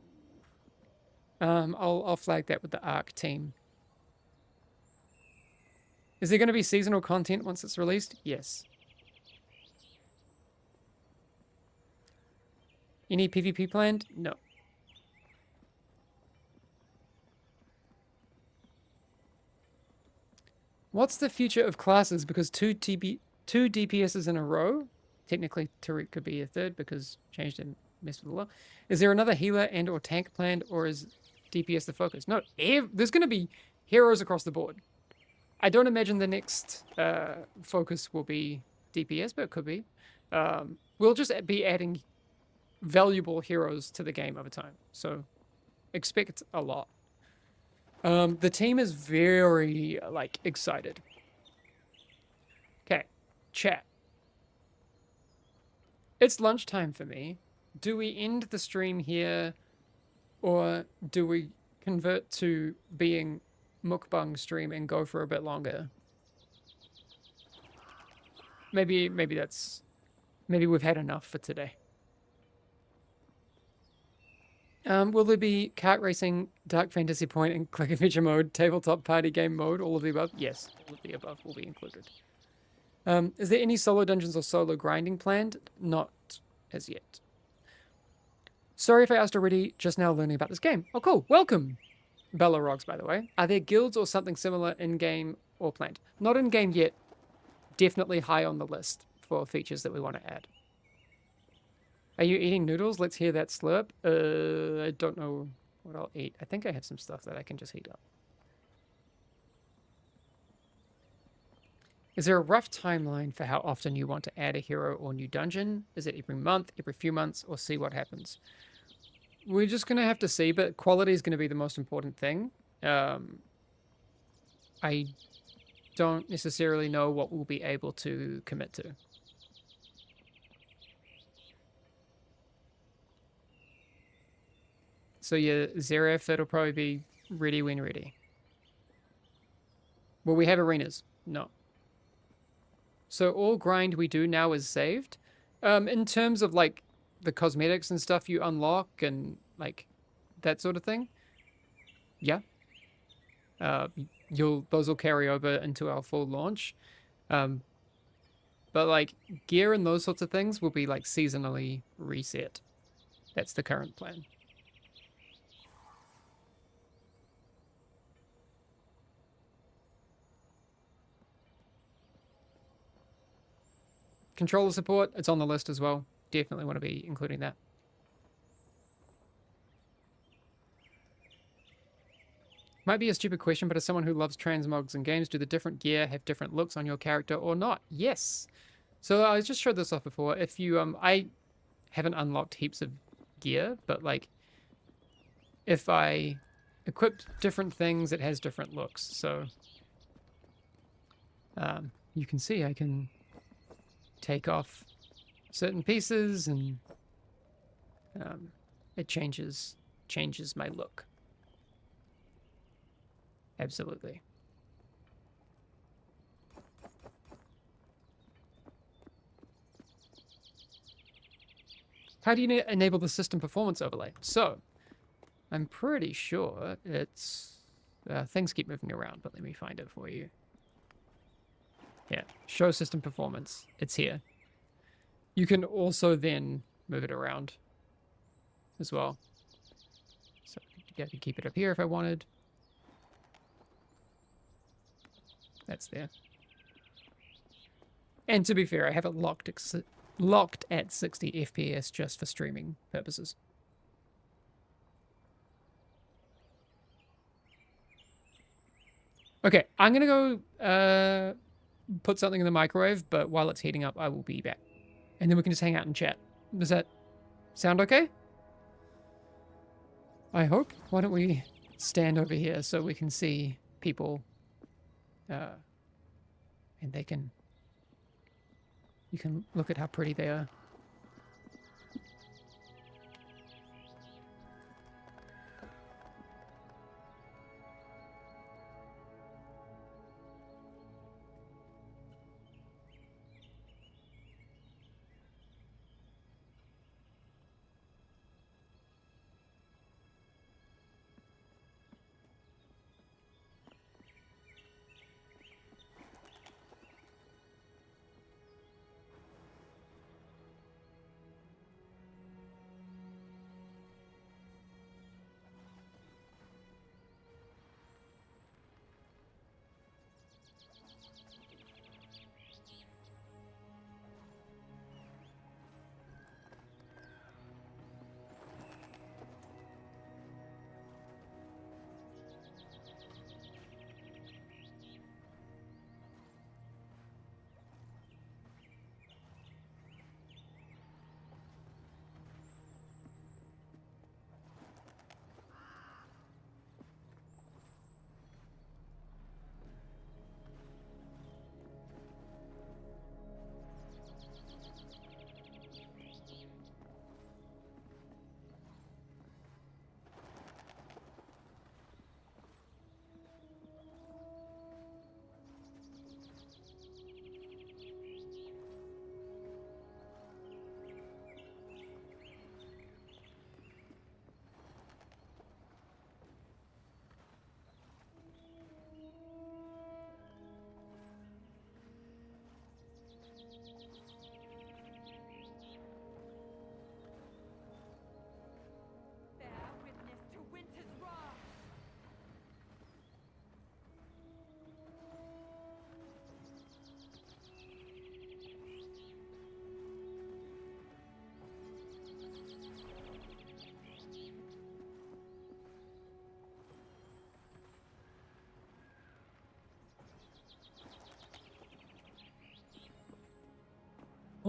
I'll flag that with the ARC team. Is there going to be seasonal content once it's released? Yes. Any PvP planned? No. What's the future of classes? Because two DPSs in a row, technically Tariq could be a third because changed and messed with the law. Is there another healer and or tank planned, or is DPS the focus? No, there's going to be heroes across the board. I don't imagine the next focus will be DPS, but it could be. We'll just be adding valuable heroes to the game over time, so expect a lot. The team is very excited. Chat. It's lunchtime for me. Do we end the stream here, or do we convert to being mukbang stream and go for a bit longer? Maybe we've had enough for today. Will there be kart racing, dark fantasy point, and click adventure mode, tabletop party game mode, all of the above? Yes, all of the above will be included. Is there any solo dungeons or solo grinding planned? Not as yet. Sorry if I asked already, just now learning about this game. Oh, cool. Welcome. Bella Rocks, by the way. Are there guilds or something similar in-game or planned? Not in-game yet. Definitely high on the list for features that we want to add. Are you eating noodles? Let's hear that slurp. I don't know what I'll eat. I think I have some stuff that I can just heat up. Is there a rough timeline for how often you want to add a hero or new dungeon? Is it every month, every few months, or see what happens? We're just going to have to see, but quality is going to be the most important thing. I don't necessarily know what we'll be able to commit to. So yeah, Zeref, it'll probably be ready when ready. Will we have arenas? No. So all grind we do now is saved. In terms of like the cosmetics and stuff you unlock and like that sort of thing. Yeah. Those will carry over into our full launch. But like gear and those sorts of things will be like seasonally reset. That's the current plan. Controller support, it's on the list as well. Definitely want to be including that. Might be a stupid question, but as someone who loves transmogs and games, do the different gear have different looks on your character or not? Yes. So I just showed this off before. If you, I haven't unlocked heaps of gear, but like if I equip different things, it has different looks. So you can see I can take off certain pieces and it changes my look. Absolutely. How do you enable the system performance overlay? So I'm pretty sure it's things keep moving around, but let me find it for you. Yeah, show system performance. It's here. You can also then move it around as well. So I could keep it up here if I wanted. That's there. And to be fair, I have it locked at 60 FPS just for streaming purposes. Okay, I'm gonna go put something in the microwave, but while it's heating up, I will be back. And then we can just hang out and chat. Does that sound okay? I hope. Why don't we stand over here so we can see people and you can look at how pretty they are.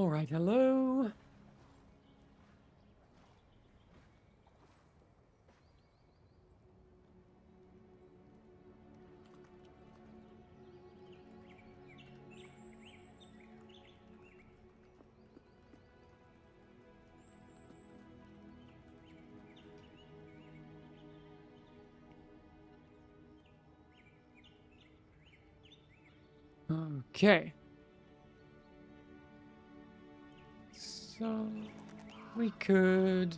All right, hello. Okay. So we could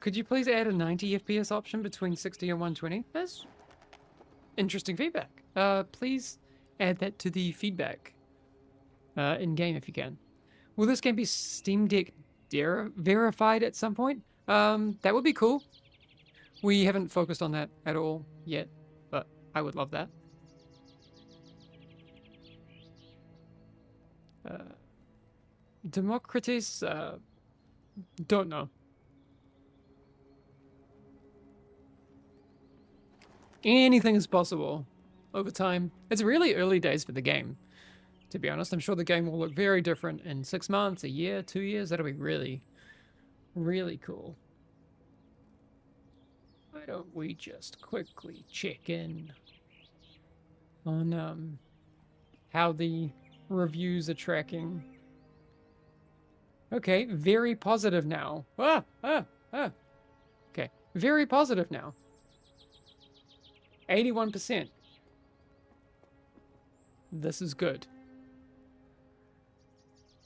you please add a 90 FPS option between 60 and 120? That's interesting feedback. Please add that to the feedback in game if you can. Will this game be Steam Deck verified at some point? That would be cool. We haven't focused on that at all yet, but I would love that. Democritus, don't know. Anything is possible over time. It's really early days for the game, to be honest. I'm sure the game will look very different in 6 months, a year, 2 years. That'll be really, really cool. Why don't we just quickly check in on how the reviews are tracking? Okay, very positive now. Okay, very positive now. 81%. This is good.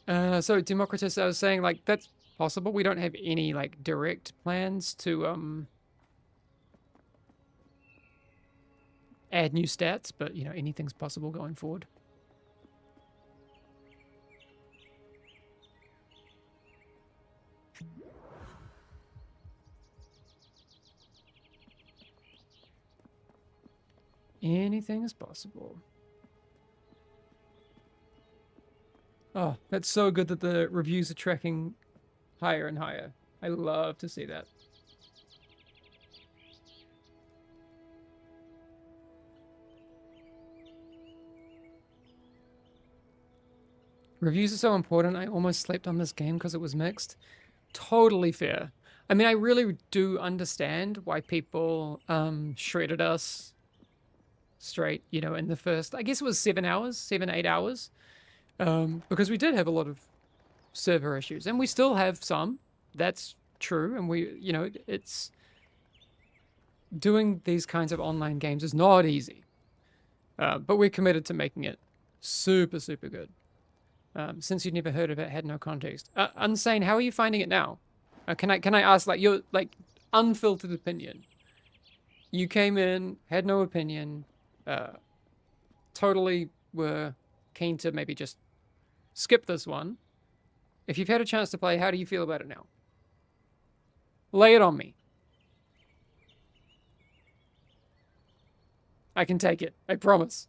So Democritus, I was saying, like, that's possible. We don't have any, like, direct plans to, add new stats, but, you know, anything's possible going forward. Anything is possible. Oh, that's so good that the reviews are tracking higher and higher. I love to see that. Reviews are so important. I almost slept on this game because it was mixed. Totally fair. I mean, I really do understand why people shredded us straight, you know, in the first, I guess it was 7 hours, 8 hours. Because we did have a lot of server issues, and we still have some. That's true, and we, you know, it's doing these kinds of online games is not easy. But we're committed to making it super, super good. Since you'd never heard of it, had no context. Unsane, how are you finding it now? Can I ask, like, your, like, unfiltered opinion? You came in, had no opinion, totally were keen to maybe just skip this one. If you've had a chance to play, how do you feel about it now? Lay it on me. I can take it. I promise.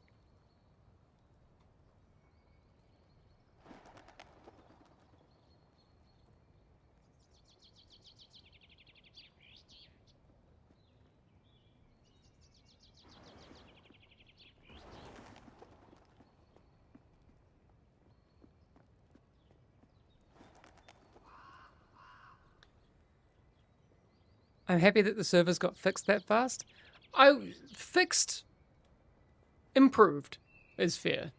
I'm happy that the servers got fixed that fast. Improved is fair.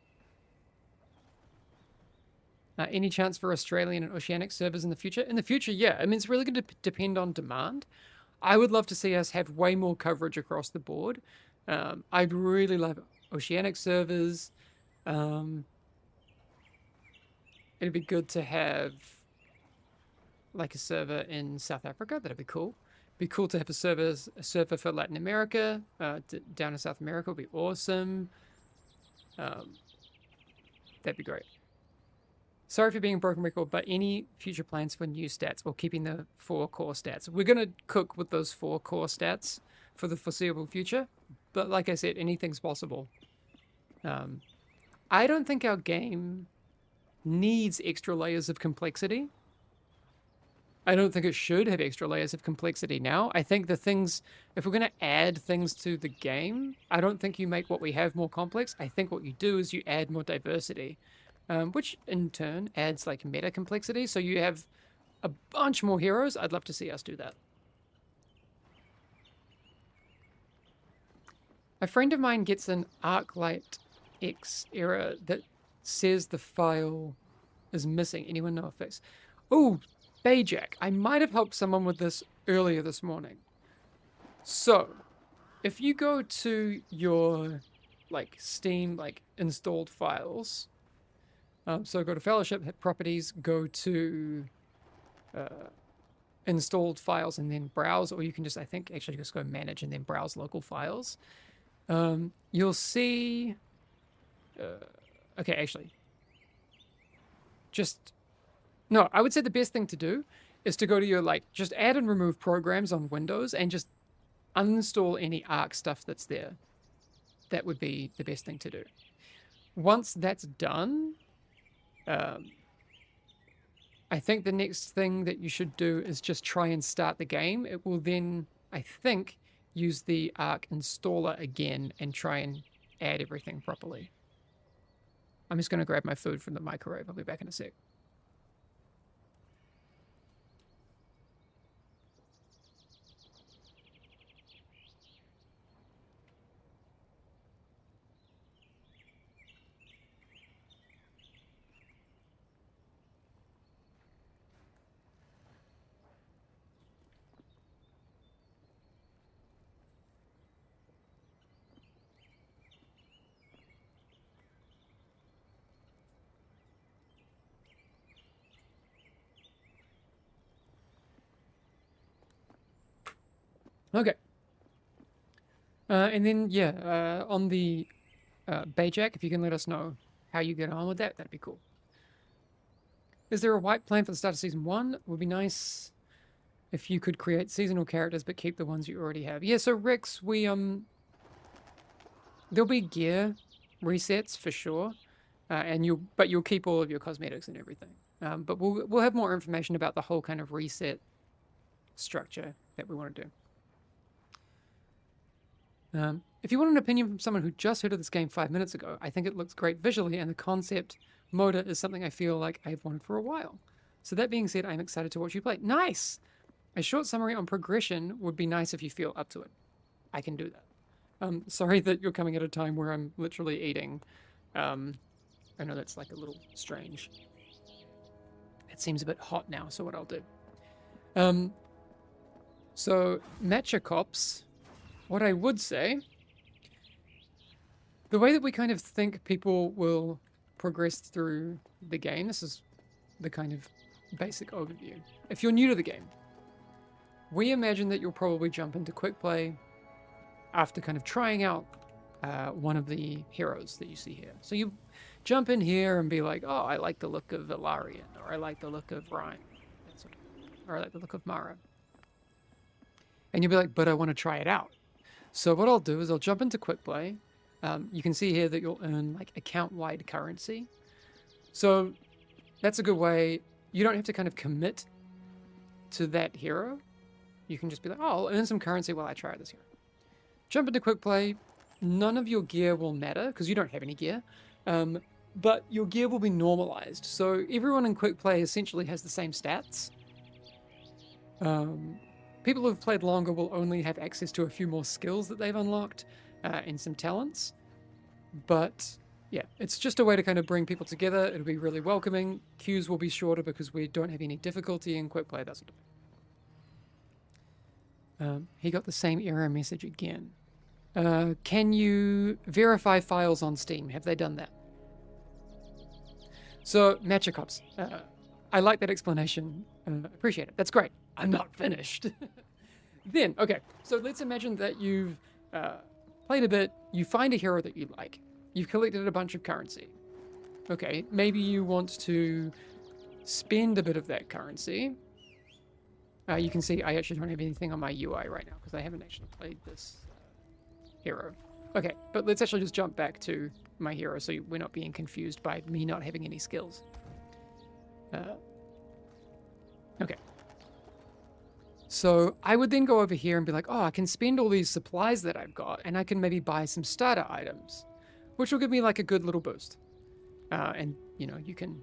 Any chance for Australian and Oceanic servers in the future? In the future, yeah. I mean, it's really going to depend on demand. I would love to see us have way more coverage across the board. I'd really love Oceanic servers. It'd be good to have like a server in South Africa. That'd be cool. Be cool to have a server for Latin America, down in South America would be awesome. That'd be great. Sorry for being a broken record, but any future plans for new stats or keeping the 4 core stats? We're going to cook with those 4 core stats for the foreseeable future, but like I said, anything's possible. I don't think our game needs extra layers of complexity. I don't think it should have extra layers of complexity now. I think the things, if we're going to add things to the game, I don't think you make what we have more complex. I think what you do is you add more diversity. which in turn adds like meta complexity. So you have a bunch more heroes. I'd love to see us do that. A friend of mine gets an ArcLight X error that says the file is missing. Anyone know if it's... Oh, Bayjack. I might have helped someone with this earlier this morning. So, if you go to your like Steam like installed files, so go to Fellowship, hit Properties, go to installed files, and then browse, or you can just, I think, actually just go Manage and then browse local files. You'll see... okay, actually. No, I would say the best thing to do is to go to your, like, just add and remove programs on Windows and just uninstall any Arc stuff that's there. That would be the best thing to do. Once that's done, I think the next thing that you should do is just try and start the game. It will then, I think, use the Arc installer again and try and add everything properly. I'm just going to grab my food from the microwave. I'll be back in a sec. Okay. And then, yeah, on the Bayjack, if you can let us know how you get on with that, that'd be cool. Is there a white plan for the start of Season 1? It would be nice if you could create seasonal characters, but keep the ones you already have. Yeah, so Rex, there'll be gear resets for sure, but you'll keep all of your cosmetics and everything. But we'll have more information about the whole kind of reset structure that we want to do. If you want an opinion from someone who just heard of this game 5 minutes ago, I think it looks great visually, and the concept motor is something I feel like I've wanted for a while. So that being said, I'm excited to watch you play. Nice! A short summary on progression would be nice if you feel up to it. I can do that. Sorry that you're coming at a time where I'm literally eating. I know that's like a little strange. It seems a bit hot now, so what I'll do. So, Matcha Cops... What I would say, the way that we kind of think people will progress through the game, this is the kind of basic overview. If you're new to the game, we imagine that you'll probably jump into quick play after kind of trying out one of the heroes that you see here. So you jump in here and be like, oh, I like the look of Valarian, or I like the look of Ryan, or I like the look of Mara. And you'll be like, but I want to try it out. So what I'll do is I'll jump into quick play. You can see here that you'll earn like account-wide currency. So that's a good way. You don't have to kind of commit to that hero. You can just be like, oh, I'll earn some currency while I try this hero. Jump into quick play. None of your gear will matter because you don't have any gear. But your gear will be normalized. So everyone in quick play essentially has the same stats. People who've played longer will only have access to a few more skills that they've unlocked and some talents. But yeah, it's just a way to kind of bring people together. It'll be really welcoming. Queues will be shorter because we don't have any difficulty in quick play. That's what he got the same error message again. Can you verify files on Steam? Have they done that? So, Matcha Cops. I like that explanation. Appreciate it. That's great. I'm not finished. Then, okay, so let's imagine that you've played a bit, you find a hero that you like. You've collected a bunch of currency. Okay, maybe you want to spend a bit of that currency. You can see I actually don't have anything on my UI right now because I haven't actually played this hero. Okay, but let's actually just jump back to my hero so we're not being confused by me not having any skills. Okay. So I would then go over here and be like, oh, I can spend all these supplies that I've got and I can maybe buy some starter items, which will give me like a good little boost. and you know you can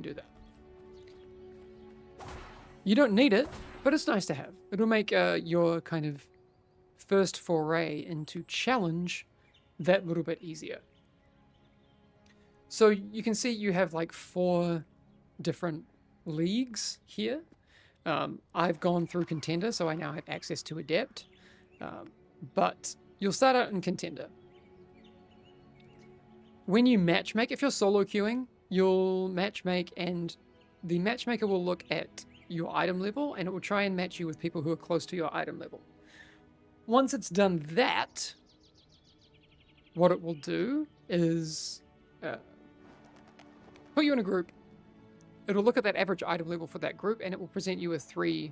do that. You don't need it, but it's nice to have. It'll make your kind of first foray into challenge that little bit easier. So you can see you have like 4 different leagues here. I've gone through contender, so I now have access to adept. But you'll start out in contender. When you matchmake, if you're solo queuing, you'll matchmake, and the matchmaker will look at your item level and it will try and match you with people who are close to your item level. Once it's done that, what it will do is put you in a group. It'll look at that average item level for that group and it will present you with 3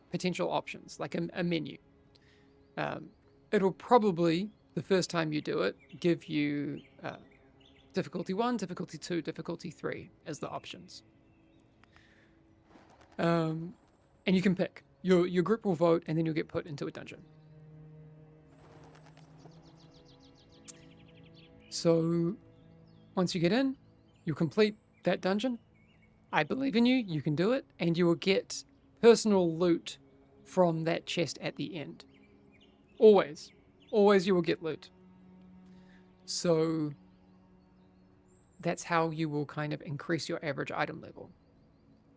potential options, like a menu. It'll probably, the first time you do it, give you difficulty 1, difficulty 2, difficulty 3 as the options. And you can pick. Your group will vote and then you'll get put into a dungeon. So once you get in, you'll complete that dungeon. I believe in you, you can do it, and you will get personal loot from that chest at the end. Always. Always you will get loot. So that's how you will kind of increase your average item level.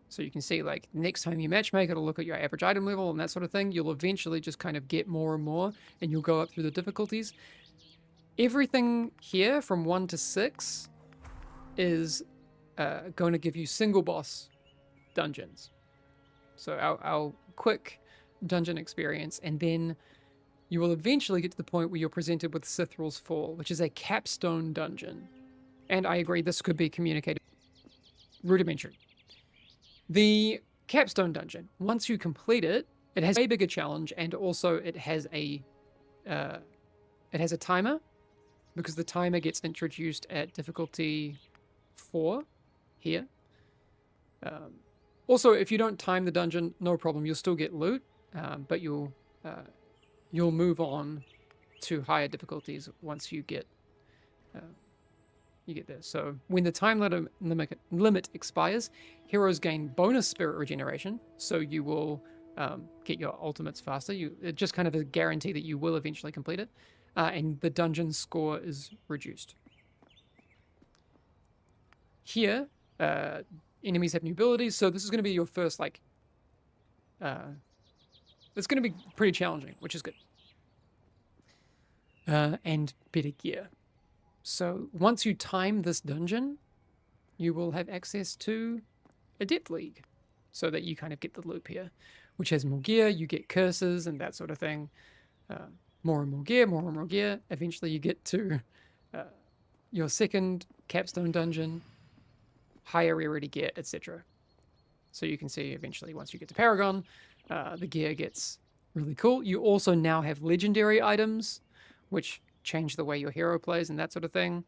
So you can see, like, next time you matchmake, it'll look at your average item level and that sort of thing. You'll eventually just kind of get more and more, and you'll go up through the difficulties. Everything here from 1 to 6 is going to give you single boss dungeons. So our quick dungeon experience, and then you will eventually get to the point where you're presented with Sithral's Fall, which is a capstone dungeon. And I agree, this could be communicated rudimentary. The capstone dungeon, once you complete it, it has a bigger challenge, and also it has a timer, because the timer gets introduced at difficulty 4 here. Also, if you don't time the dungeon, no problem, you'll still get loot, but you'll move on to higher difficulties once you get there. So when the time limit expires, heroes gain bonus spirit regeneration, so you will get your ultimates faster. It's just kind of a guarantee that you will eventually complete it, and the dungeon score is reduced. Here, enemies have new abilities, so this is going to be your first, like, it's going to be pretty challenging, which is good. And better gear. So once you time this dungeon, you will have access to Adept League, so that you kind of get the loop here, which has more gear, you get curses and that sort of thing. More and more gear, more and more gear. Eventually you get to your second capstone dungeon, higher rarity gear, etc. So you can see eventually once you get to Paragon, the gear gets really cool. You also now have legendary items, which change the way your hero plays and that sort of thing.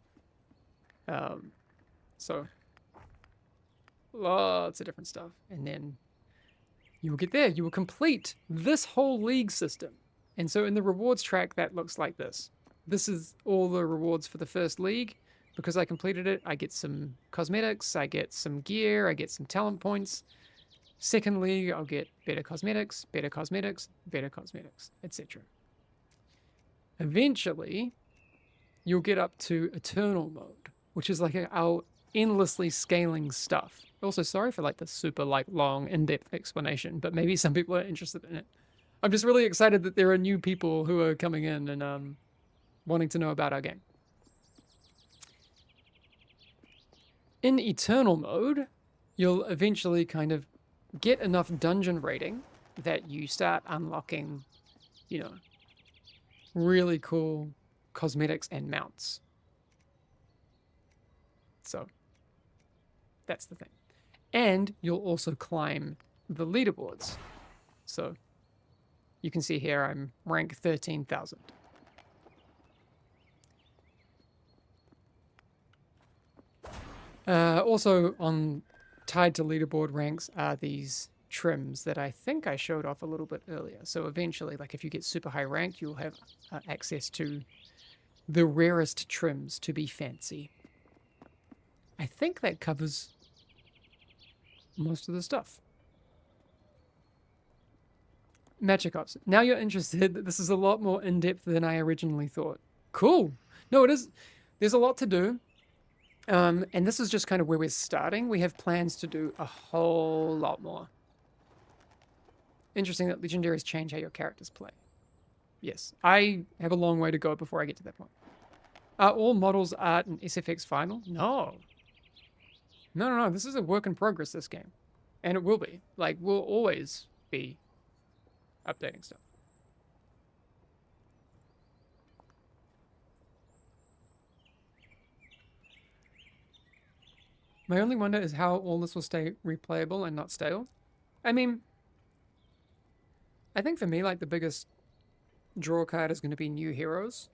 So lots of different stuff. And then you will get there. You will complete this whole league system. And so in the rewards track, that looks like this. This is all the rewards for the first league. Because I completed it, I get some cosmetics, I get some gear, I get some talent points. Second league, I'll get better cosmetics, better cosmetics, better cosmetics, etc. Eventually, you'll get up to Eternal mode, which is like our endlessly scaling stuff. Also, sorry for like the super like long, in-depth explanation, but maybe some people are interested in it. I'm just really excited that there are new people who are coming in and wanting to know about our game. In Eternal mode, you'll eventually kind of get enough dungeon rating that you start unlocking, you know, really cool cosmetics and mounts. So that's the thing. And you'll also climb the leaderboards. So you can see here I'm rank 13,000. Also tied to leaderboard ranks are these trims that I think I showed off a little bit earlier. So eventually, like if you get super high ranked, you'll have access to the rarest trims to be fancy. I think that covers most of the stuff. Magic Ops. Now you're interested. This is a lot more in-depth than I originally thought. Cool. No, it is. There's a lot to do. And this is just kind of where we're starting. We have plans to do a whole lot more. Interesting that legendaries change how your characters play. Yes, I have a long way to go before I get to that point. Are all models art and SFX final? No. No. This is a work in progress, this game. And it will be. Like, we'll always be updating stuff. My only wonder is how all this will stay replayable and not stale. I mean, I think for me, like, the biggest draw card is going to be new heroes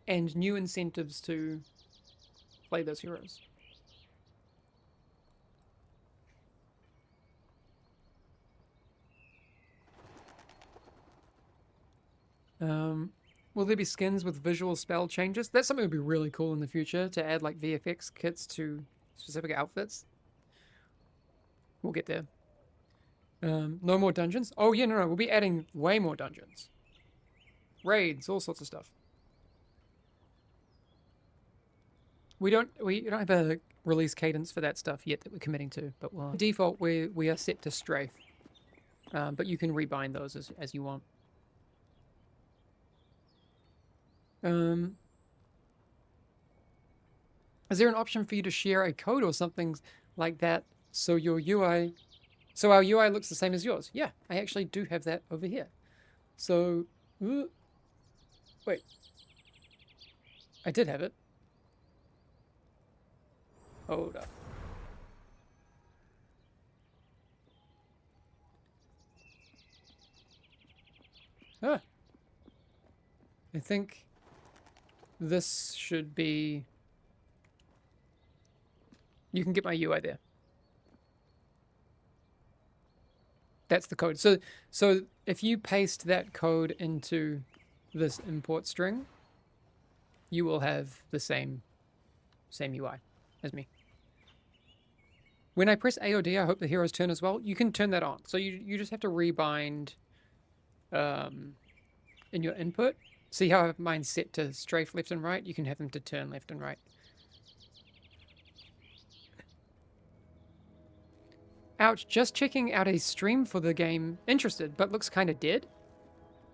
and new incentives to play those heroes. Will there be skins with visual spell changes? That's something that would be really cool in the future, to add like VFX kits to specific outfits. We'll get there. No more dungeons? Oh yeah, no, we'll be adding way more dungeons. Raids, all sorts of stuff. We don't have a release cadence for that stuff yet that we're committing to, but by default we are set to strafe. But you can rebind those as you want. Is there an option for you to share a code or something like that so your UI, so our UI looks the same as yours? Yeah, I actually do have that over here. So, wait, I did have it. Hold up. Ah, I think this should be. You can get my UI there. That's the code. So if you paste that code into this import string, you will have the same UI as me. When I press A or D, I hope the heroes turn as well. You can turn that on. So you just have to rebind in your input. See how I have mine set to strafe left and right? You can have them to turn left and right. Ouch, just checking out a stream for the game. Interested, but looks kind of dead.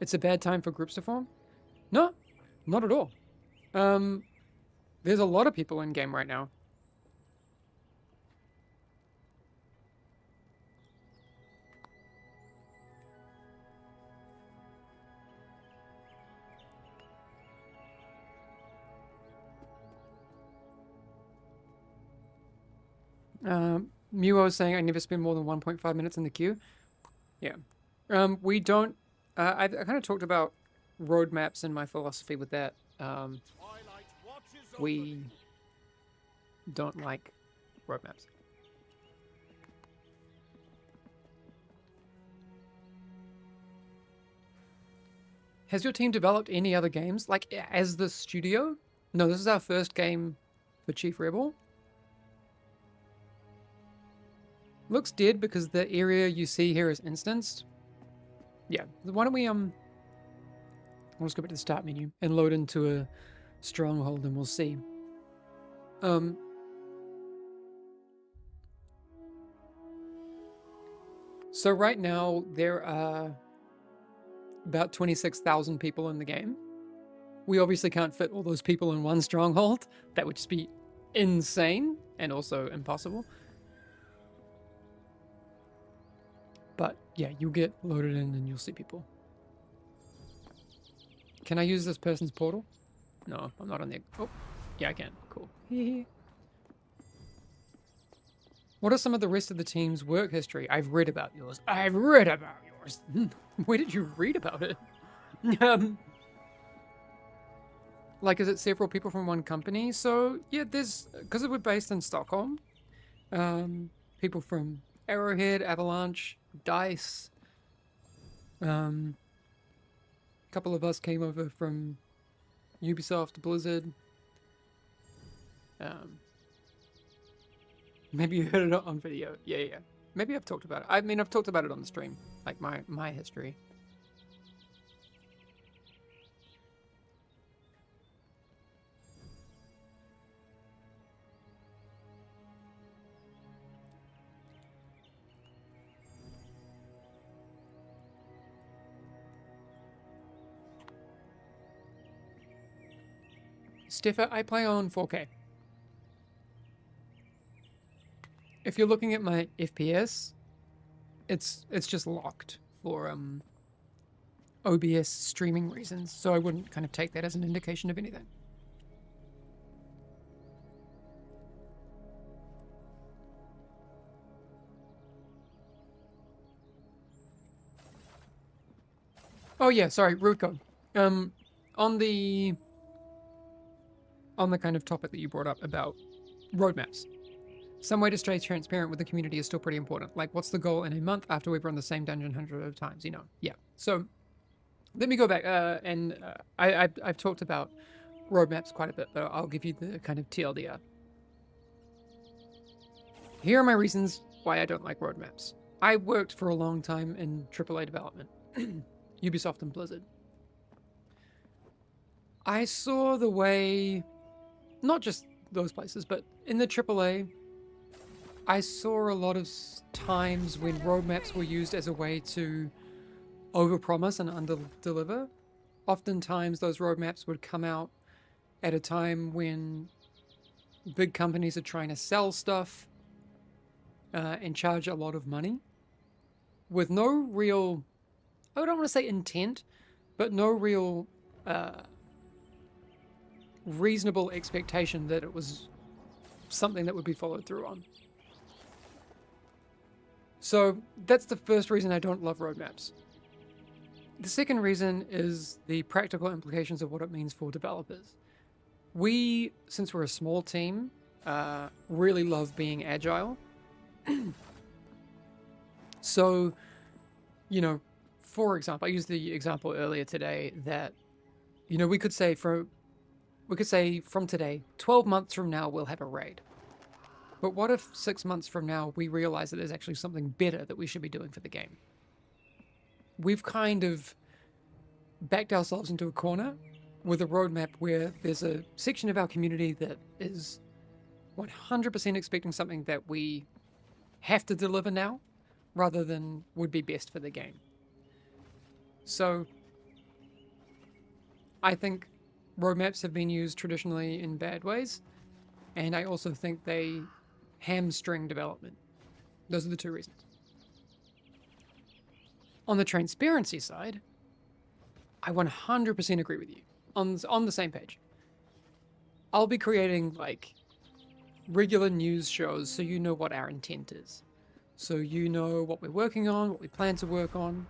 It's a bad time for groups to form? No, not at all. There's a lot of people in game right now. Muo is saying I never spend more than 1.5 minutes in the queue. Yeah. We don't... I kind of talked about roadmaps and my philosophy with that. We don't like roadmaps. Has your team developed any other games? Like, as the studio? No, this is our first game for Chief Rebel. Looks dead because the area you see here is instanced. Yeah, why don't we, I'll just go back to the start menu and load into a stronghold and we'll see. So right now there are about 26,000 people in the game. We obviously can't fit all those people in one stronghold. That would just be insane and also impossible. But yeah, you get loaded in and you'll see people. Can I use this person's portal? No, I'm not on there. Oh, yeah, I can. Cool. What are some of the rest of the team's work history? I've read about yours. I've read about yours. Where did you read about it? Like, is it several people from one company? So yeah, there's, because we're based in Stockholm, people from Arrowhead, Avalanche, DICE. A couple of us came over from Ubisoft, Blizzard. Maybe you heard it on video. Yeah, yeah. Maybe I've talked about it. I mean, I've talked about it on the stream, like my history. Steffa, I play on 4K. If you're looking at my FPS, it's just locked for OBS streaming reasons, so I wouldn't kind of take that as an indication of anything. Oh yeah, sorry, root code. On the kind of topic that you brought up about roadmaps. Some way to stay transparent with the community is still pretty important. Like, what's the goal in a month after we've run the same dungeon hundreds of times, you know? Yeah. So, let me go back, I've talked about roadmaps quite a bit, but I'll give you the kind of TLDR. Here are my reasons why I don't like roadmaps. I worked for a long time in AAA development, Ubisoft and Blizzard. I saw the way, not just those places, but in the AAA, I saw a lot of times when roadmaps were used as a way to overpromise and underdeliver. Oftentimes those roadmaps would come out at a time when big companies are trying to sell stuff and charge a lot of money with no real, I don't want to say intent, but no real reasonable expectation that it was something that would be followed through on. So that's the first reason I don't love roadmaps. The second reason is the practical implications of what it means for developers. We, since we're a small team, really love being agile. So, you know, for example, I used the example earlier today that, you know, we could say from today, 12 months from now, we'll have a raid. But what if 6 months from now, we realize that there's actually something better that we should be doing for the game? We've kind of backed ourselves into a corner with a roadmap where there's a section of our community that is 100% expecting something that we have to deliver now, rather than would be best for the game. So, I think roadmaps have been used traditionally in bad ways, and I also think they hamstring development. Those are the two reasons. On the transparency side, I 100% agree with you. On the same page. I'll be creating like regular news shows so you know what our intent is. So you know what we're working on, what we plan to work on,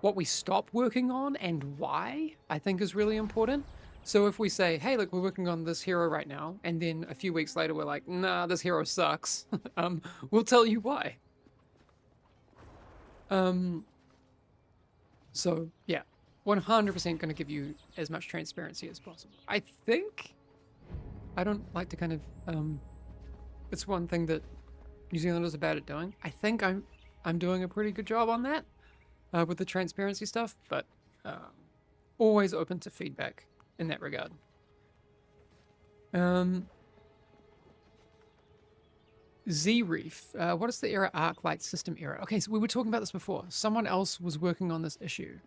what we stop working on, and why, I think is really important. So if we say, hey, look, we're working on this hero right now, and then a few weeks later we're like, nah, this hero sucks, we'll tell you why. So, yeah, 100% going to give you as much transparency as possible. I think, I don't like to kind of, it's one thing that New Zealanders are bad at doing. I think I'm doing a pretty good job on that with the transparency stuff, but always open to feedback in that regard. Z-Reef, what is the error arc light system error? Okay, so we were talking about this before. Someone else was working on this issue.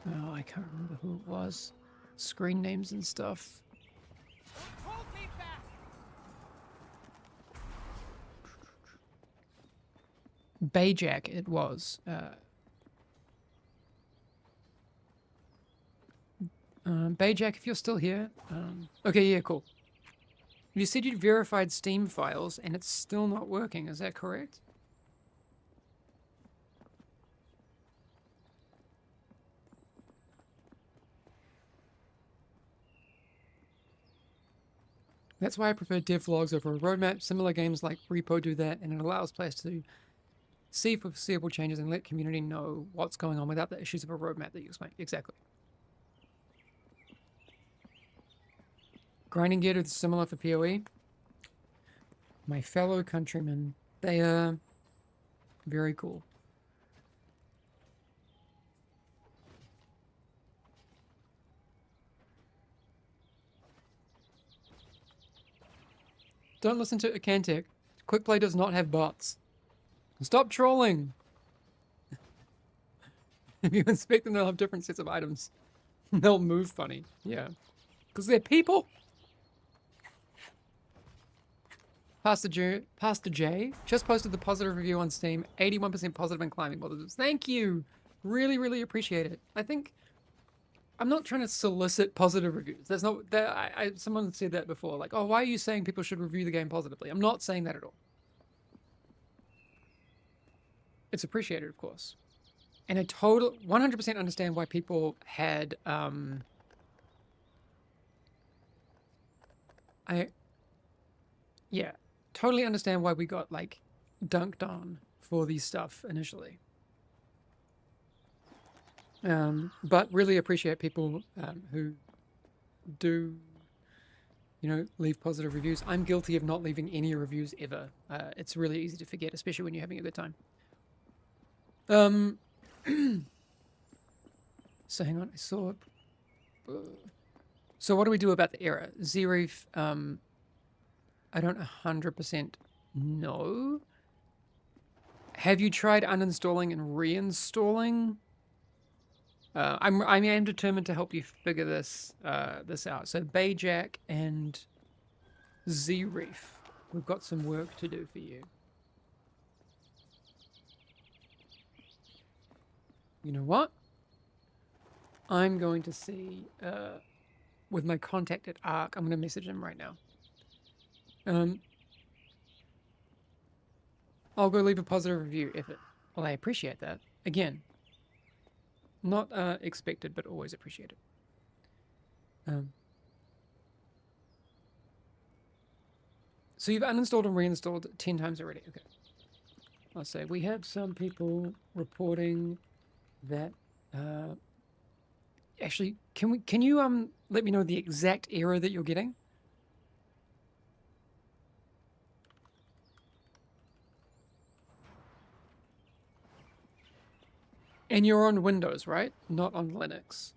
Oh, I can't remember who it was. Screen names and stuff. Bayjack it was. Bayjack, if you're still here. Okay, yeah, cool. You said you'd verified Steam files and it's still not working, is that correct? That's why I prefer devlogs over a roadmap. Similar games like Repo do that, and it allows players to see foreseeable changes and let community know what's going on without the issues of a roadmap that you explain. Exactly. Grinding gear is similar for PoE. My fellow countrymen, they are very cool. Don't listen to Acantic. Quick play does not have bots. Stop trolling! If you inspect them, they'll have different sets of items. They'll move funny. Yeah. Because they're people! Pastor J just posted the positive review on Steam. 81% positive and climbing positives. Thank you! Really, really appreciate it. I think... I'm not trying to solicit positive reviews. There's no... someone said that before. Like, oh, why are you saying people should review the game positively? I'm not saying that at all. It's appreciated, of course. And I 100% understand why people had... Yeah. Totally understand why we got, like, dunked on for these stuff initially. But really appreciate people who do, you know, leave positive reviews. I'm guilty of not leaving any reviews ever. It's really easy to forget, especially when you're having a good time. So hang on, I saw... So what do we do about the error? Zeref, I don't 100% know. Have you tried uninstalling and reinstalling? I am determined to help you figure this out. So Bayjack and Zeref, we've got some work to do for you. You know what? I'm going to see with my contact at Arc. I'm going to message him right now. I'll go leave a positive review if it... Well, I appreciate that. Again, not expected, but always appreciated. So you've uninstalled and reinstalled 10 times already. Okay. I'll say we have some people reporting that... Actually, can you let me know the exact error that you're getting? And you're on Windows, right? Not on Linux.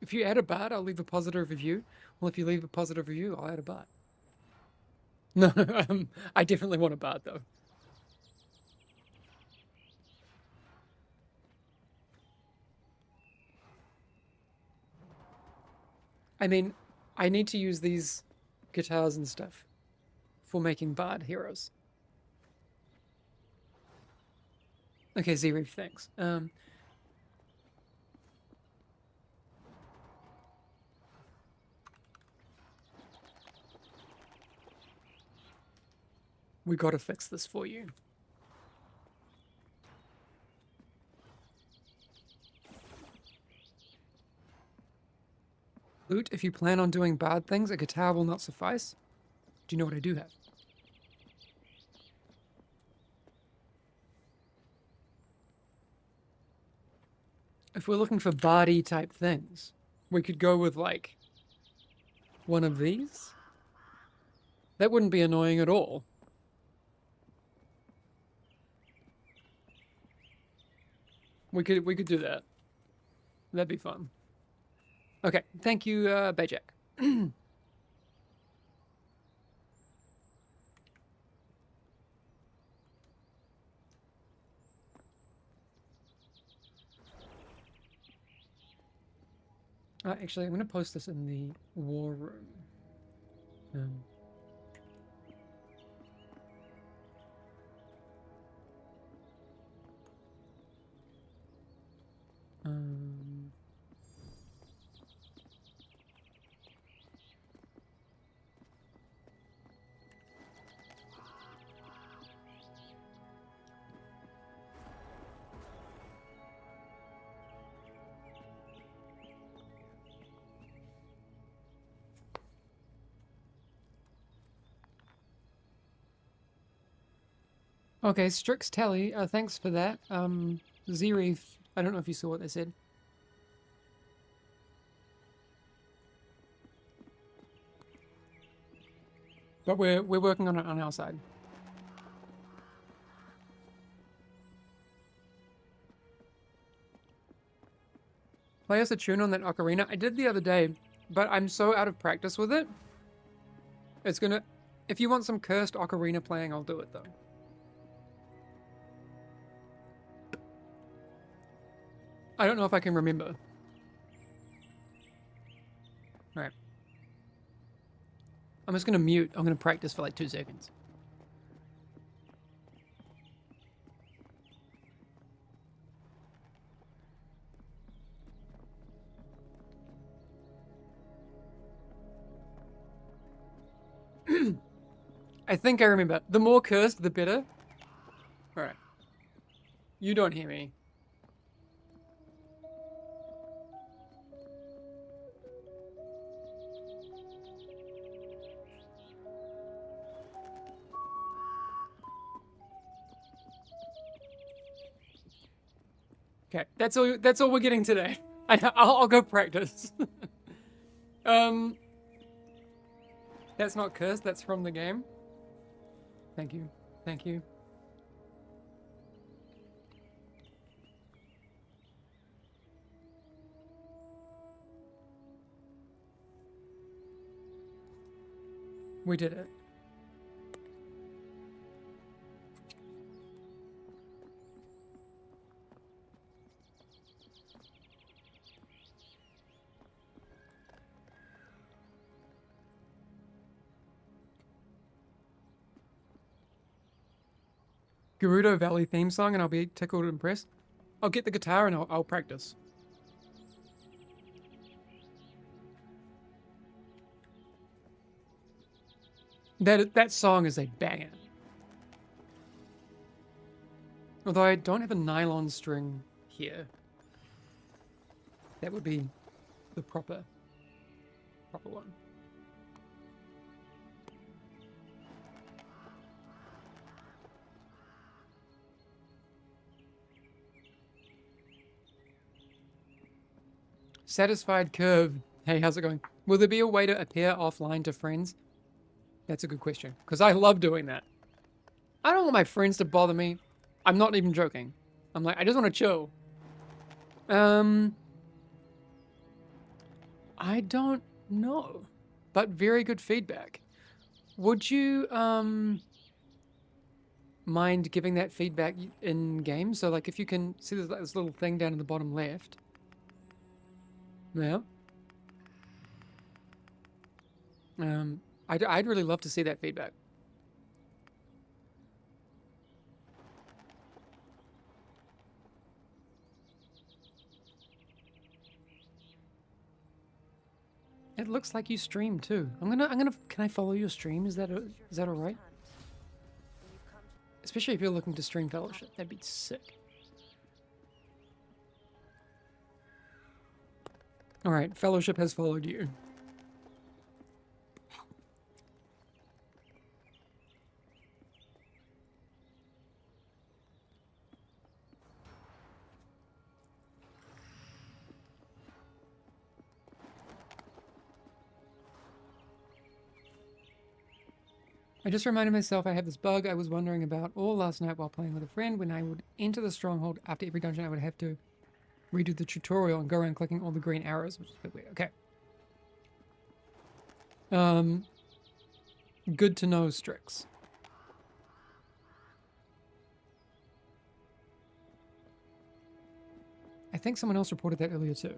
If you add a bot, I'll leave a positive review. Well, if you leave a positive review, I'll add a bot. No, I definitely want a bot, though. I mean, I need to use these guitars and stuff for making bard heroes. Okay, Zeref, thanks. We gotta fix this for you. Loot, if you plan on doing bad things, a guitar will not suffice. Do you know what I do have? If we're looking for bardy type things, we could go with like one of these. That wouldn't be annoying at all. We could do that. That'd be fun. Okay, thank you, Bayjack. Actually, I'm going to post this in the war room. Okay, Strix Tally, thanks for that. Zeref, I don't know if you saw what they said. But we're working on it on our side. Play us a tune on that ocarina. I did the other day, but I'm so out of practice with it. It's gonna... If you want some cursed ocarina playing, I'll do it though. I don't know if I can remember. Right. I'm just gonna mute. I'm gonna practice for like 2 seconds. I think I remember. The more cursed, the better. Alright. You don't hear me. Okay, that's all we're getting today. I'll go practice. That's not cursed, that's from the game. Thank you. Thank you. We did it. Gerudo Valley theme song and I'll be tickled and impressed. I'll get the guitar and I'll practice. That song is a banger. Although I don't have a nylon string here. That would be the proper one. Satisfied Curve. Hey, how's it going? Will there be a way to appear offline to friends? That's a good question. Because I love doing that. I don't want my friends to bother me. I'm not even joking. I'm like, I just want to chill. I don't know. But very good feedback. Would you, mind giving that feedback in game? So, like, if you can see this little thing down in the bottom left. Yeah. I'd really love to see that feedback. It looks like you stream too. Can I follow your stream? Is that all right? Especially if you're looking to stream Fellowship, that'd be sick. All right, Fellowship has followed you. I just reminded myself I have this bug I was wondering about all last night while playing with a friend. When I would enter the stronghold after every dungeon, I would have to redo the tutorial and go around clicking all the green arrows, which is a bit weird. Okay. Good to know, Strix. I think someone else reported that earlier too.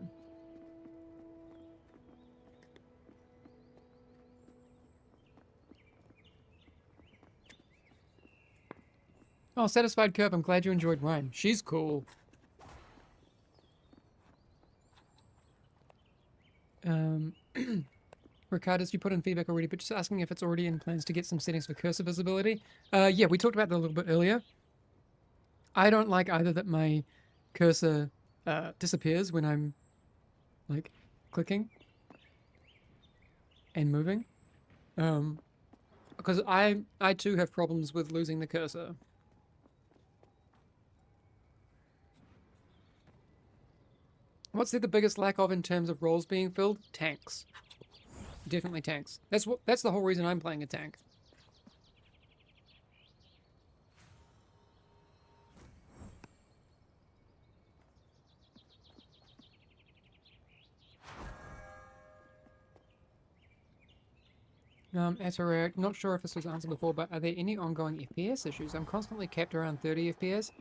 Oh, Satisfied Curve, I'm glad you enjoyed Rhyme. She's cool. Ricardos, you put in feedback already, but just asking if it's already in plans to get some settings for cursor visibility. Yeah, we talked about that a little bit earlier. I don't like either that my cursor disappears when I'm, like, clicking and moving. Because I too have problems with losing the cursor. What's the biggest lack of in terms of roles being filled? Tanks. Definitely tanks. That's the whole reason I'm playing a tank. Ataract, not sure if this was answered before, but are there any ongoing FPS issues? I'm constantly capped around 30 FPS.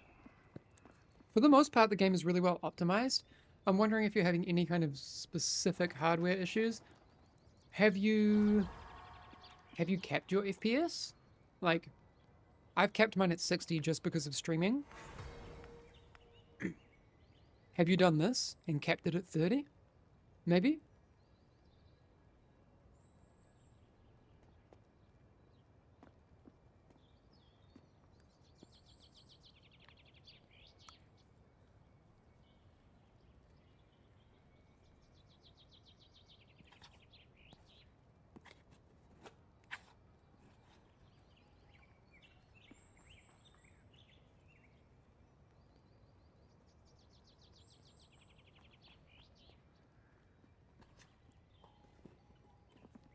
For the most part, the game is really well optimized. I'm wondering if you're having any kind of specific hardware issues. Have you capped your FPS? Like, I've capped mine at 60 just because of streaming. Have you done this and capped it at 30? Maybe?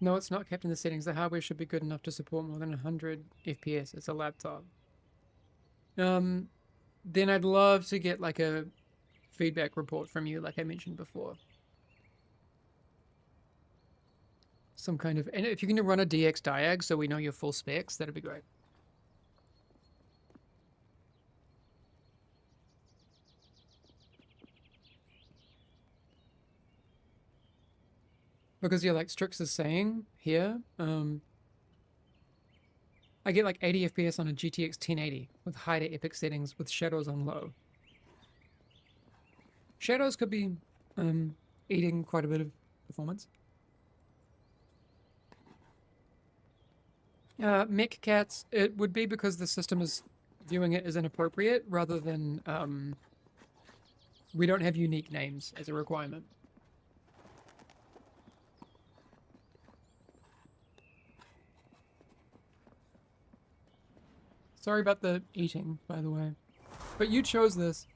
No, it's not kept in the settings. The hardware should be good enough to support more than 100 FPS. It's a laptop. Then I'd love to get like a feedback report from you, like I mentioned before. Some kind of, and if you can run a DX diag so we know your full specs, that'd be great. Because yeah, like Strix is saying here, I get like 80 FPS on a GTX 1080 with high to epic settings with shadows on low. Shadows could be eating quite a bit of performance. Mech cats, it would be because the system is viewing it as inappropriate rather than we don't have unique names as a requirement. Sorry about the eating, by the way. But you chose this.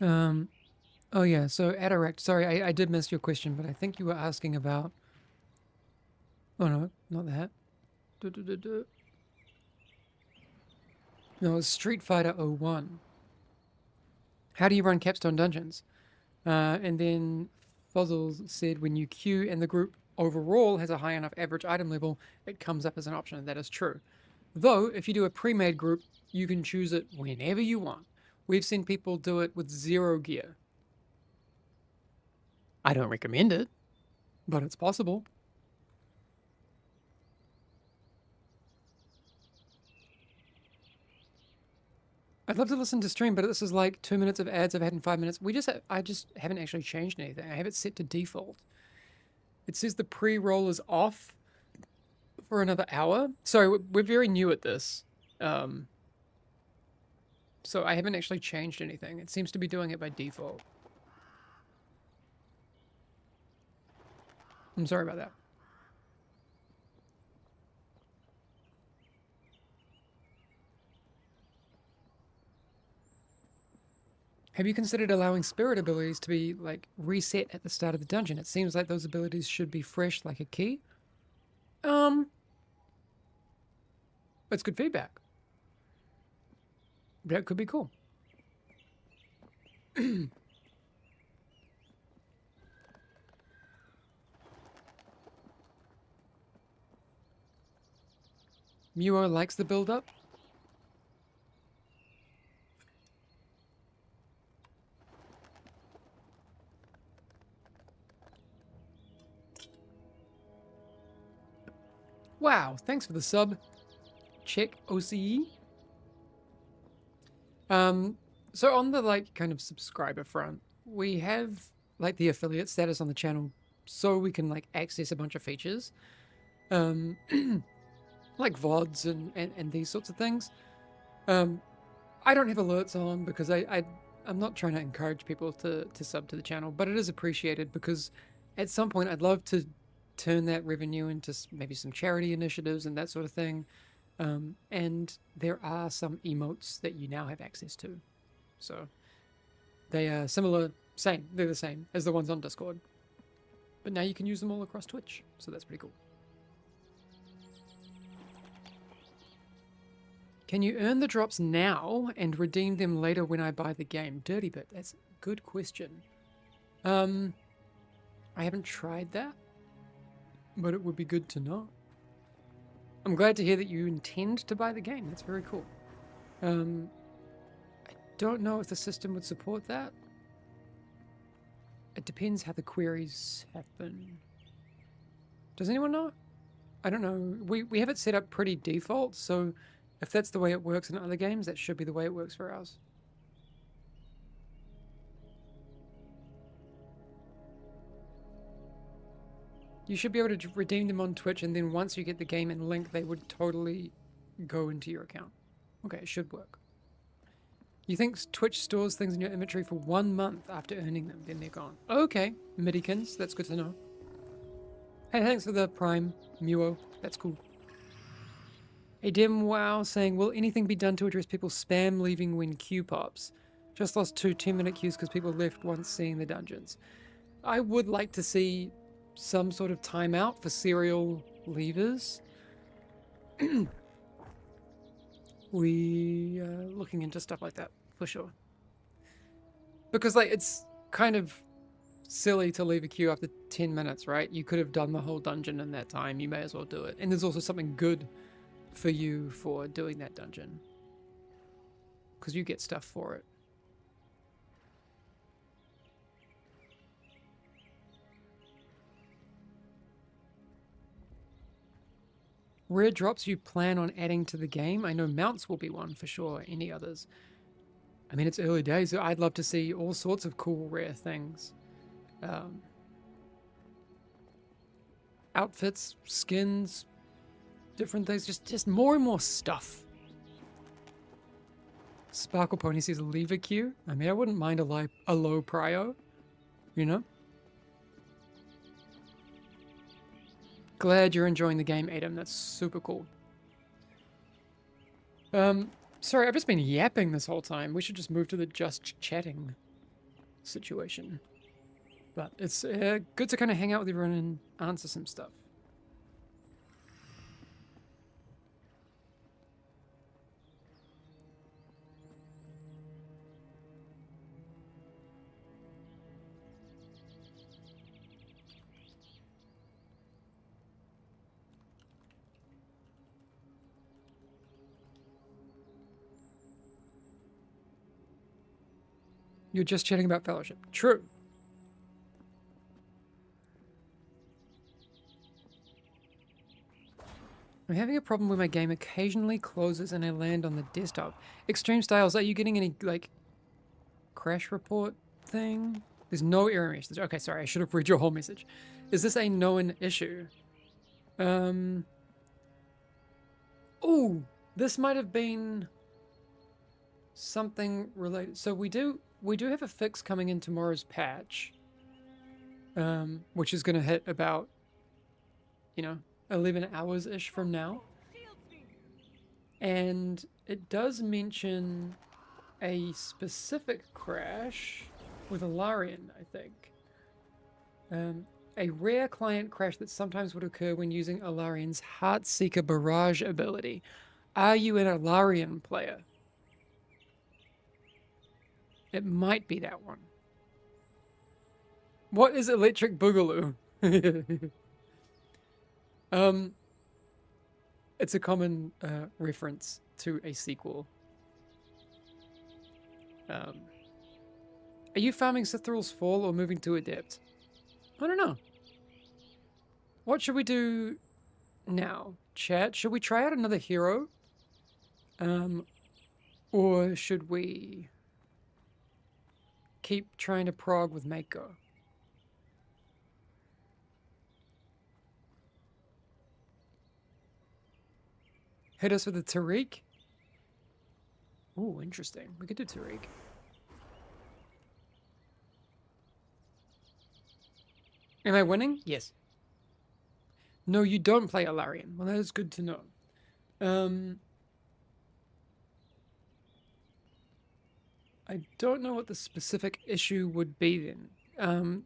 Oh yeah, so Ataract, sorry, I did miss your question, but I think you were asking about... Oh no, not that. No, it's Street Fighter 01. How do you run capstone dungeons? And then Fuzzles said when you queue and the group overall has a high enough average item level, it comes up as an option. That is true. Though, if you do a pre-made group, you can choose it whenever you want. We've seen people do it with 0 gear. I don't recommend it, but it's possible. I'd love to listen to stream, but this is like 2 minutes of ads I've had in 5 minutes. I just haven't actually changed anything. I have it set to default. It says the pre-roll is off for another hour. Sorry, we're very new at this. So I haven't actually changed anything. It seems to be doing it by default. I'm sorry about that. Have you considered allowing spirit abilities to be, like, reset at the start of the dungeon? It seems like those abilities should be fresh like a key. It's good feedback. That could be cool. Muo likes the build-up. Wow, thanks for the sub. Check OCE. So on the like kind of subscriber front, we have like the affiliate status on the channel so we can like access a bunch of features. Like VODs and these sorts of things. I don't have alerts on because I'm not trying to encourage people to sub to the channel, but it is appreciated because at some point I'd love to turn that revenue into maybe some charity initiatives and that sort of thing. And there are some emotes that you now have access to. So they are similar, they're the same as the ones on Discord. But now you can use them all across Twitch, so that's pretty cool. Can you earn the drops now and redeem them later when I buy the game? Dirty bit. That's a good question. I haven't tried that, but it would be good to know. I'm glad to hear that you intend to buy the game. That's very cool. I don't know if the system would support that. It depends how the queries happen. Does anyone know? I don't know. We have it set up pretty default, so if that's the way it works in other games, that should be the way it works for ours. You should be able to redeem them on Twitch, and then once you get the game and link, they would totally go into your account. Okay, it should work. You think Twitch stores things in your inventory for 1 month after earning them, then they're gone. Okay, Midikins, that's good to know. Hey, thanks for the Prime, Muo, that's cool. Hey, Dim Wow saying, will anything be done to address people spam leaving when queue pops? Just lost 2 10-minute queues because people left once seeing the dungeons. I would like to see some sort of timeout for serial leavers. We are looking into stuff like that for sure. Because like it's kind of silly to leave a queue after 10 minutes, right? You could have done the whole dungeon in that time. You may as well do it. And there's also something good for you for doing that dungeon, because you get stuff for it. Rare drops you plan on adding to the game? I know mounts will be one for sure. Any others? I mean, it's early days. So I'd love to see all sorts of cool rare things. Outfits, skins, different things. Just more and more stuff. Sparkle Pony says leave a queue. I mean, I wouldn't mind a low prio, you know? Glad you're enjoying the game, Adam. That's super cool. Sorry, I've just been yapping this whole time. We should just move to the just chatting situation. But it's good to kind of hang out with everyone and answer some stuff. You're just chatting about Fellowship. True. I'm having a problem where my game occasionally closes and I land on the desktop. Extreme Styles, are you getting any, like, crash report thing? There's no error message. Okay, sorry, I should have read your whole message. Is this a known issue? Oh, this might have been something related. So we do have a fix coming in tomorrow's patch, which is going to hit about, 11 hours-ish from now. And it does mention a specific crash with a Larian, I think. A rare client crash that sometimes would occur when using Alarian's Heartseeker Barrage ability. Are you an Alarian player? It might be that one. What is Electric Boogaloo? It's a common reference to a sequel. Are you farming Cithral's Fall or moving to Adept? I don't know. What should we do now? Chat, should we try out another hero? Or should we keep trying to prog with Mako? Hit us with a Tariq? Ooh, interesting. We could do Tariq. Am I winning? Yes. No, you don't play Alarian. Well, that is good to know. I don't know what the specific issue would be then.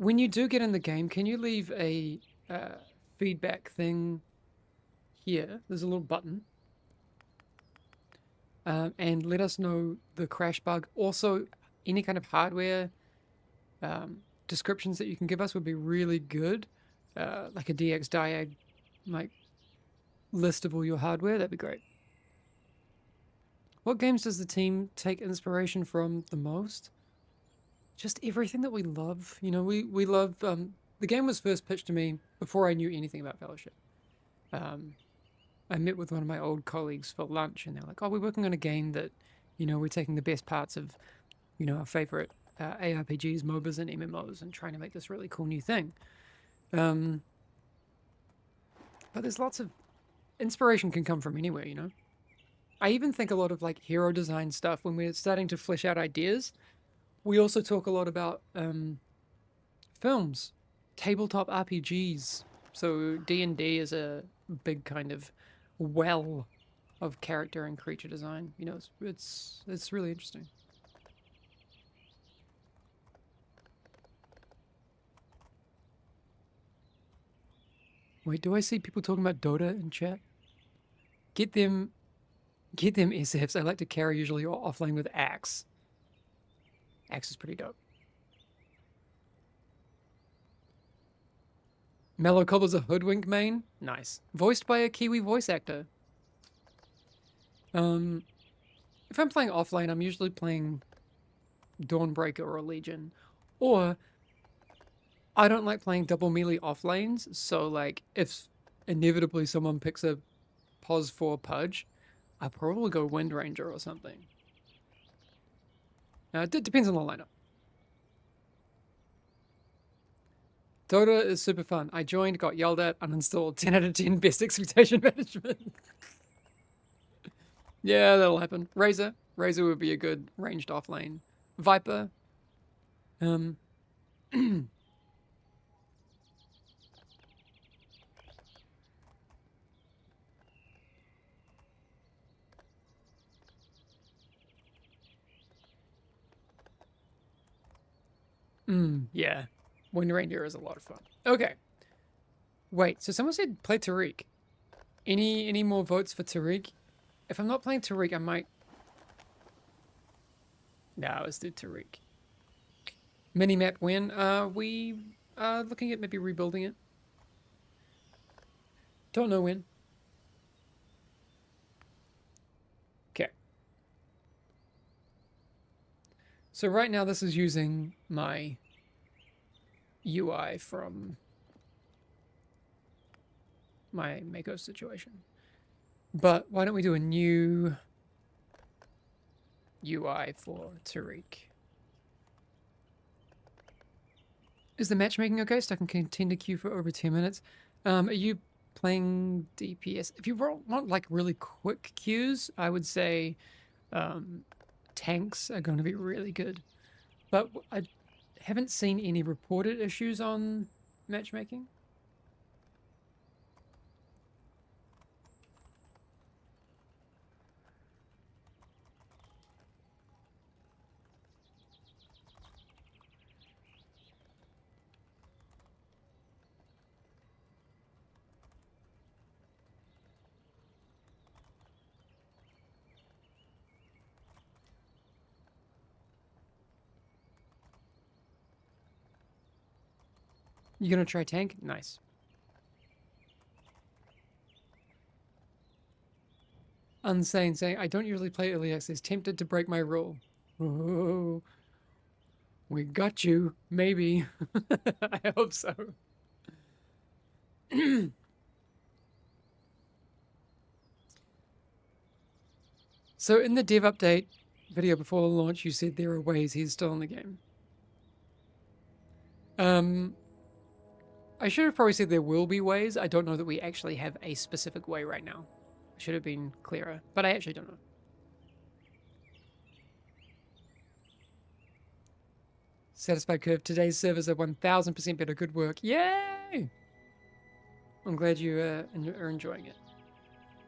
When you do get in the game, can you leave a feedback thing here? There's a little button. And let us know the crash bug. Also, any kind of hardware descriptions that you can give us would be really good. Like a DX diag, like list of all your hardware, that'd be great. What games does the team take inspiration from the most? Just everything that we love. You know, we love, the game was first pitched to me before I knew anything about Fellowship. I met with one of my old colleagues for lunch and they're like, oh, we're working on a game that, you know, we're taking the best parts of, you know, our favorite ARPGs, MOBAs and MMOs and trying to make this really cool new thing. But there's lots of inspiration can come from anywhere, you know? I even think a lot of like hero design stuff when we're starting to flesh out ideas. We also talk a lot about films, tabletop RPGs. So D&D is a big kind of well of character and creature design. You know, it's really interesting. Wait, do I see people talking about Dota in chat? Get them SFs. I like to carry usually offlane with Axe. Axe is pretty dope. Mellow Cobble's a hoodwink main. Nice. Voiced by a Kiwi voice actor. If I'm playing offlane, I'm usually playing Dawnbreaker or Legion. Or I don't like playing double melee offlanes, so like if inevitably someone picks a pos 4 Pudge, I'll probably go Wind Ranger or something. It depends on the lineup. Dota is super fun. I joined, got yelled at, uninstalled. 10 out of 10, best expectation management. Yeah, that'll happen. Razor would be a good ranged offlane. Viper. Yeah. Wind Ranger is a lot of fun. Okay. Wait, so someone said play Tariq. Any more votes for Tariq? If I'm not playing Tariq, I might... No, let's do Tariq. Minimap when? We are looking at maybe rebuilding it. Don't know when. Okay. So right now this is using my UI from my Mako situation. But why don't we do a new UI for Tariq? Is the matchmaking okay? Stuck in contender queue for over 10 minutes. Are you playing DPS? If you want like really quick queues, I would say tanks are going to be really good. But I haven't seen any reported issues on matchmaking. You gonna try tank? Nice. Unsane saying, I don't usually play early access. Tempted to break my rule. Oh, we got you. Maybe. I hope so. So in the dev update video before the launch, you said there are ways he's still in the game. I should have probably said there will be ways. I don't know that we actually have a specific way right now. I should have been clearer, but I actually don't know. Satisfied Curve, today's servers are 1000% better. Good work. Yay! I'm glad you are enjoying it.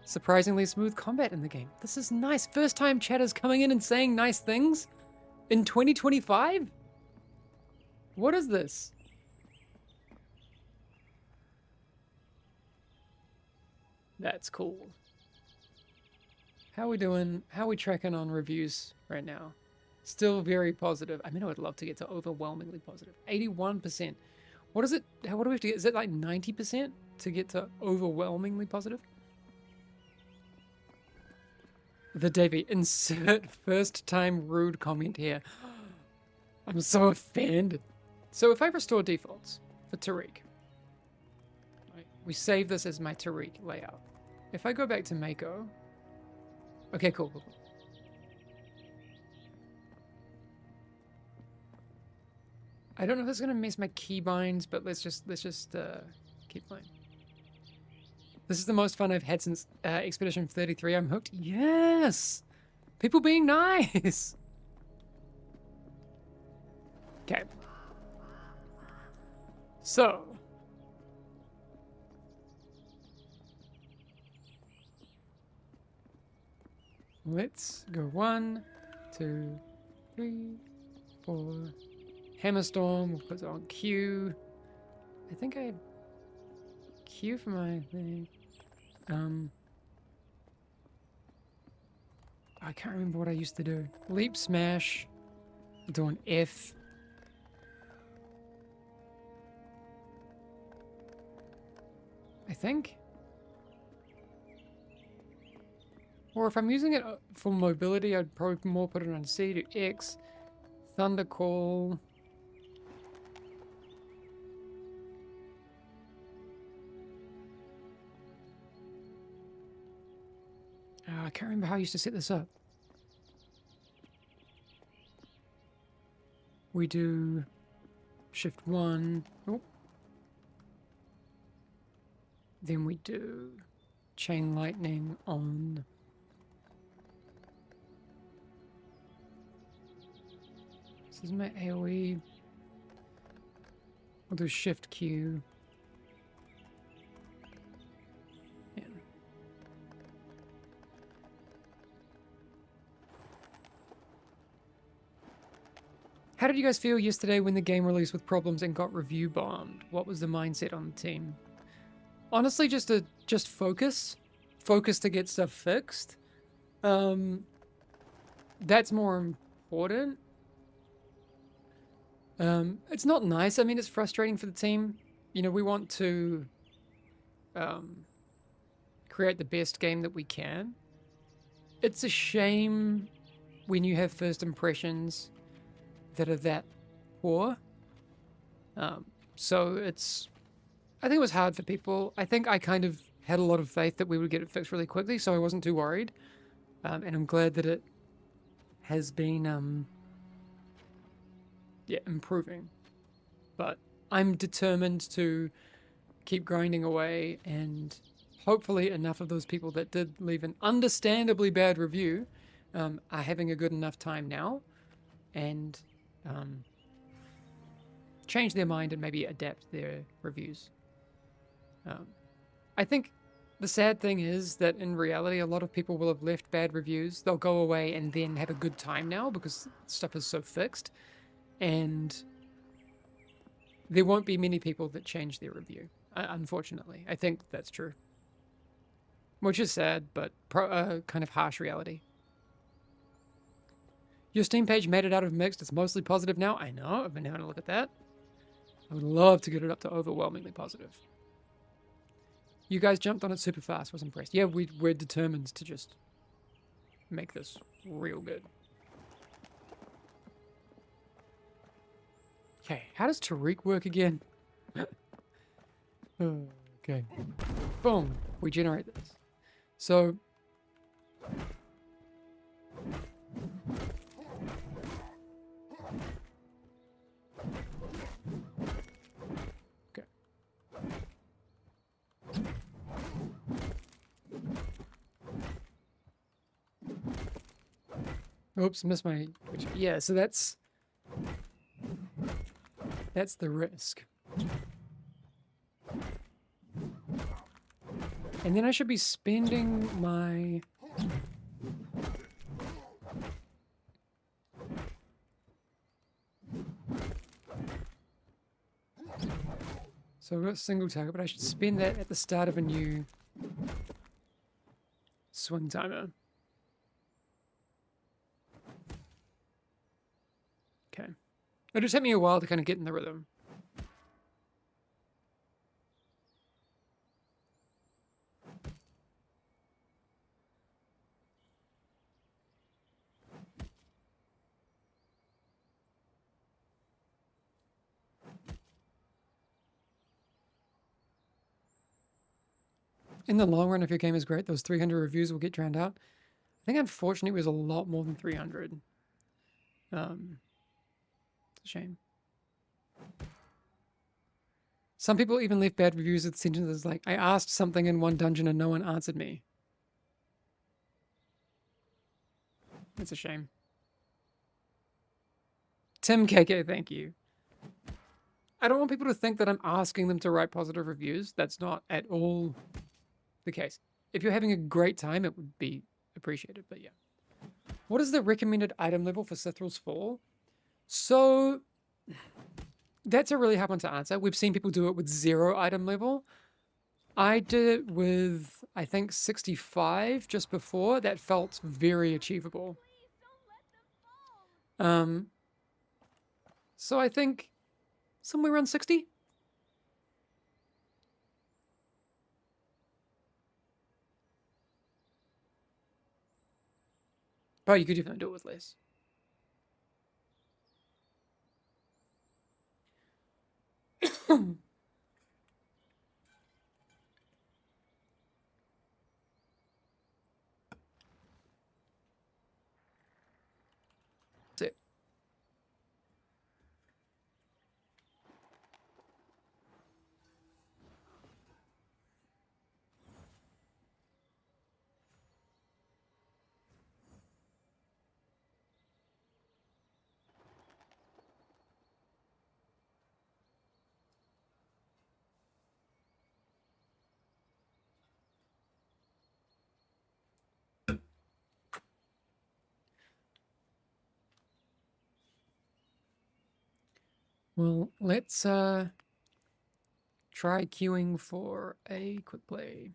Surprisingly smooth combat in the game. This is nice. First time chatters coming in and saying nice things in 2025? What is this? That's cool. How we doing? How we tracking on reviews right now? Still very positive. I mean, I would love to get to overwhelmingly positive. 81%. What is it? What do we have to get? Is it like 90% to get to overwhelmingly positive? The Davy, insert first time rude comment here. I'm so offended. So if I restore defaults for Tariq, right, we save this as my Tariq layout. If I go back to Mako, okay, cool, cool, cool. I don't know if it's gonna mess my keybinds, but let's just keep playing. This is the most fun I've had since Expedition 33. I'm hooked. Yes! People being nice! Okay. So. Let's go 1, 2, 3, 4. Hammerstorm, we'll put it on Q. I think I have Q for my thing. I can't remember what I used to do. Leap smash. We'll do an F. I think. Or if I'm using it for mobility, I'd probably more put it on C to X. Thunder Call. I can't remember how I used to set this up. We do Shift 1. Oh. Then we do Chain Lightning on. This is my AoE. We'll do Shift Q. Yeah. How did you guys feel yesterday when the game released with problems and got review bombed? What was the mindset on the team? Honestly, just focus. Focus to get stuff fixed. That's more important. It's not nice. I mean, it's frustrating for the team. You know, we want to create the best game that we can. It's a shame when you have first impressions that are that poor. So I think it was hard for people. I think I kind of had a lot of faith that we would get it fixed really quickly, so I wasn't too worried. And I'm glad that it has been, improving. But I'm determined to keep grinding away, and hopefully enough of those people that did leave an understandably bad review are having a good enough time now, and change their mind and maybe adapt their reviews. I think the sad thing is that in reality, a lot of people will have left bad reviews. They'll go away and then have a good time now because stuff is so fixed. And there won't be many people that change their review, unfortunately. I think that's true. Which is sad, but kind of harsh reality. Your Steam page made it out of mixed. It's mostly positive now. I know. I've been having a look at that. I would love to get it up to overwhelmingly positive. You guys jumped on it super fast. Was impressed. Yeah, we're determined to just make this real good. Okay, how does Tariq work again? Okay. Boom. We generate this. So... Okay. Oops, missed my... Yeah, so that's the risk. And then I should be spending my... So I've got a single target, but I should spend that at the start of a new swing timer. Okay. It just took me a while to kind of get in the rhythm. In the long run, if your game is great, those 300 reviews will get drowned out. I think unfortunately it was a lot more than 300. It's a shame. Some people even leave bad reviews with sentences like, I asked something in one dungeon and no one answered me. It's a shame. Tim KK, thank you. I don't want people to think that I'm asking them to write positive reviews. That's not at all the case. If you're having a great time, it would be appreciated, but yeah. What is the recommended item level for Sithral's Fall? So, that's a really hard one to answer. We've seen people do it with 0 item level. I did it with, I think, 65 just before. That felt very achievable. So I think somewhere around 60. But you could definitely do it with less. That's it. Well, let's try queuing for a quick play.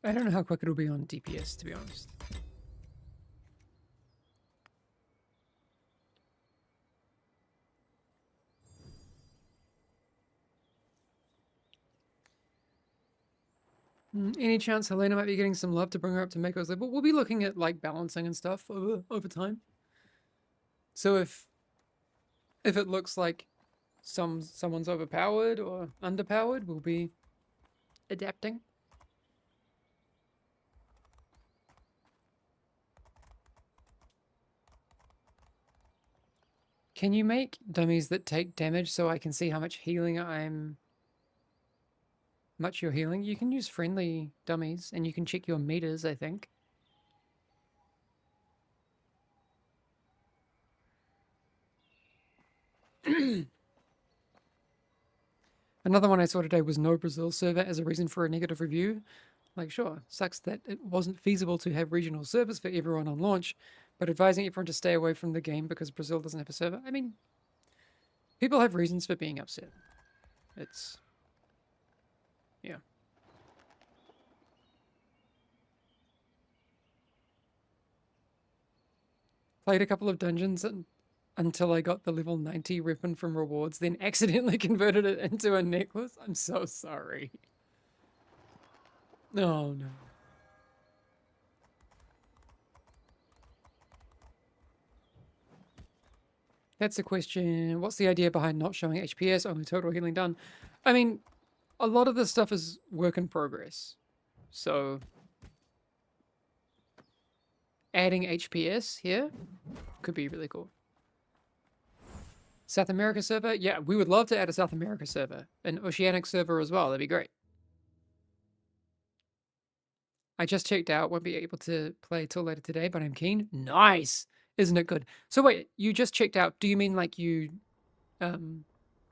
I don't know how quick it'll be on DPS, to be honest. Any chance Helena might be getting some love to bring her up to Mako's level? We'll be looking at like balancing and stuff over time. So if it looks like someone's overpowered or underpowered, we'll be adapting. Can you make dummies that take damage so I can see how much healing you're healing? You can use friendly dummies and you can check your meters, I think. Another one I saw today was no Brazil server as a reason for a negative review. Like, sure, sucks that it wasn't feasible to have regional servers for everyone on launch, but advising everyone to stay away from the game because Brazil doesn't have a server. I mean, people have reasons for being upset. It's... yeah. Played a couple of dungeons until I got the level 90 weapon from rewards, then accidentally converted it into a necklace. I'm so sorry. Oh, no. That's the question. What's the idea behind not showing HPS, only total healing done? I mean, a lot of this stuff is work in progress. So, adding HPS here could be really cool. South America server? Yeah, we would love to add a South America server. An Oceanic server as well. That'd be great. I just checked out. Won't be able to play till later today, but I'm keen. Nice! Isn't it good? So wait, you just checked out. Do you mean like you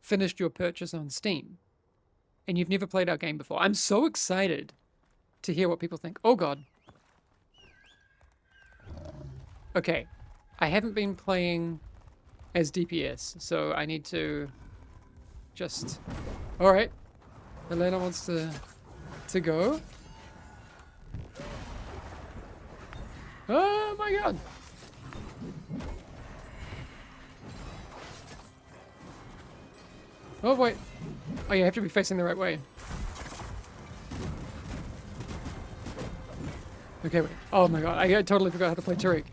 finished your purchase on Steam? And you've never played our game before? I'm so excited to hear what people think. Oh god. Okay. I haven't been playing as DPS, so I need to just... Alright. Elena wants to go. Oh my god. Oh wait. Oh, you have to be facing the right way. Okay, wait. Oh my god, I totally forgot how to play Tariq.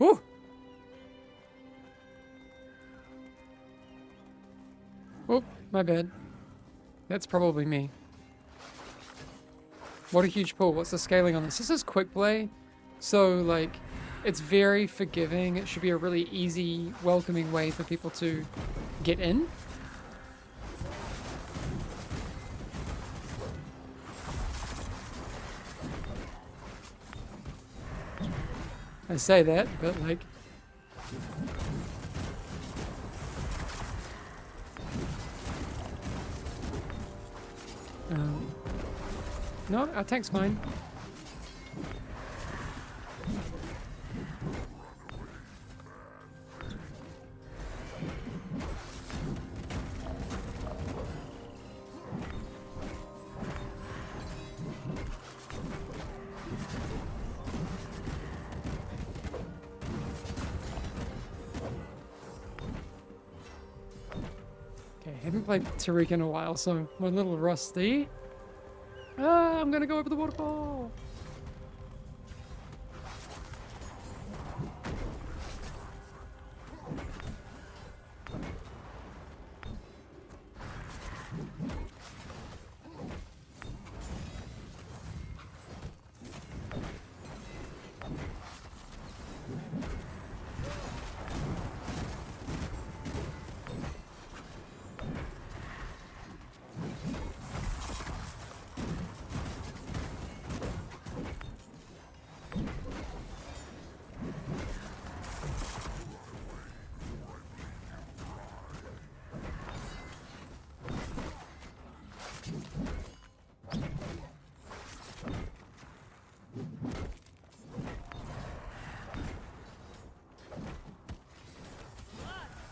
Ooh! Oh, my bad. That's probably me. What a huge pool. What's the scaling on this? This is quick play, so like, it's very forgiving. It should be a really easy, welcoming way for people to get in. I say that, but like... no, our tank's mine. Haven't played Tariq in a while, so I'm a little rusty. Ah, I'm gonna go over the waterfall.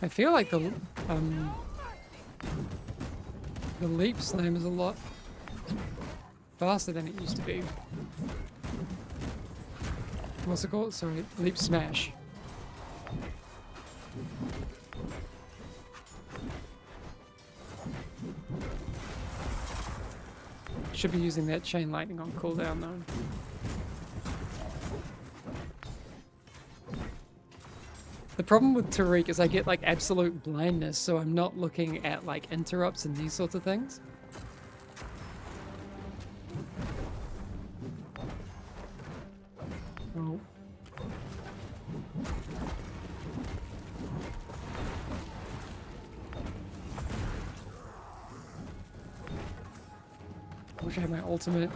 I feel like the leap slam is a lot faster than it used to be. What's it called? Sorry, leap smash. Should be using that chain lightning on cooldown though. The problem with Tariq is I get like absolute blindness, so I'm not looking at like interrupts and these sorts of things. Oh. I wish I had my ultimate.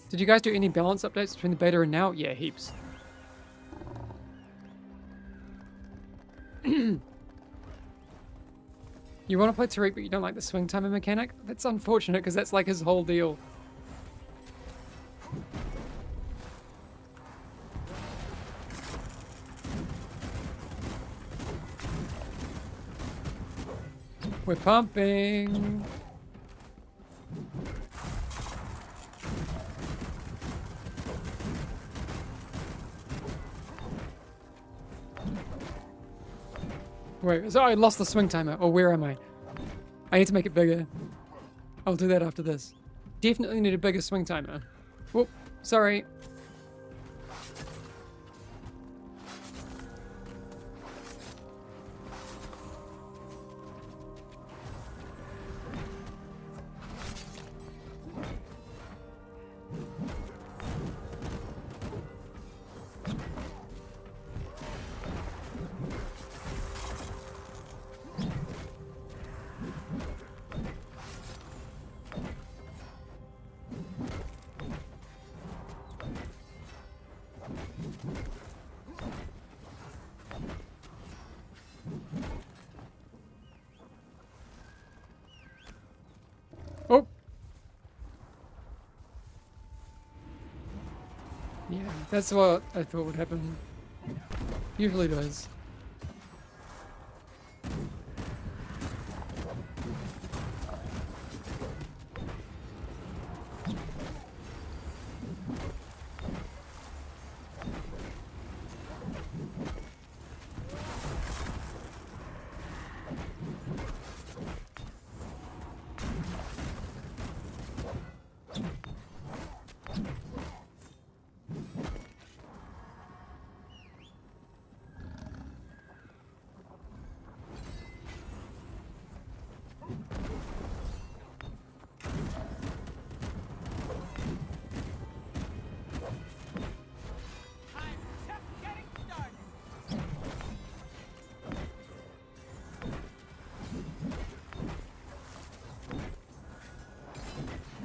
Did you guys do any balance updates between the beta and now? Yeah, heaps. You want to play Tariq, but you don't like the swing timer mechanic? That's unfortunate, because that's like his whole deal. We're pumping. Wait, so I lost the swing timer. Oh, where am I? I need to make it bigger. I'll do that after this. Definitely need a bigger swing timer. Whoop, sorry. Yeah, that's what I thought would happen. Usually does.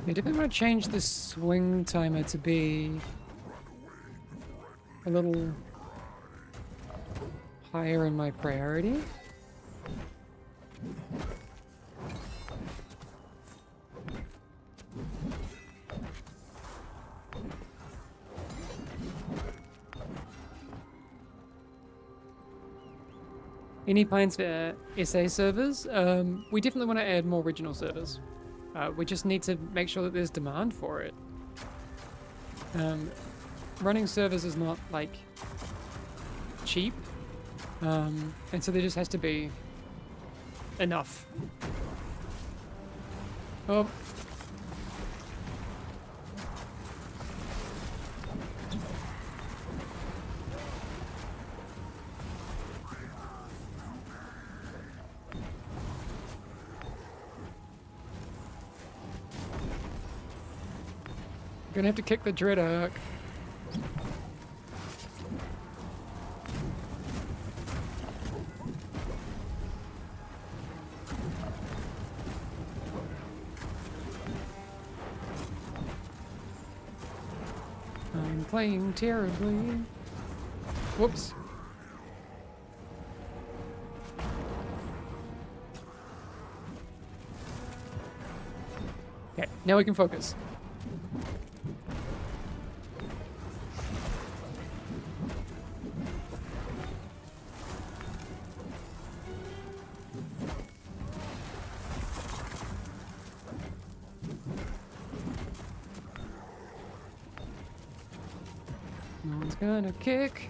I definitely want to change the swing timer to be a little higher in my priority. Any plans for SA servers? We definitely want to add more regional servers. We just need to make sure that there's demand for it. Running servers is not like cheap, and so there just has to be enough. Oh. Gonna have to kick the Dreadhawk. I'm playing terribly. Whoops. Okay, now we can focus. No one's gonna kick.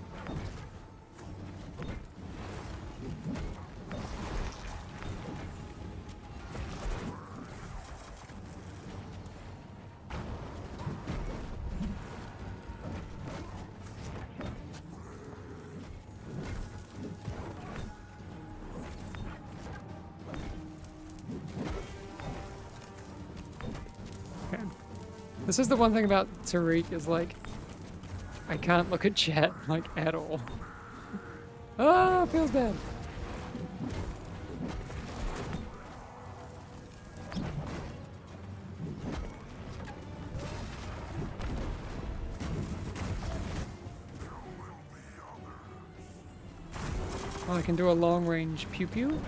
Okay. This is the one thing about Tariq is like, I can't look at chat like at all. Ah, feels bad. Oh, I can do a long range pew pew.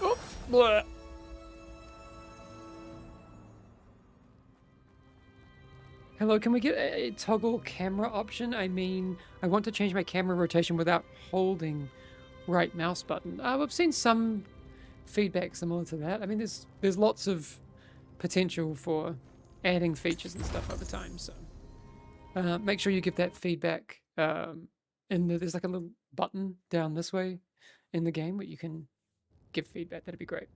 Oh, bleh. Hello, can we get a toggle camera option? I mean, I want to change my camera rotation without holding right mouse button. I've seen some feedback similar to that. I mean, there's lots of potential for adding features and stuff over time, so make sure you give that feedback. There's like a little button down this way in the game where you can give feedback. That'd be great.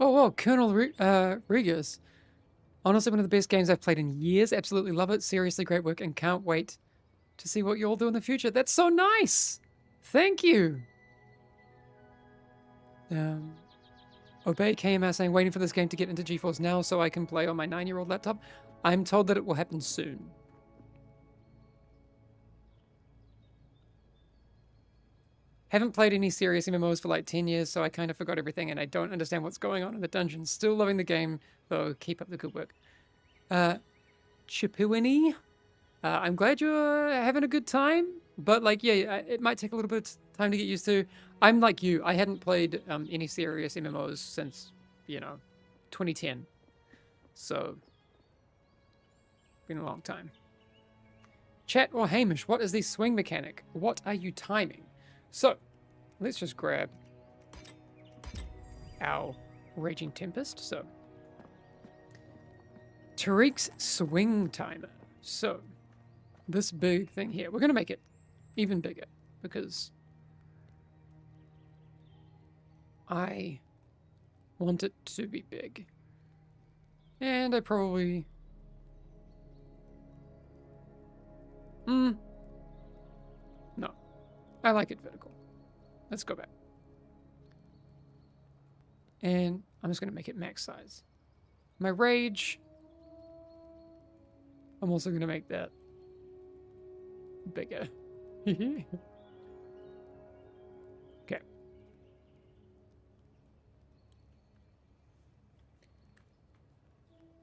Oh, wow, Colonel Rigas. Honestly, one of the best games I've played in years. Absolutely love it. Seriously, great work, and can't wait to see what you all do in the future. That's so nice. Thank you. Obey KMS saying, waiting for this game to get into GeForce Now so I can play on my 9-year-old laptop. I'm told that it will happen soon. Haven't played any serious MMOs for like 10 years, so I kind of forgot everything and I don't understand what's going on in the dungeon. Still loving the game, though. Keep up the good work. Chipuini I'm glad you're having a good time, but like, yeah, it might take a little bit of time to get used to. I'm like you. I hadn't played any serious MMOs since, 2010. So, been a long time. Chat or Hamish, what is the swing mechanic? What are you timing? So, let's just grab our Raging Tempest. So, Tariq's swing timer. So, this big thing here, we're going to make it even bigger because I want it to be big. And I probably... No. I like it vertical. Let's go back. And I'm just going to make it max size. My rage... I'm also going to make that bigger. Okay.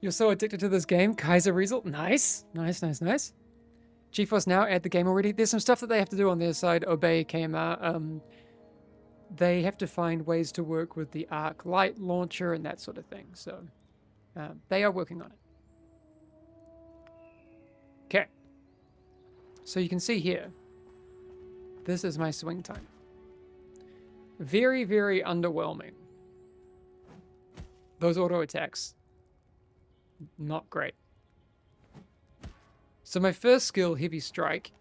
You're so addicted to this game. Kaiser Riesel. Nice. Nice, nice, nice. GeForce Now add the game already. There's some stuff that they have to do on their side. Obey KMR. They have to find ways to work with the Arc Light launcher and that sort of thing. So they are working on it. Okay. So you can see here. This is my swing time. Very, very underwhelming. Those auto attacks. Not great. So my first skill, Heavy Strike.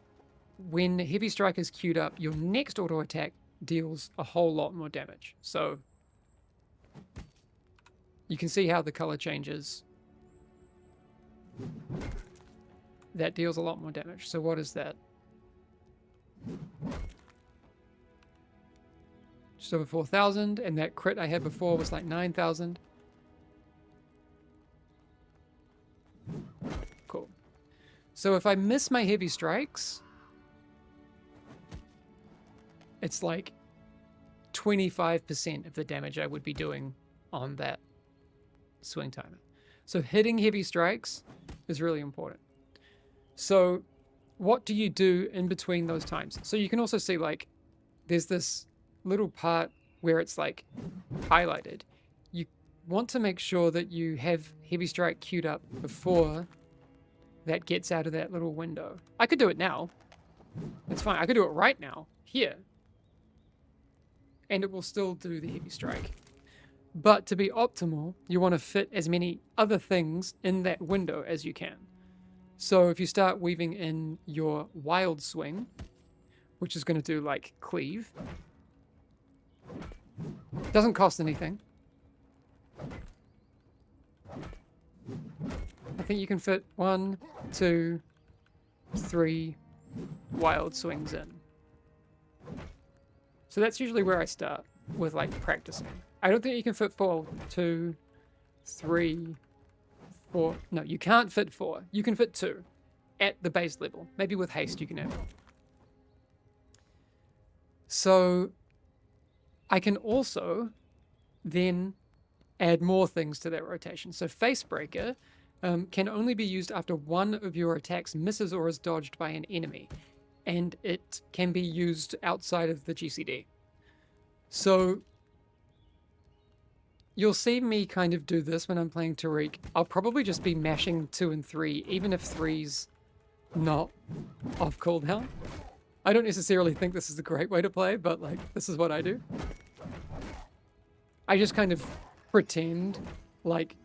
When Heavy Strike is queued up, your next auto attack deals a whole lot more damage. So you can see how the color changes. That deals a lot more damage. So what is that? Just over 4,000, and that crit I had before was like 9,000. Cool. So if I miss my heavy strikes, it's like 25% of the damage I would be doing on that swing timer. So hitting heavy strikes is really important. So what do you do in between those times? So you can also see like there's this little part where it's like highlighted. You want to make sure that you have heavy strike queued up before that gets out of that little window. I could do it now. It's fine. I could do it right now, here. And it will still do the heavy strike. But to be optimal, you want to fit as many other things in that window as you can. So if you start weaving in your wild swing, which is going to do like cleave, doesn't cost anything. I think you can fit 1, 2, 3 wild swings in. So that's usually where I start with like practicing. I don't think you can fit 4, 2, 3, 4. No, you can't fit 4. You can fit 2 at the base level. Maybe with haste you can have. So I can also then add more things to that rotation. So Facebreaker can only be used after one of your attacks misses or is dodged by an enemy. And it can be used outside of the GCD. So you'll see me kind of do this when I'm playing Tariq. I'll probably just be mashing 2 and 3, even if 3's not off cooldown. I don't necessarily think this is a great way to play, but like, this is what I do. I just kind of pretend like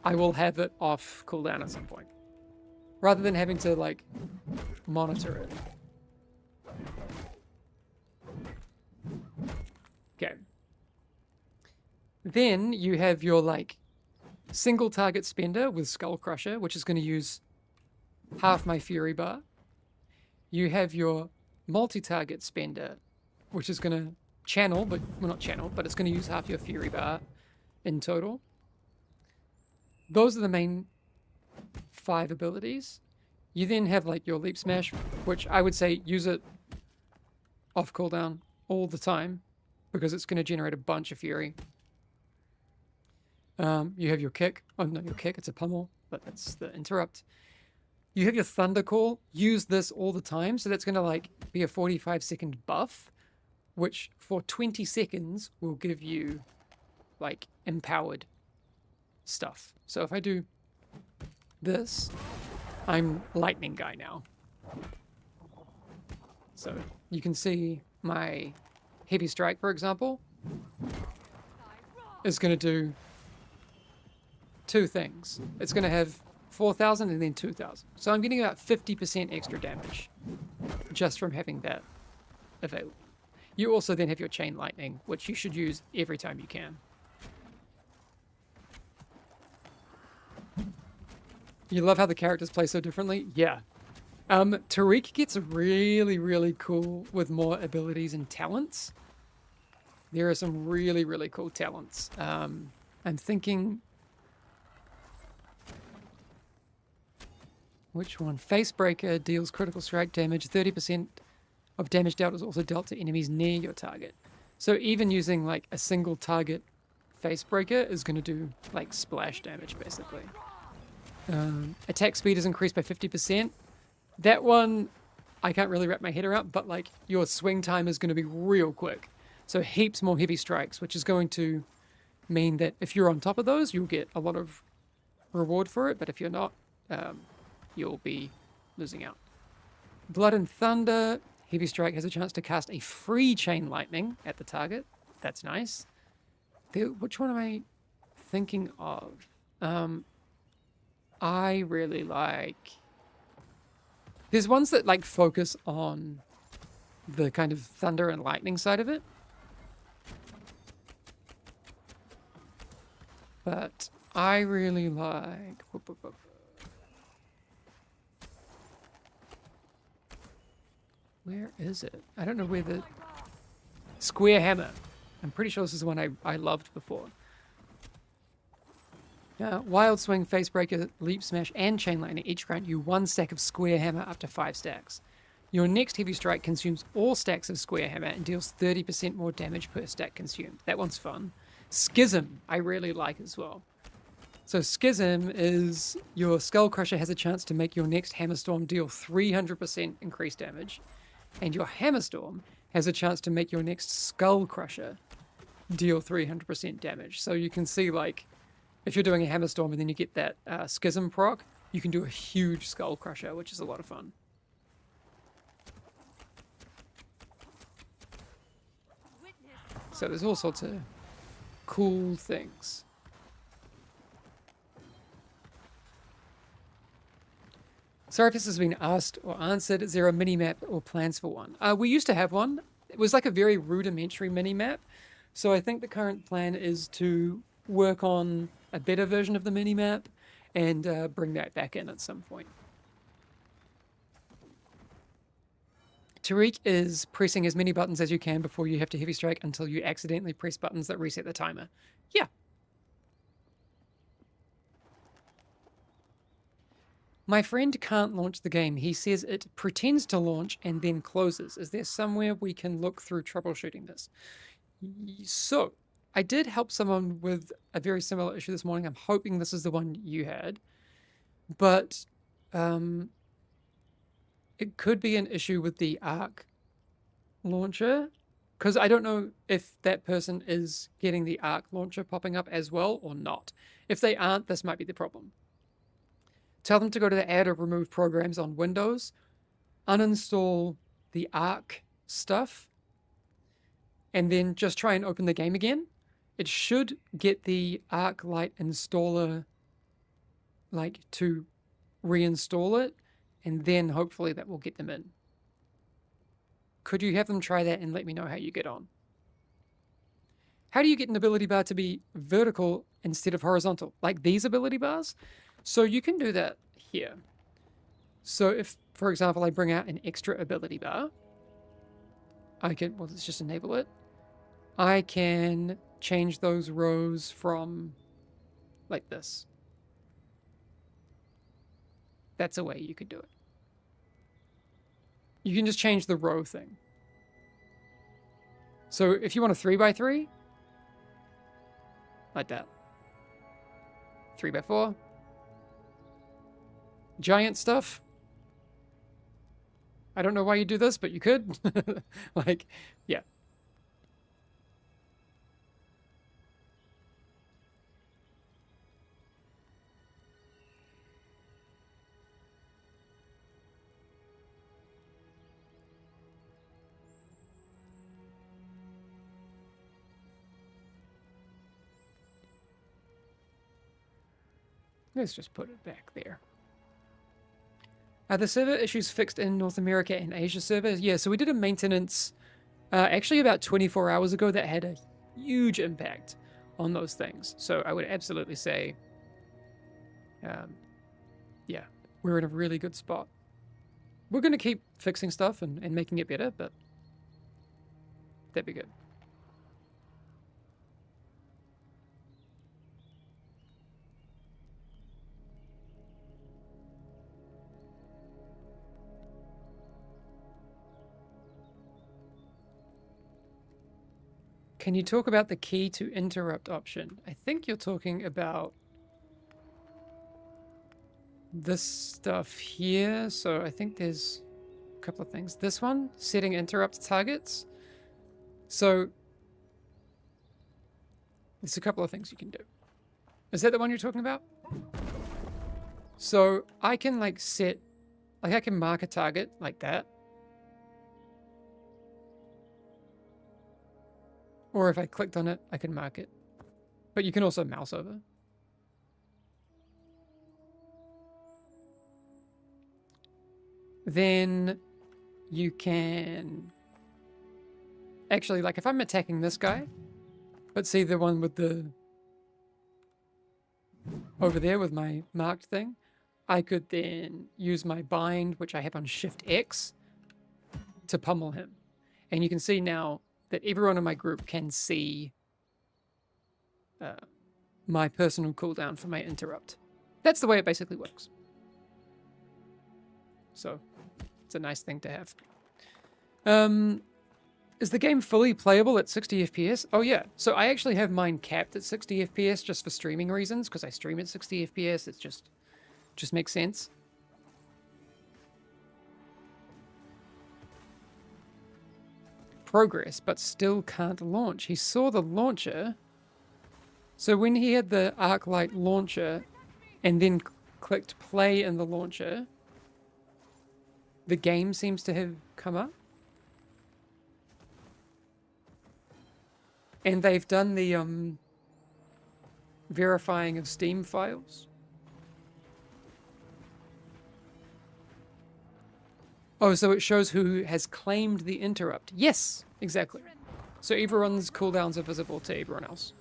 I will have it off cooldown at some point, rather than having to like monitor it. Okay. Then you have your like single target spender with Skull Crusher, which is going to use half my Fury bar. You have your multi-target spender, which is going to channel, but well, not channel, but it's going to use half your Fury bar in total. Those are the main 5 abilities. You then have like your Leap Smash, which I would say use it off cooldown all the time because it's going to generate a bunch of Fury. You have your kick. Oh, not your kick, it's a pummel, but that's the interrupt. you have your Thunder Call, use this all the time. So that's going to like be a 45-second buff, which for 20 seconds will give you like empowered stuff. So if I do this, I'm lightning guy now. So you can see my heavy strike, for example, is going to do two things. It's going to have 4,000 and then 2,000. So I'm getting about 50% extra damage just from having that available. You also then have your chain lightning, which you should use every time you can. You love how the characters play so differently? Yeah. Tariq gets really, really cool with more abilities and talents. There are some really, really cool talents. I'm thinking... Which one? Facebreaker deals critical strike damage. 30% of damage dealt is also dealt to enemies near your target. So even using like a single target Facebreaker is going to do like splash damage basically. Attack speed is increased by 50%. That one, I can't really wrap my head around, but like your swing time is going to be real quick. So heaps more heavy strikes, which is going to mean that if you're on top of those, you'll get a lot of reward for it. But if you're not, you'll be losing out. Blood and Thunder. Heavy Strike has a chance to cast a free Chain Lightning at the target. That's nice. Which one am I thinking of? I really like... There's ones that like focus on the kind of thunder and lightning side of it. But I really like... Where is it? I don't know where the... Square Hammer. I'm pretty sure this is the one I loved before. Wild Swing, Facebreaker, Leap Smash, and Chain Lightning each grant you 1 stack of Square Hammer up to 5 stacks. Your next Heavy Strike consumes all stacks of Square Hammer and deals 30% more damage per stack consumed. That one's fun. Schism, I really like as well. So Schism is your Skull Crusher has a chance to make your next Hammer Storm deal 300% increased damage. And your Hammer Storm has a chance to make your next Skull Crusher deal 300% damage. So you can see, like, if you're doing a Hammer Storm and then you get that Schism proc, you can do a huge Skull Crusher, which is a lot of fun. So there's all sorts of cool things. Sorry if this has been asked or answered. Is there a mini-map or plans for one? We used to have one. It was like a very rudimentary mini-map. So I think the current plan is to work on a better version of the mini-map and bring that back in at some point. Tariq is pressing as many buttons as you can before you have to Heavy Strike until you accidentally press buttons that reset the timer. Yeah. My friend can't launch the game. He says it pretends to launch and then closes. Is there somewhere we can look through troubleshooting this? So, I did help someone with a very similar issue this morning. I'm hoping this is the one you had. But it could be an issue with the Arc launcher. Because I don't know if that person is getting the Arc launcher popping up as well or not. If they aren't, this might be the problem. Tell them to go to the add or remove programs on Windows, uninstall the Arc stuff, and then just try and open the game again. It should get the Arc Light installer like to reinstall it, and then hopefully that will get them in. Could you have them try that and let me know how you get on? How do you get an ability bar to be vertical instead of horizontal? Like these ability bars? So you can do that here. So if, for example, I bring out an extra ability bar, I can, well, let's just enable it. I can change those rows from like this. That's a way you could do it. You can just change the row thing. So if you want a 3x3, like that. 3x4. Giant stuff, I don't know why you do this, but you could. Like, yeah. Let's just put it back there. Are the server issues fixed in North America and Asia servers? Yeah, so we did a maintenance actually about 24 hours ago that had a huge impact on those things. So I would absolutely say, yeah, we're in a really good spot. We're going to keep fixing stuff and making it better, but that'd be good. Can you talk about the key to interrupt option? I think you're talking about this stuff here. So I think there's a couple of things. This one, setting interrupt targets. So there's a couple of things you can do. Is that the one you're talking about? So I can like set, like I can mark a target like that. Or if I clicked on it, I can mark it. But you can also mouse over. Then you can actually, like if I'm attacking this guy, let's see the one with the over there with my marked thing, I could then use my bind, which I have on Shift X, to pummel him. And you can see now that everyone in my group can see my personal cooldown for my interrupt. That's the way it basically works. So it's a nice thing to have. Is the game fully playable at 60 FPS? Oh yeah. So I actually have mine capped at 60 FPS just for streaming reasons, because I stream at 60 FPS. It's just makes sense. Progress, but still can't launch. He saw the launcher. So when he had the arc light launcher and then clicked play in the launcher, the game seems to have come up. And they've done the verifying of Steam files. Oh, so it shows who has claimed the interrupt. Yes, exactly. So everyone's cooldowns are visible to everyone else.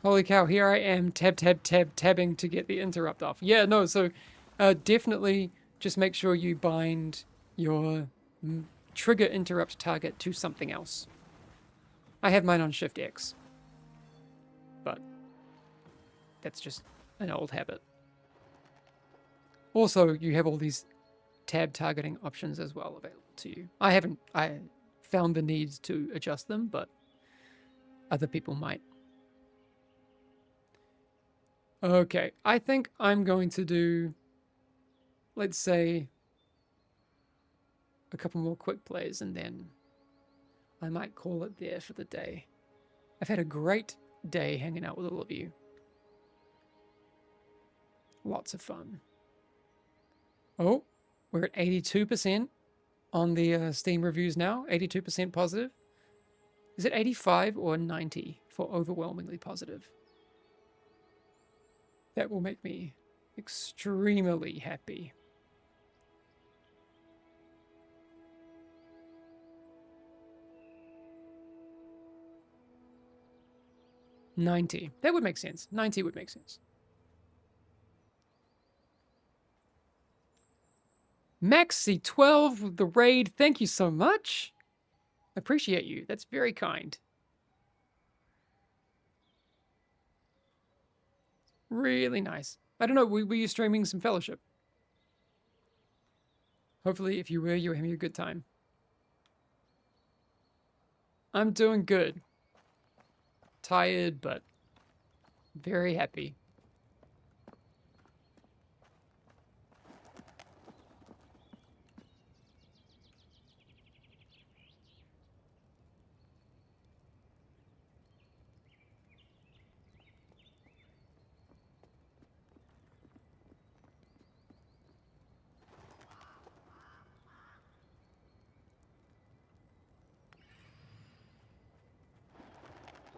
Holy cow, here I am tabbing to get the interrupt off. Yeah, no, so definitely just make sure you bind your trigger interrupt target to something else. I have mine on Shift X. But that's just an old habit. Also, you have all these tab targeting options as well available to you. I found the need to adjust them, but other people might. Okay, I think I'm going to do, let's say, a couple more quick plays, and then I might call it there for the day. I've had a great day hanging out with all of you. Lots of fun. Oh, we're at 82% on the Steam reviews now. 82% positive. Is it 85 or 90 for overwhelmingly positive? That will make me extremely happy. $90. That would make sense. 90 would make sense. Maxi12 with the raid. Thank you so much. Appreciate you. That's very kind. Really nice. I don't know, were you streaming some Fellowship? Hopefully, if you were having a good time. I'm doing good. Tired, but Very happy.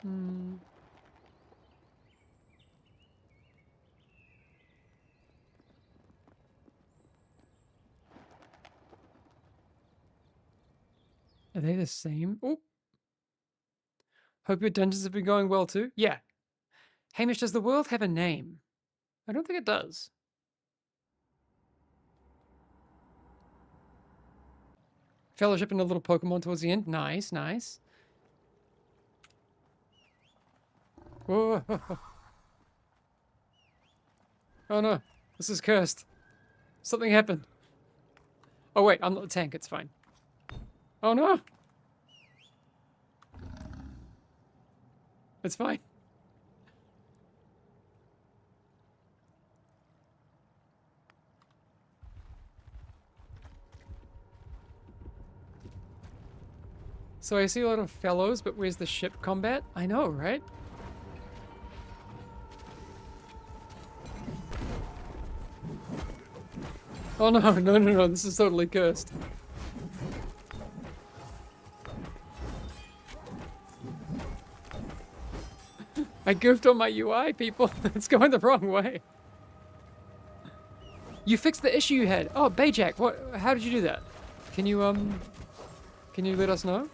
Hmm. Are they the same? Oh. Hope your dungeons have been going well too. Yeah. Hamish, does the world have a name? I don't think it does. Fellowship and a little Pokemon towards the end. Nice, nice. Whoa. Oh no, this is cursed. Something happened. Oh wait, I'm not the tank, it's fine. Oh no! It's fine. So I see a lot of fellows, but where's the ship combat? I know, right? Oh no, no, this is totally cursed. I goofed on my UI, people. It's going the wrong way. You fixed the issue you had. Oh, Bayjack, what? How did you do that? Can you let us know?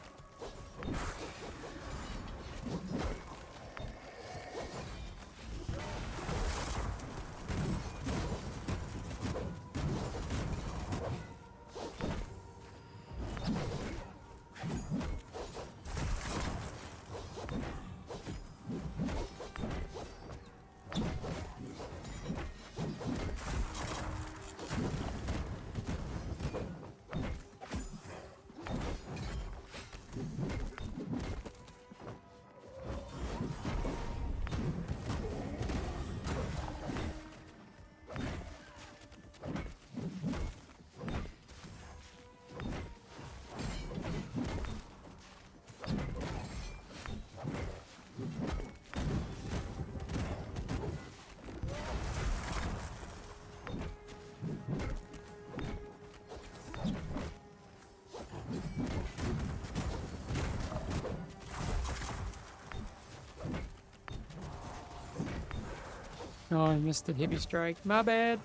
Oh, I missed the heavy strike. My bad.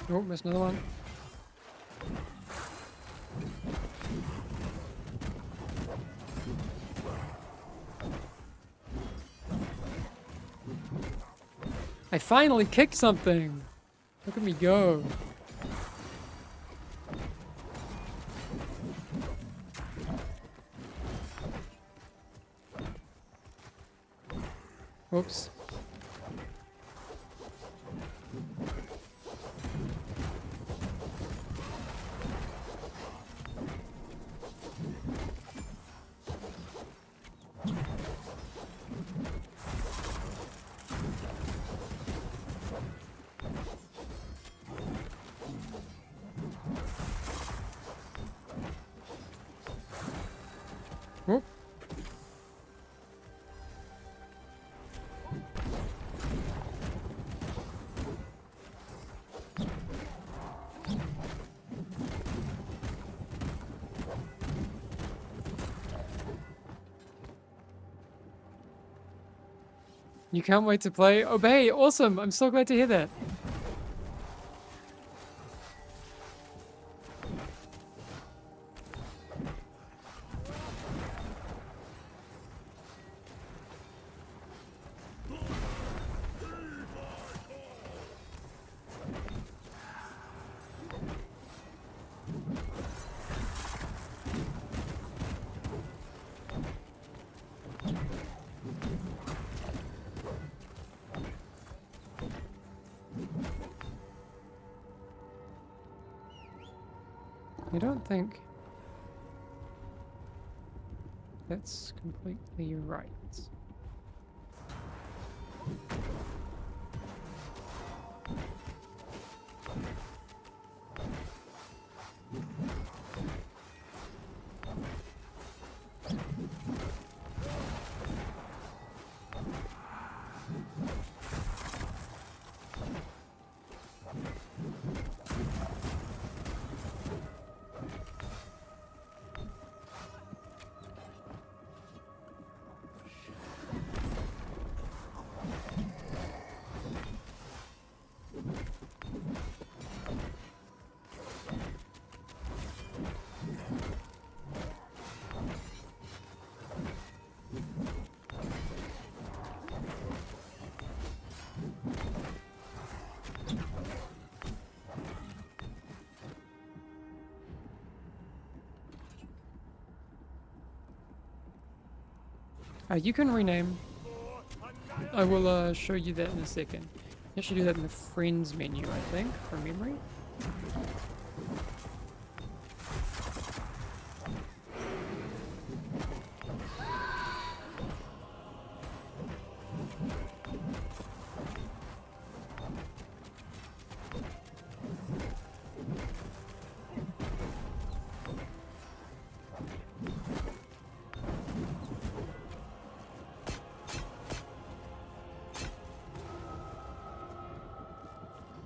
Oh, missed another one. I finally kicked something. Look at me go. Oops. Oh. You can't wait to play? Obey! Awesome! I'm so glad to hear that. You don't think that's completely right. You can rename. I will show you that in a second. You should do that in the friends menu, I think, from memory.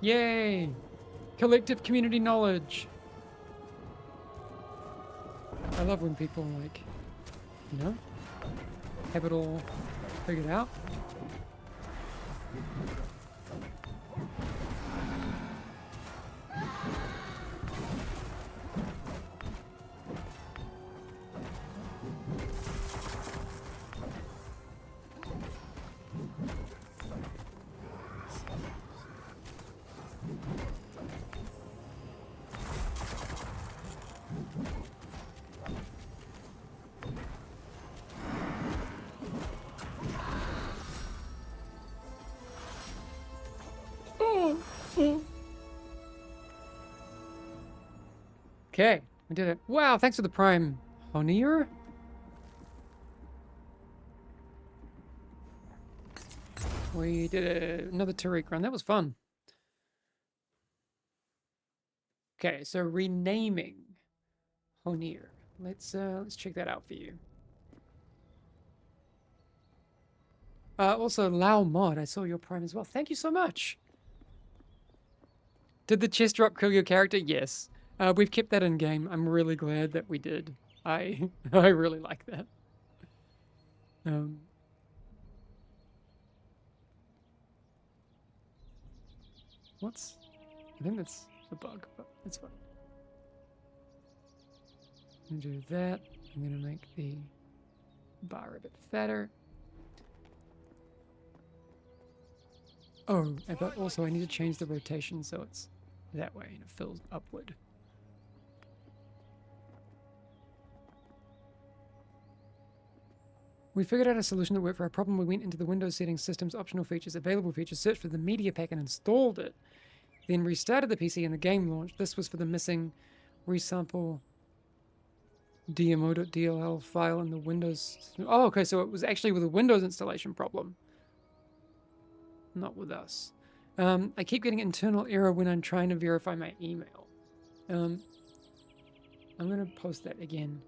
Yay! Collective community knowledge. I love when people like, you know, have it all figured out. Okay, we did it. Wow, thanks for the prime, Honir. We did another Tariq run. That was fun. Okay, so renaming Honir. Let's check that out for you. Also, Lao Mod, I saw your prime as well. Thank you so much. Did the chest drop kill your character? Yes. We've kept that in game. I'm really glad that we did. I really like that. I think that's a bug, but it's fine. I'm gonna do that. I'm gonna make the bar a bit fatter. Oh, but also I need to change the rotation so it's that way and it fills upward. We figured out a solution that worked for our problem. We went into the Windows settings, systems, optional features, available features, searched for the media pack and installed it. Then restarted the PC and the game launched. This was for the missing resample dmo.dll file in the Windows system. Oh, okay, so it was actually with a Windows installation problem. Not with us. I keep getting internal error when I'm trying to verify my email. I'm going to post that again.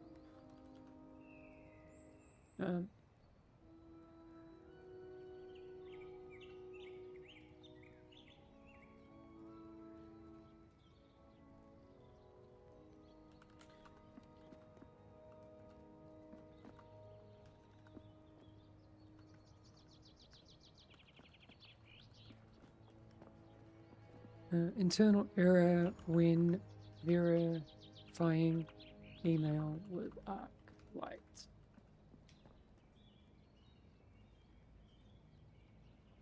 Internal error when verifying email with ArcLight.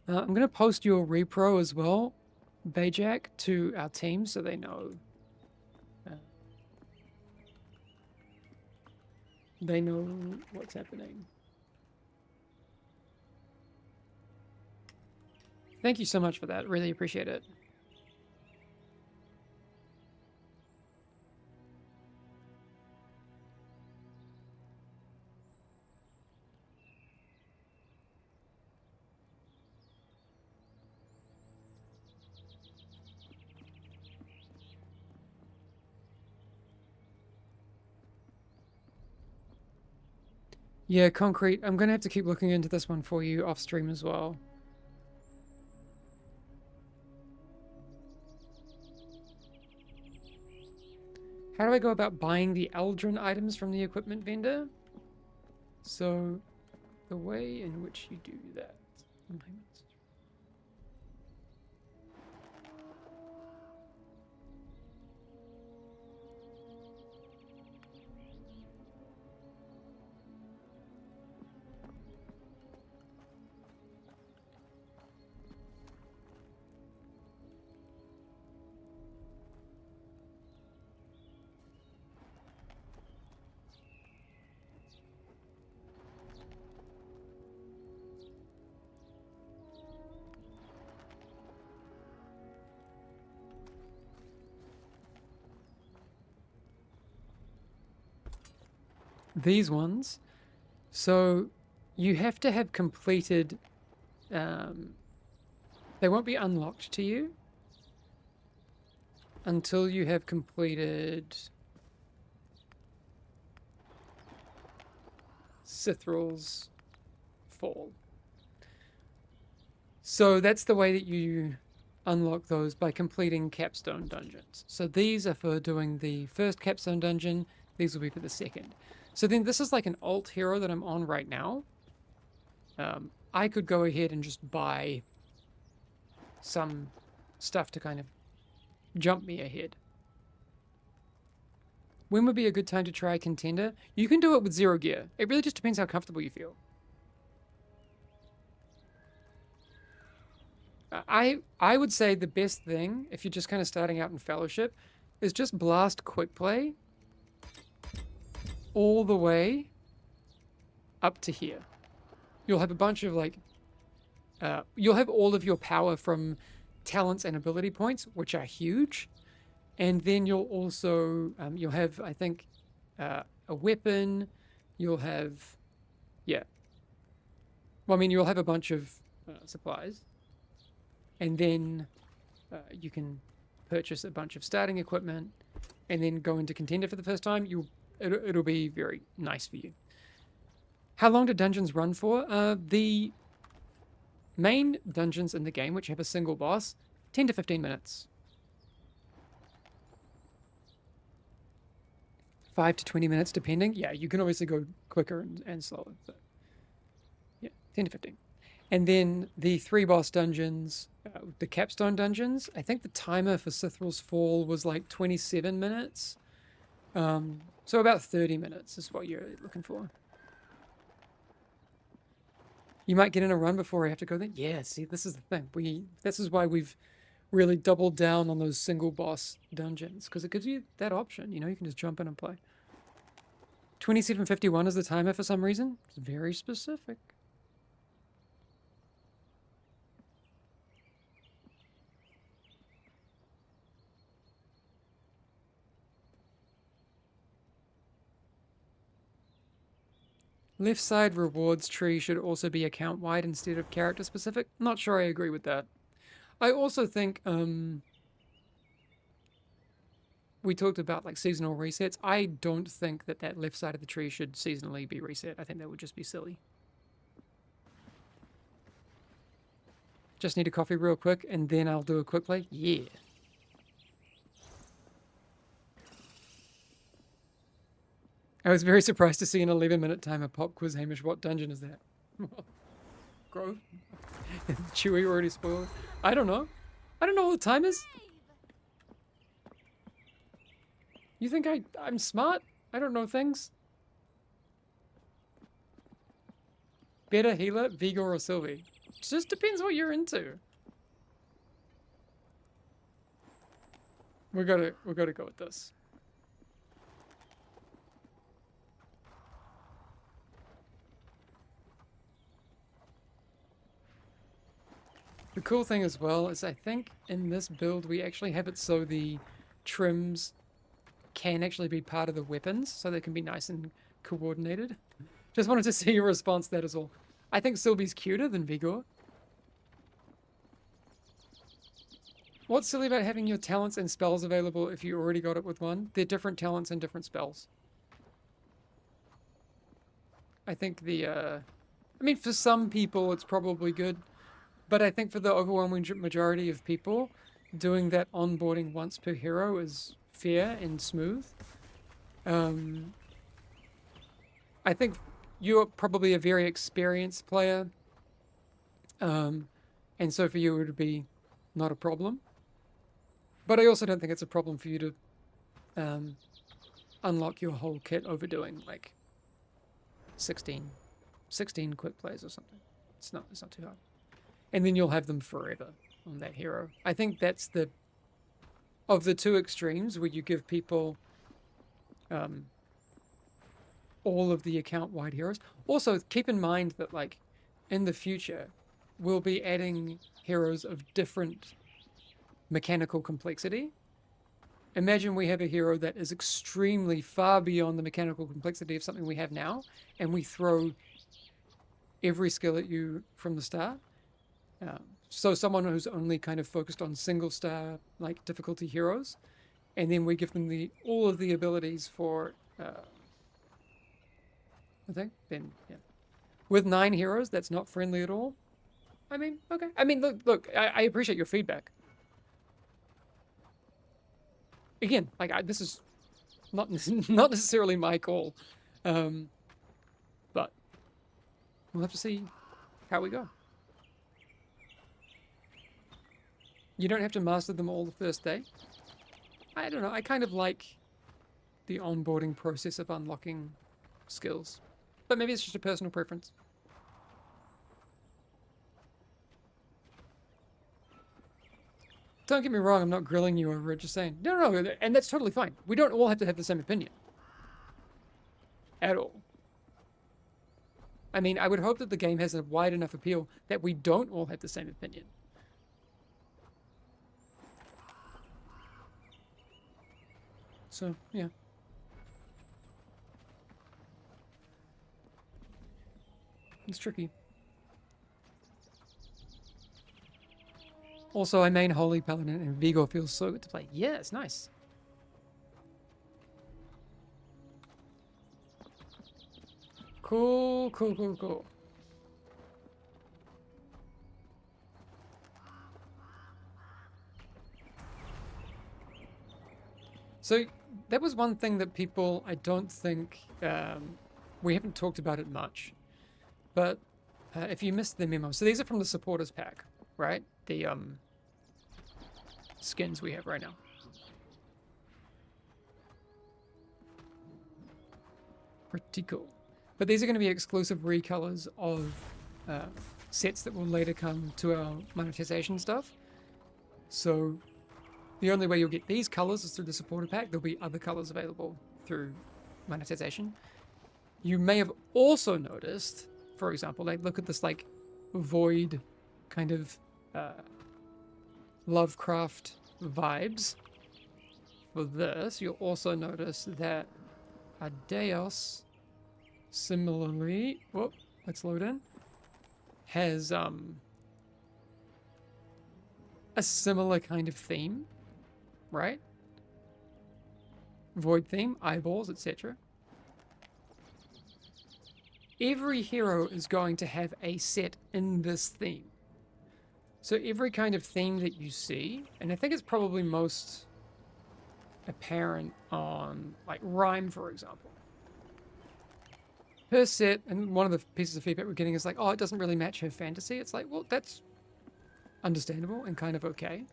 I'm going to post your repro as well, Bajak, to our team so they know. They know what's happening. Thank you so much for that. Really appreciate it. Yeah, concrete. I'm gonna have to keep looking into this one for you off stream as well. How do I go about buying the Eldrin items from the equipment vendor? So, the way in which you do that. These ones. So you have to have completed. They won't be unlocked to you until you have completed Sithral's Fall. So that's the way that you unlock those, by completing capstone dungeons. So these are for doing the first capstone dungeon. These will be for the second. So then this is like an alt hero that I'm on right now. I could go ahead and just buy some stuff to kind of jump me ahead. When would be a good time to try contender? You can do it with 0 gear. It really just depends how comfortable you feel. I would say the best thing, if you're just kind of starting out in Fellowship, is just blast quick play all the way up to here. You'll have a bunch of like, you'll have all of your power from talents and ability points, which are huge. And then you'll also, you'll have, I think, a weapon. You'll have, yeah. Well, I mean, you'll have a bunch of supplies. And then you can purchase a bunch of starting equipment and then go into contender for the first time. It'll be very nice for you. How long do dungeons run for? The main dungeons in the game, which have a single boss, 10 to 15 minutes. 5 to 20 minutes, depending. Yeah, you can obviously go quicker and slower. But yeah, 10 to 15. And then the 3 boss dungeons, the capstone dungeons, I think the timer for Sithral's Fall was like 27 minutes. So about 30 minutes is what you're looking for. You might get in a run before I have to go there. Yeah, see, this is the thing. This is why we've really doubled down on those single boss dungeons, because it gives you that option. You know, you can just jump in and play. 27:51 is the timer for some reason. It's very specific. Left side rewards tree should also be account wide instead of character specific. Not sure I agree with that. I also think we talked about like seasonal resets. I don't think that left side of the tree should seasonally be reset. I think that would just be silly. Just need a coffee real quick and then I'll do a quick play. Yeah. I was very surprised to see an 11-minute timer pop quiz. Hamish, what dungeon is that? Grove? Chewie already spoiled. I don't know. I don't know what the time is. You think I'm smart? I don't know things. Better healer, Vigor or Sylvie? It just depends what you're into. We gotta go with this. The cool thing as well is I think in this build we actually have it so the trims can actually be part of the weapons, so they can be nice and coordinated. Just wanted to see your response to that as well. I think Sylvie's cuter than Vigor. What's silly about having your talents and spells available if you already got it with one? They're different talents and different spells. I think the, I mean, for some people it's probably good, but I think for the overwhelming majority of people, doing that onboarding once per hero is fair and smooth. I think you're probably a very experienced player, and so for you it would be not a problem. But I also don't think it's a problem for you to unlock your whole kit overdoing like 16 quick plays or something. It's not too hard. And then you'll have them forever on that hero. I think that's of the two extremes where you give people all of the account-wide heroes. Also, keep in mind that like in the future, we'll be adding heroes of different mechanical complexity. Imagine we have a hero that is extremely far beyond the mechanical complexity of something we have now, and we throw every skill at you from the start. So someone who's only kind of focused on single star like difficulty heroes, and then we give them all of the abilities for I think then yeah. With 9 heroes, that's not friendly at all. I mean, okay. I mean, look. I appreciate your feedback. Again, like this is not necessarily my call, but we'll have to see how we go. You don't have to master them all the first day. I don't know. I kind of like the onboarding process of unlocking skills, but maybe it's just a personal preference. Don't get me wrong, I'm not grilling you over it, just saying. No, and that's totally fine. We don't all have to have the same opinion. At all. I mean, I would hope that the game has a wide enough appeal that we don't all have the same opinion. So, yeah. It's tricky. Also, I main Holy Paladin and Vigor feels so good to play. Yeah, it's nice. Cool. So, that was one thing that people, I don't think, we haven't talked about it much. But if you missed the memo, so these are from the supporters pack, right? The skins we have right now. Pretty cool. But these are going to be exclusive recolors of sets that will later come to our monetization stuff. So the only way you'll get these colors is through the supporter pack. There'll be other colors available through monetization. You may have also noticed, for example, like look at this like void kind of Lovecraft vibes. For this, you'll also notice that Adeos similarly, whoop, let's load in, has a similar kind of theme, right? Void theme, eyeballs, etc. Every hero is going to have a set in this theme. So every kind of theme that you see, and I think it's probably most apparent on like Rhyme, for example. Her set, and one of the pieces of feedback we're getting is like, oh, it doesn't really match her fantasy. It's like, well, that's understandable and kind of okay.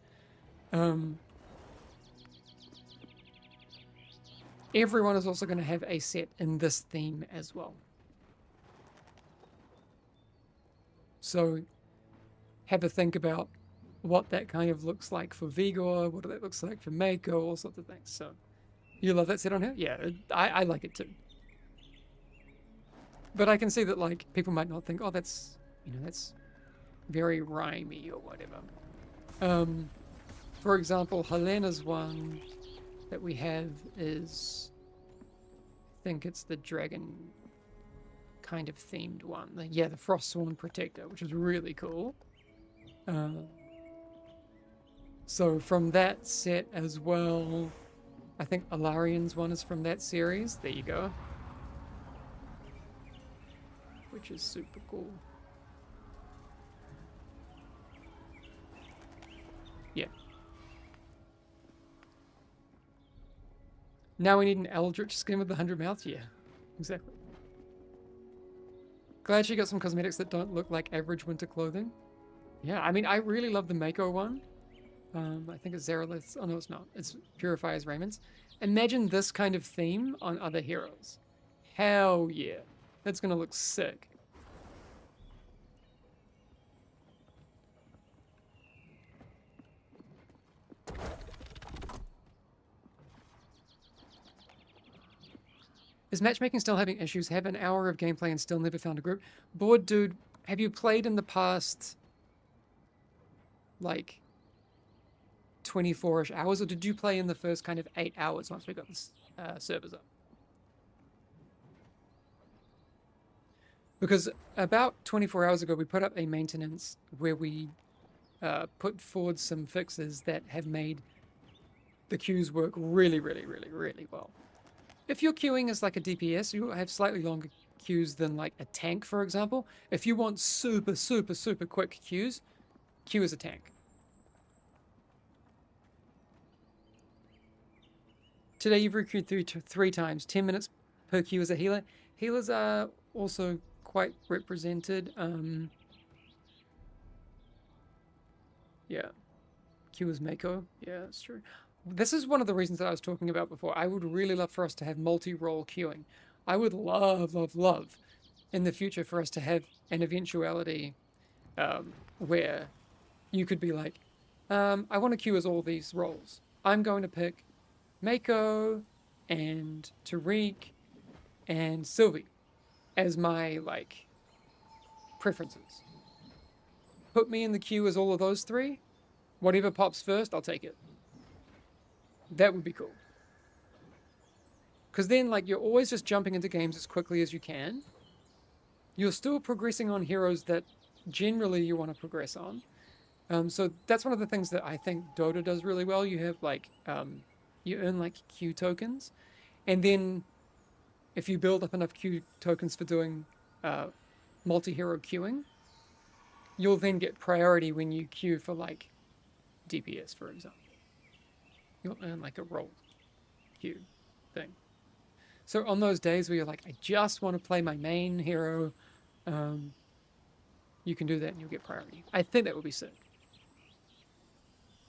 Everyone is also going to have a set in this theme as well. So have a think about what that kind of looks like for Vigor, what that looks like for Mako, all sorts of things. So you love that set on her? Yeah, I like it too. But I can see that like people might not think, oh, that's, you know, that's very rhymey or whatever. For example, Helena's one that we have is, I think it's the dragon kind of themed one. Yeah, the Frostsworn Protector, which is really cool. So from that set as well, I think Alarian's one is from that series. There you go. which is super cool. Yeah. Now we need an Eldritch skin with the 100 mouths? Yeah, exactly. Glad she got some cosmetics that don't look like average winter clothing. Yeah, I mean, I really love the Mako one. I think it's Zeralith's. Oh, no, it's not. It's Purifier's Raymond's. Imagine this kind of theme on other heroes. Hell yeah. That's going to look sick. Is matchmaking still having issues? Have an hour of gameplay and still never found a group? Bored dude, have you played in the past, like, 24-ish hours, or did you play in the first kind of 8 hours once we got the servers up? Because about 24 hours ago, we put up a maintenance where we put forward some fixes that have made the queues work really, really, really, really well. If you're queuing as like a DPS, you have slightly longer queues than like a tank, for example. If you want super, super, super quick queues, queue as a tank. Today you've requeued three times, 10 minutes per queue as a healer. Healers are also quite represented. Yeah. Queue as Mako. Yeah, that's true. This is one of the reasons that I was talking about before. I would really love for us to have multi-role queuing. I would love, love, love in the future for us to have an eventuality where you could be like, I want to queue as all these roles. I'm going to pick Mako and Tariq and Sylvie as my, like, preferences. Put me in the queue as all of those three. Whatever pops first, I'll take it. That would be cool. Because then, like, you're always just jumping into games as quickly as you can. You're still progressing on heroes that generally you want to progress on. So that's one of the things that I think Dota does really well. You have, like, you earn, like, Q tokens. And then if you build up enough Q tokens for doing multi-hero queuing, you'll then get priority when you queue for, like, DPS, for example. You'll earn like a role queue thing. So on those days where you're like, I just want to play my main hero, you can do that and you'll get priority. I think that would be sick.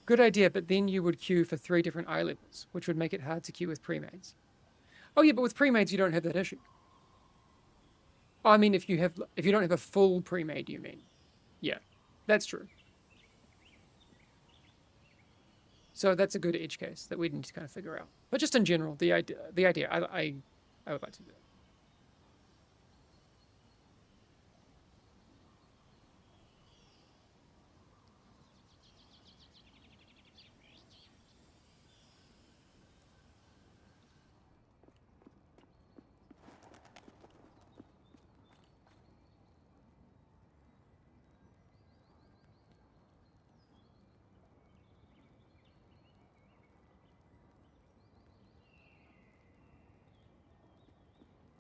Good idea, but then you would queue for 3 different eye levels, which would make it hard to queue with pre-mades. Oh yeah, but with pre-mades you don't have that issue. I mean, if you don't have a full pre-made, you mean? Yeah, that's true. So that's a good edge case that we need to kind of figure out. But just in general, the idea, I would like to do that.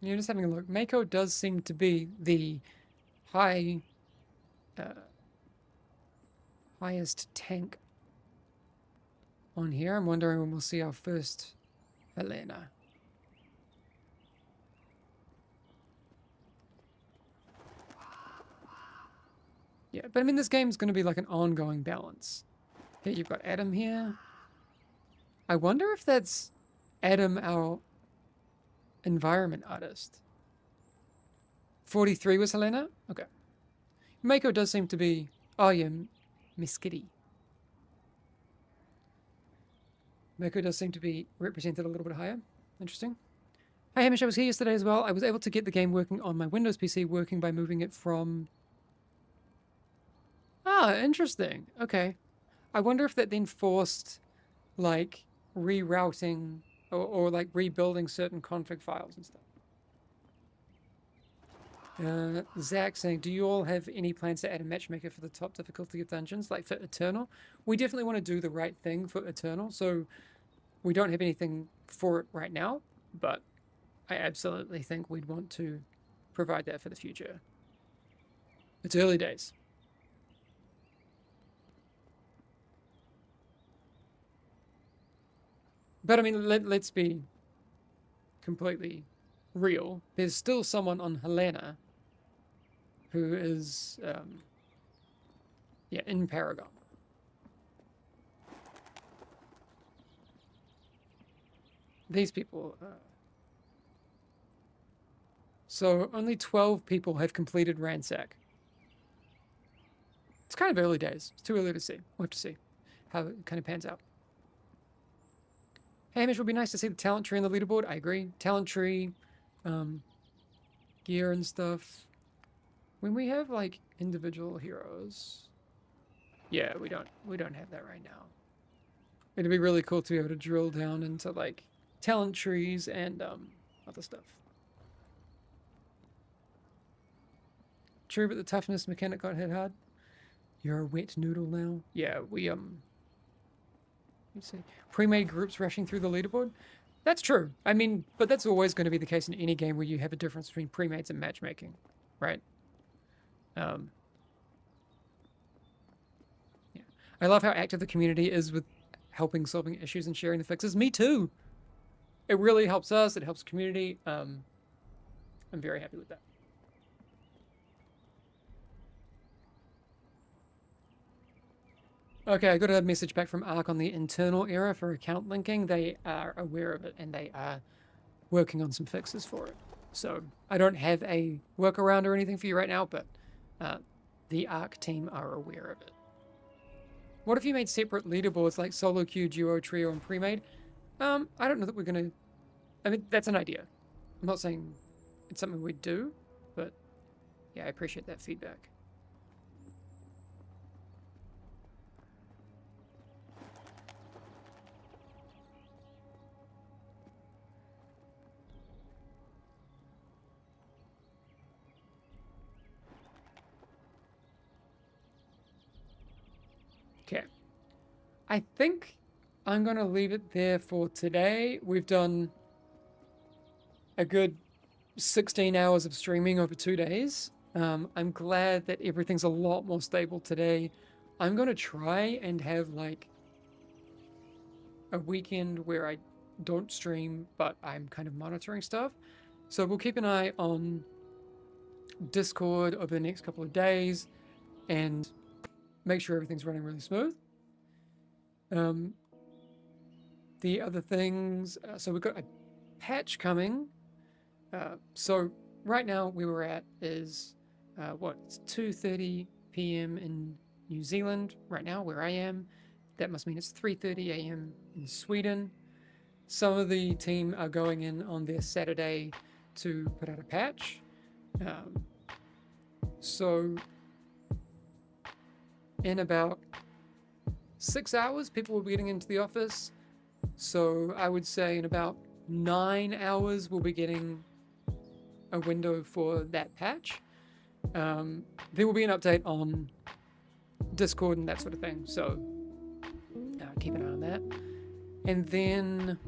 You're just having a look. Mako does seem to be the highest tank on here. I'm wondering when we'll see our first Helena. Yeah, but I mean, this game's going to be like an ongoing balance. Here, you've got Adam here. I wonder if that's Adam, our environment artist. 43 was Helena? Okay. Mako does seem to be... Oh, yeah, Miss Kitty. Mako does seem to be represented a little bit higher. Interesting. Hi, Hamish, I was here yesterday as well. I was able to get the game working on my Windows PC, working by moving it from... Ah, interesting. Okay. I wonder if that then forced, like, rerouting or like rebuilding certain config files and stuff. Zach saying, do you all have any plans to add a matchmaker for the top difficulty of dungeons, like for Eternal? We definitely want to do the right thing for Eternal, so we don't have anything for it right now, but I absolutely think we'd want to provide that for the future. It's early days. But I mean, let's be completely real. There's still someone on Helena who is, yeah, in Paragon. These people. So only 12 people have completed Ransack. It's kind of early days. It's too early to see. We'll have to see how it kind of pans out. Hey, Hamish, it would be nice to see the talent tree on the leaderboard. I agree. Talent tree, gear and stuff. When we have like individual heroes, yeah, we don't have that right now. It'd be really cool to be able to drill down into like talent trees and other stuff. True, but the toughness mechanic got hit hard. You're a wet noodle now. Yeah, we let's see. Pre-made groups rushing through the leaderboard. That's true. I mean, but that's always going to be the case in any game where you have a difference between pre-mates and matchmaking, right? Yeah. I love how active the community is with helping solving issues and sharing the fixes. Me too. It really helps us. It helps the community. I'm very happy with that. Okay, I got a message back from ARC on the internal error for account linking. They are aware of it and they are working on some fixes for it. So I don't have a workaround or anything for you right now, but the ARC team are aware of it. What if you made separate leaderboards like solo queue, duo, trio, and pre-made? I don't know that we're gonna. I mean, that's an idea. I'm not saying it's something we'd do, but yeah, I appreciate that feedback. Okay. I think I'm going to leave it there for today. We've done a good 16 hours of streaming over 2 days. I'm glad that everything's a lot more stable today. I'm going to try and have like a weekend where I don't stream, but I'm kind of monitoring stuff. So we'll keep an eye on Discord over the next couple of days and make sure everything's running really smooth. The other things, so we've got a patch coming. So right now where we're at is it's 2:30 p.m. in New Zealand right now where I am. That must mean it's 3:30 a.m. in Sweden. Some of the team are going in on their Saturday to put out a patch. So in about 6 hours, people will be getting into the office. So I would say in about 9 hours, we'll be getting a window for that patch. There will be an update on Discord and that sort of thing. So keep an eye on that. And then,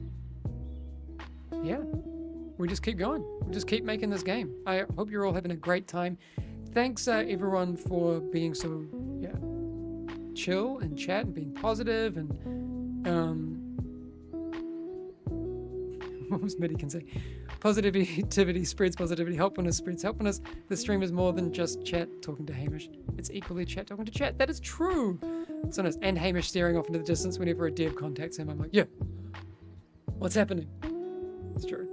yeah, we just keep going. We just keep making this game. I hope you're all having a great time. Thanks everyone for being so chill and chat and being positive and what was Midi can say? Positivity spreads positivity, helpfulness spreads helpfulness. The stream is more than just chat talking to Hamish. It's equally chat talking to chat. That is true. So nice. And Hamish staring off into the distance whenever a dev contacts him. I'm like, yeah. What's happening? It's true.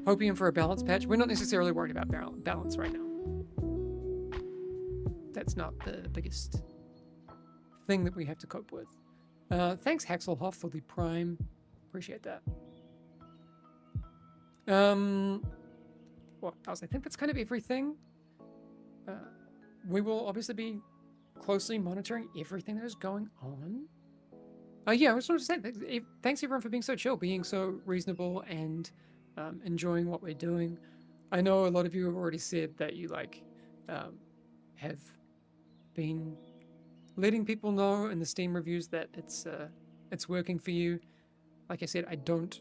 Hoping for a balance patch. We're not necessarily worried about balance right now. That's not the biggest thing that we have to cope with. Thanks, Haxelhoff, for the Prime. Appreciate that. What else? I think that's kind of everything. We will obviously be closely monitoring everything that is going on. Yeah, I just wanted to say thanks everyone for being so chill, being so reasonable, and enjoying what we're doing. I know a lot of you have already said that you have been letting people know in the Steam reviews that it's working for you. Like I said, I don't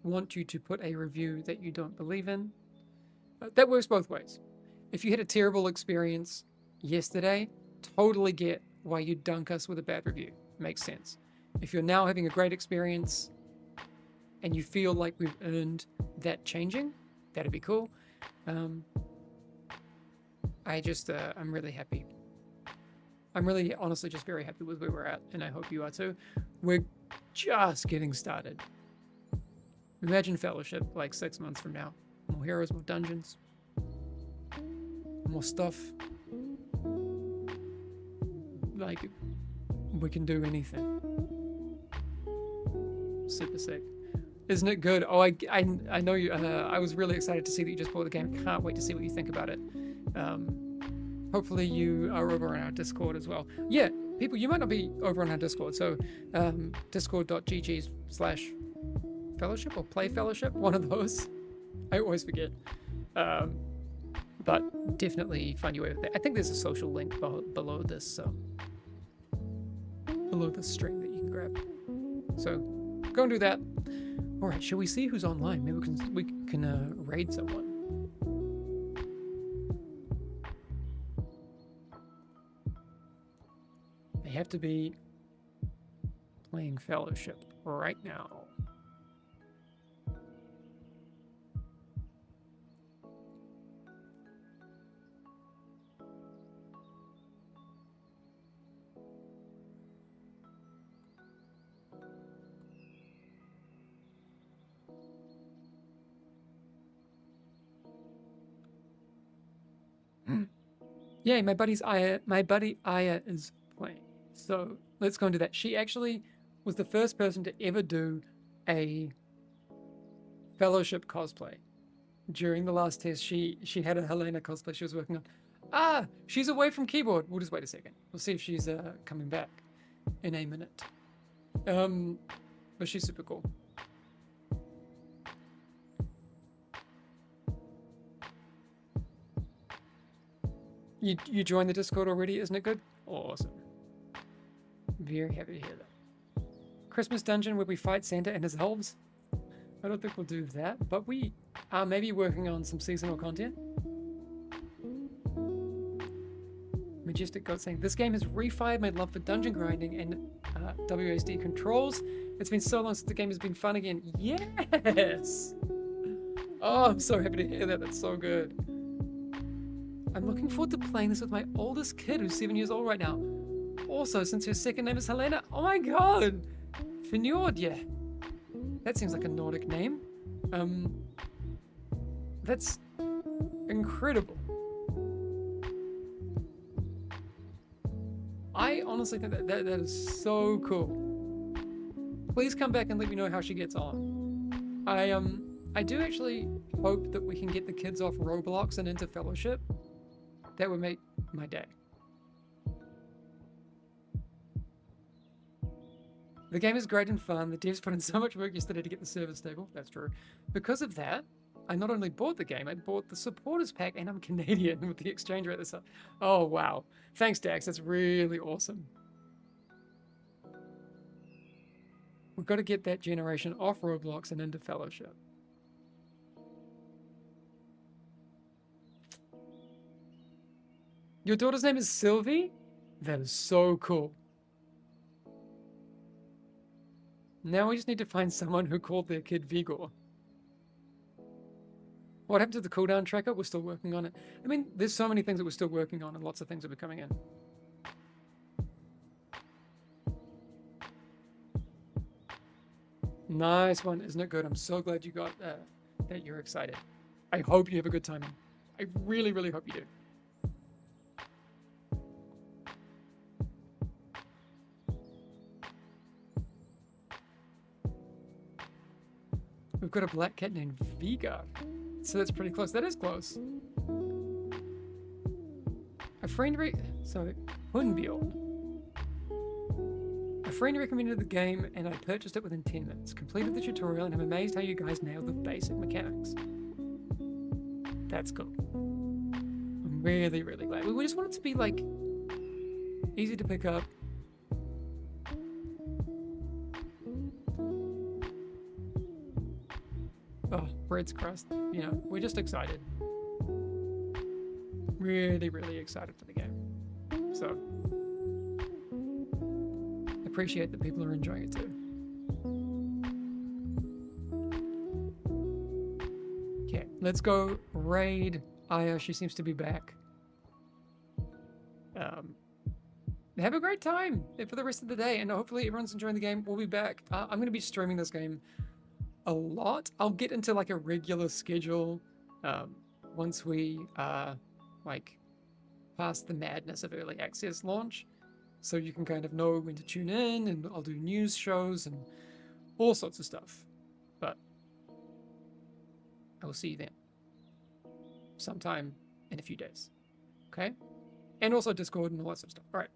want you to put a review that you don't believe in. that works both ways. If you had a terrible experience yesterday, totally get why you dunk us with a bad review. Makes sense. If you're now having a great experience and you feel like we've earned that changing, that'd be cool. I'm really happy. I'm really honestly just very happy with where we're at, and I hope you are too. We're just getting started. Imagine Fellowship like 6 months from now. More heroes, more dungeons, more stuff. Like, we can do anything. Super sick. Isn't it good? Oh, I know you. I was really excited to see that you just bought the game. Can't wait to see what you think about it. Hopefully you are over on our Discord as well. Yeah, people, you might not be over on our Discord. So discord.gg/fellowship or play fellowship, one of those. I always forget. But definitely find your way there. I think there's a social link below this, below the stream that you can grab. So go and do that. All right, shall we see who's online? Maybe we can raid someone. They have to be playing Fellowship right now. Yay, my buddy Aya is playing. So let's go into that. She actually was the first person to ever do a Fellowship cosplay. During the last test, she had a Helena cosplay she was working on. Ah, she's away from keyboard. We'll just wait a second. We'll see if she's coming back in a minute. But she's super cool. You joined the Discord already, isn't it good? Awesome. Very happy to hear that. Christmas dungeon where we fight Santa and his elves. I don't think we'll do that, but we are maybe working on some seasonal content. Majestic God saying, this game has refired my love for dungeon grinding and WASD controls. It's been so long since the game has been fun again. Yes! Oh, I'm so happy to hear that. That's so good. I'm looking forward to playing this with my oldest kid who's 7 years old right now. Also, since her second name is Helena, oh my god! Finjordje. That seems like a Nordic name. That's incredible. I honestly think that is so cool. Please come back and let me know how she gets on. I do actually hope that we can get the kids off Roblox and into Fellowship. That would make my day. The game is great and fun. The devs put in so much work yesterday to get the server stable. That's true. Because of that, I not only bought the game, I bought the supporters pack, and I'm Canadian with the exchange rate this up. Oh, wow. Thanks, Dax. That's really awesome. We've got to get that generation off Roblox and into Fellowship. Your daughter's name is Sylvie? That is so cool. Now we just need to find someone who called their kid Vigor. What happened to the cooldown tracker? We're still working on it. I mean, there's so many things that we're still working on, and lots of things will be coming in. Nice one, isn't it good? I'm so glad you got that you're excited. I hope you have a good time. I really, really hope you do. We've got a black cat named Viga. So that's pretty close. That is close. A friend Hunbjorn. A friend recommended the game and I purchased it within 10 minutes. Completed the tutorial and I'm amazed how you guys nailed the basic mechanics. That's cool. I'm really, really glad. We just want it to be like easy to pick up. Oh, bread's crust. You know, we're just excited. really, really excited for the game. So, appreciate that people are enjoying it too. Okay, let's go raid Aya. She seems to be back. Have a great time for the rest of the day, and hopefully everyone's enjoying the game. We'll be back. I'm going to be streaming this game a lot. I'll get into like a regular schedule once we like past the madness of early access launch, so you can kind of know when to tune in, and I'll do news shows and all sorts of stuff. But I will see you then sometime in a few days. Okay? And also Discord and all that sort of stuff. All right.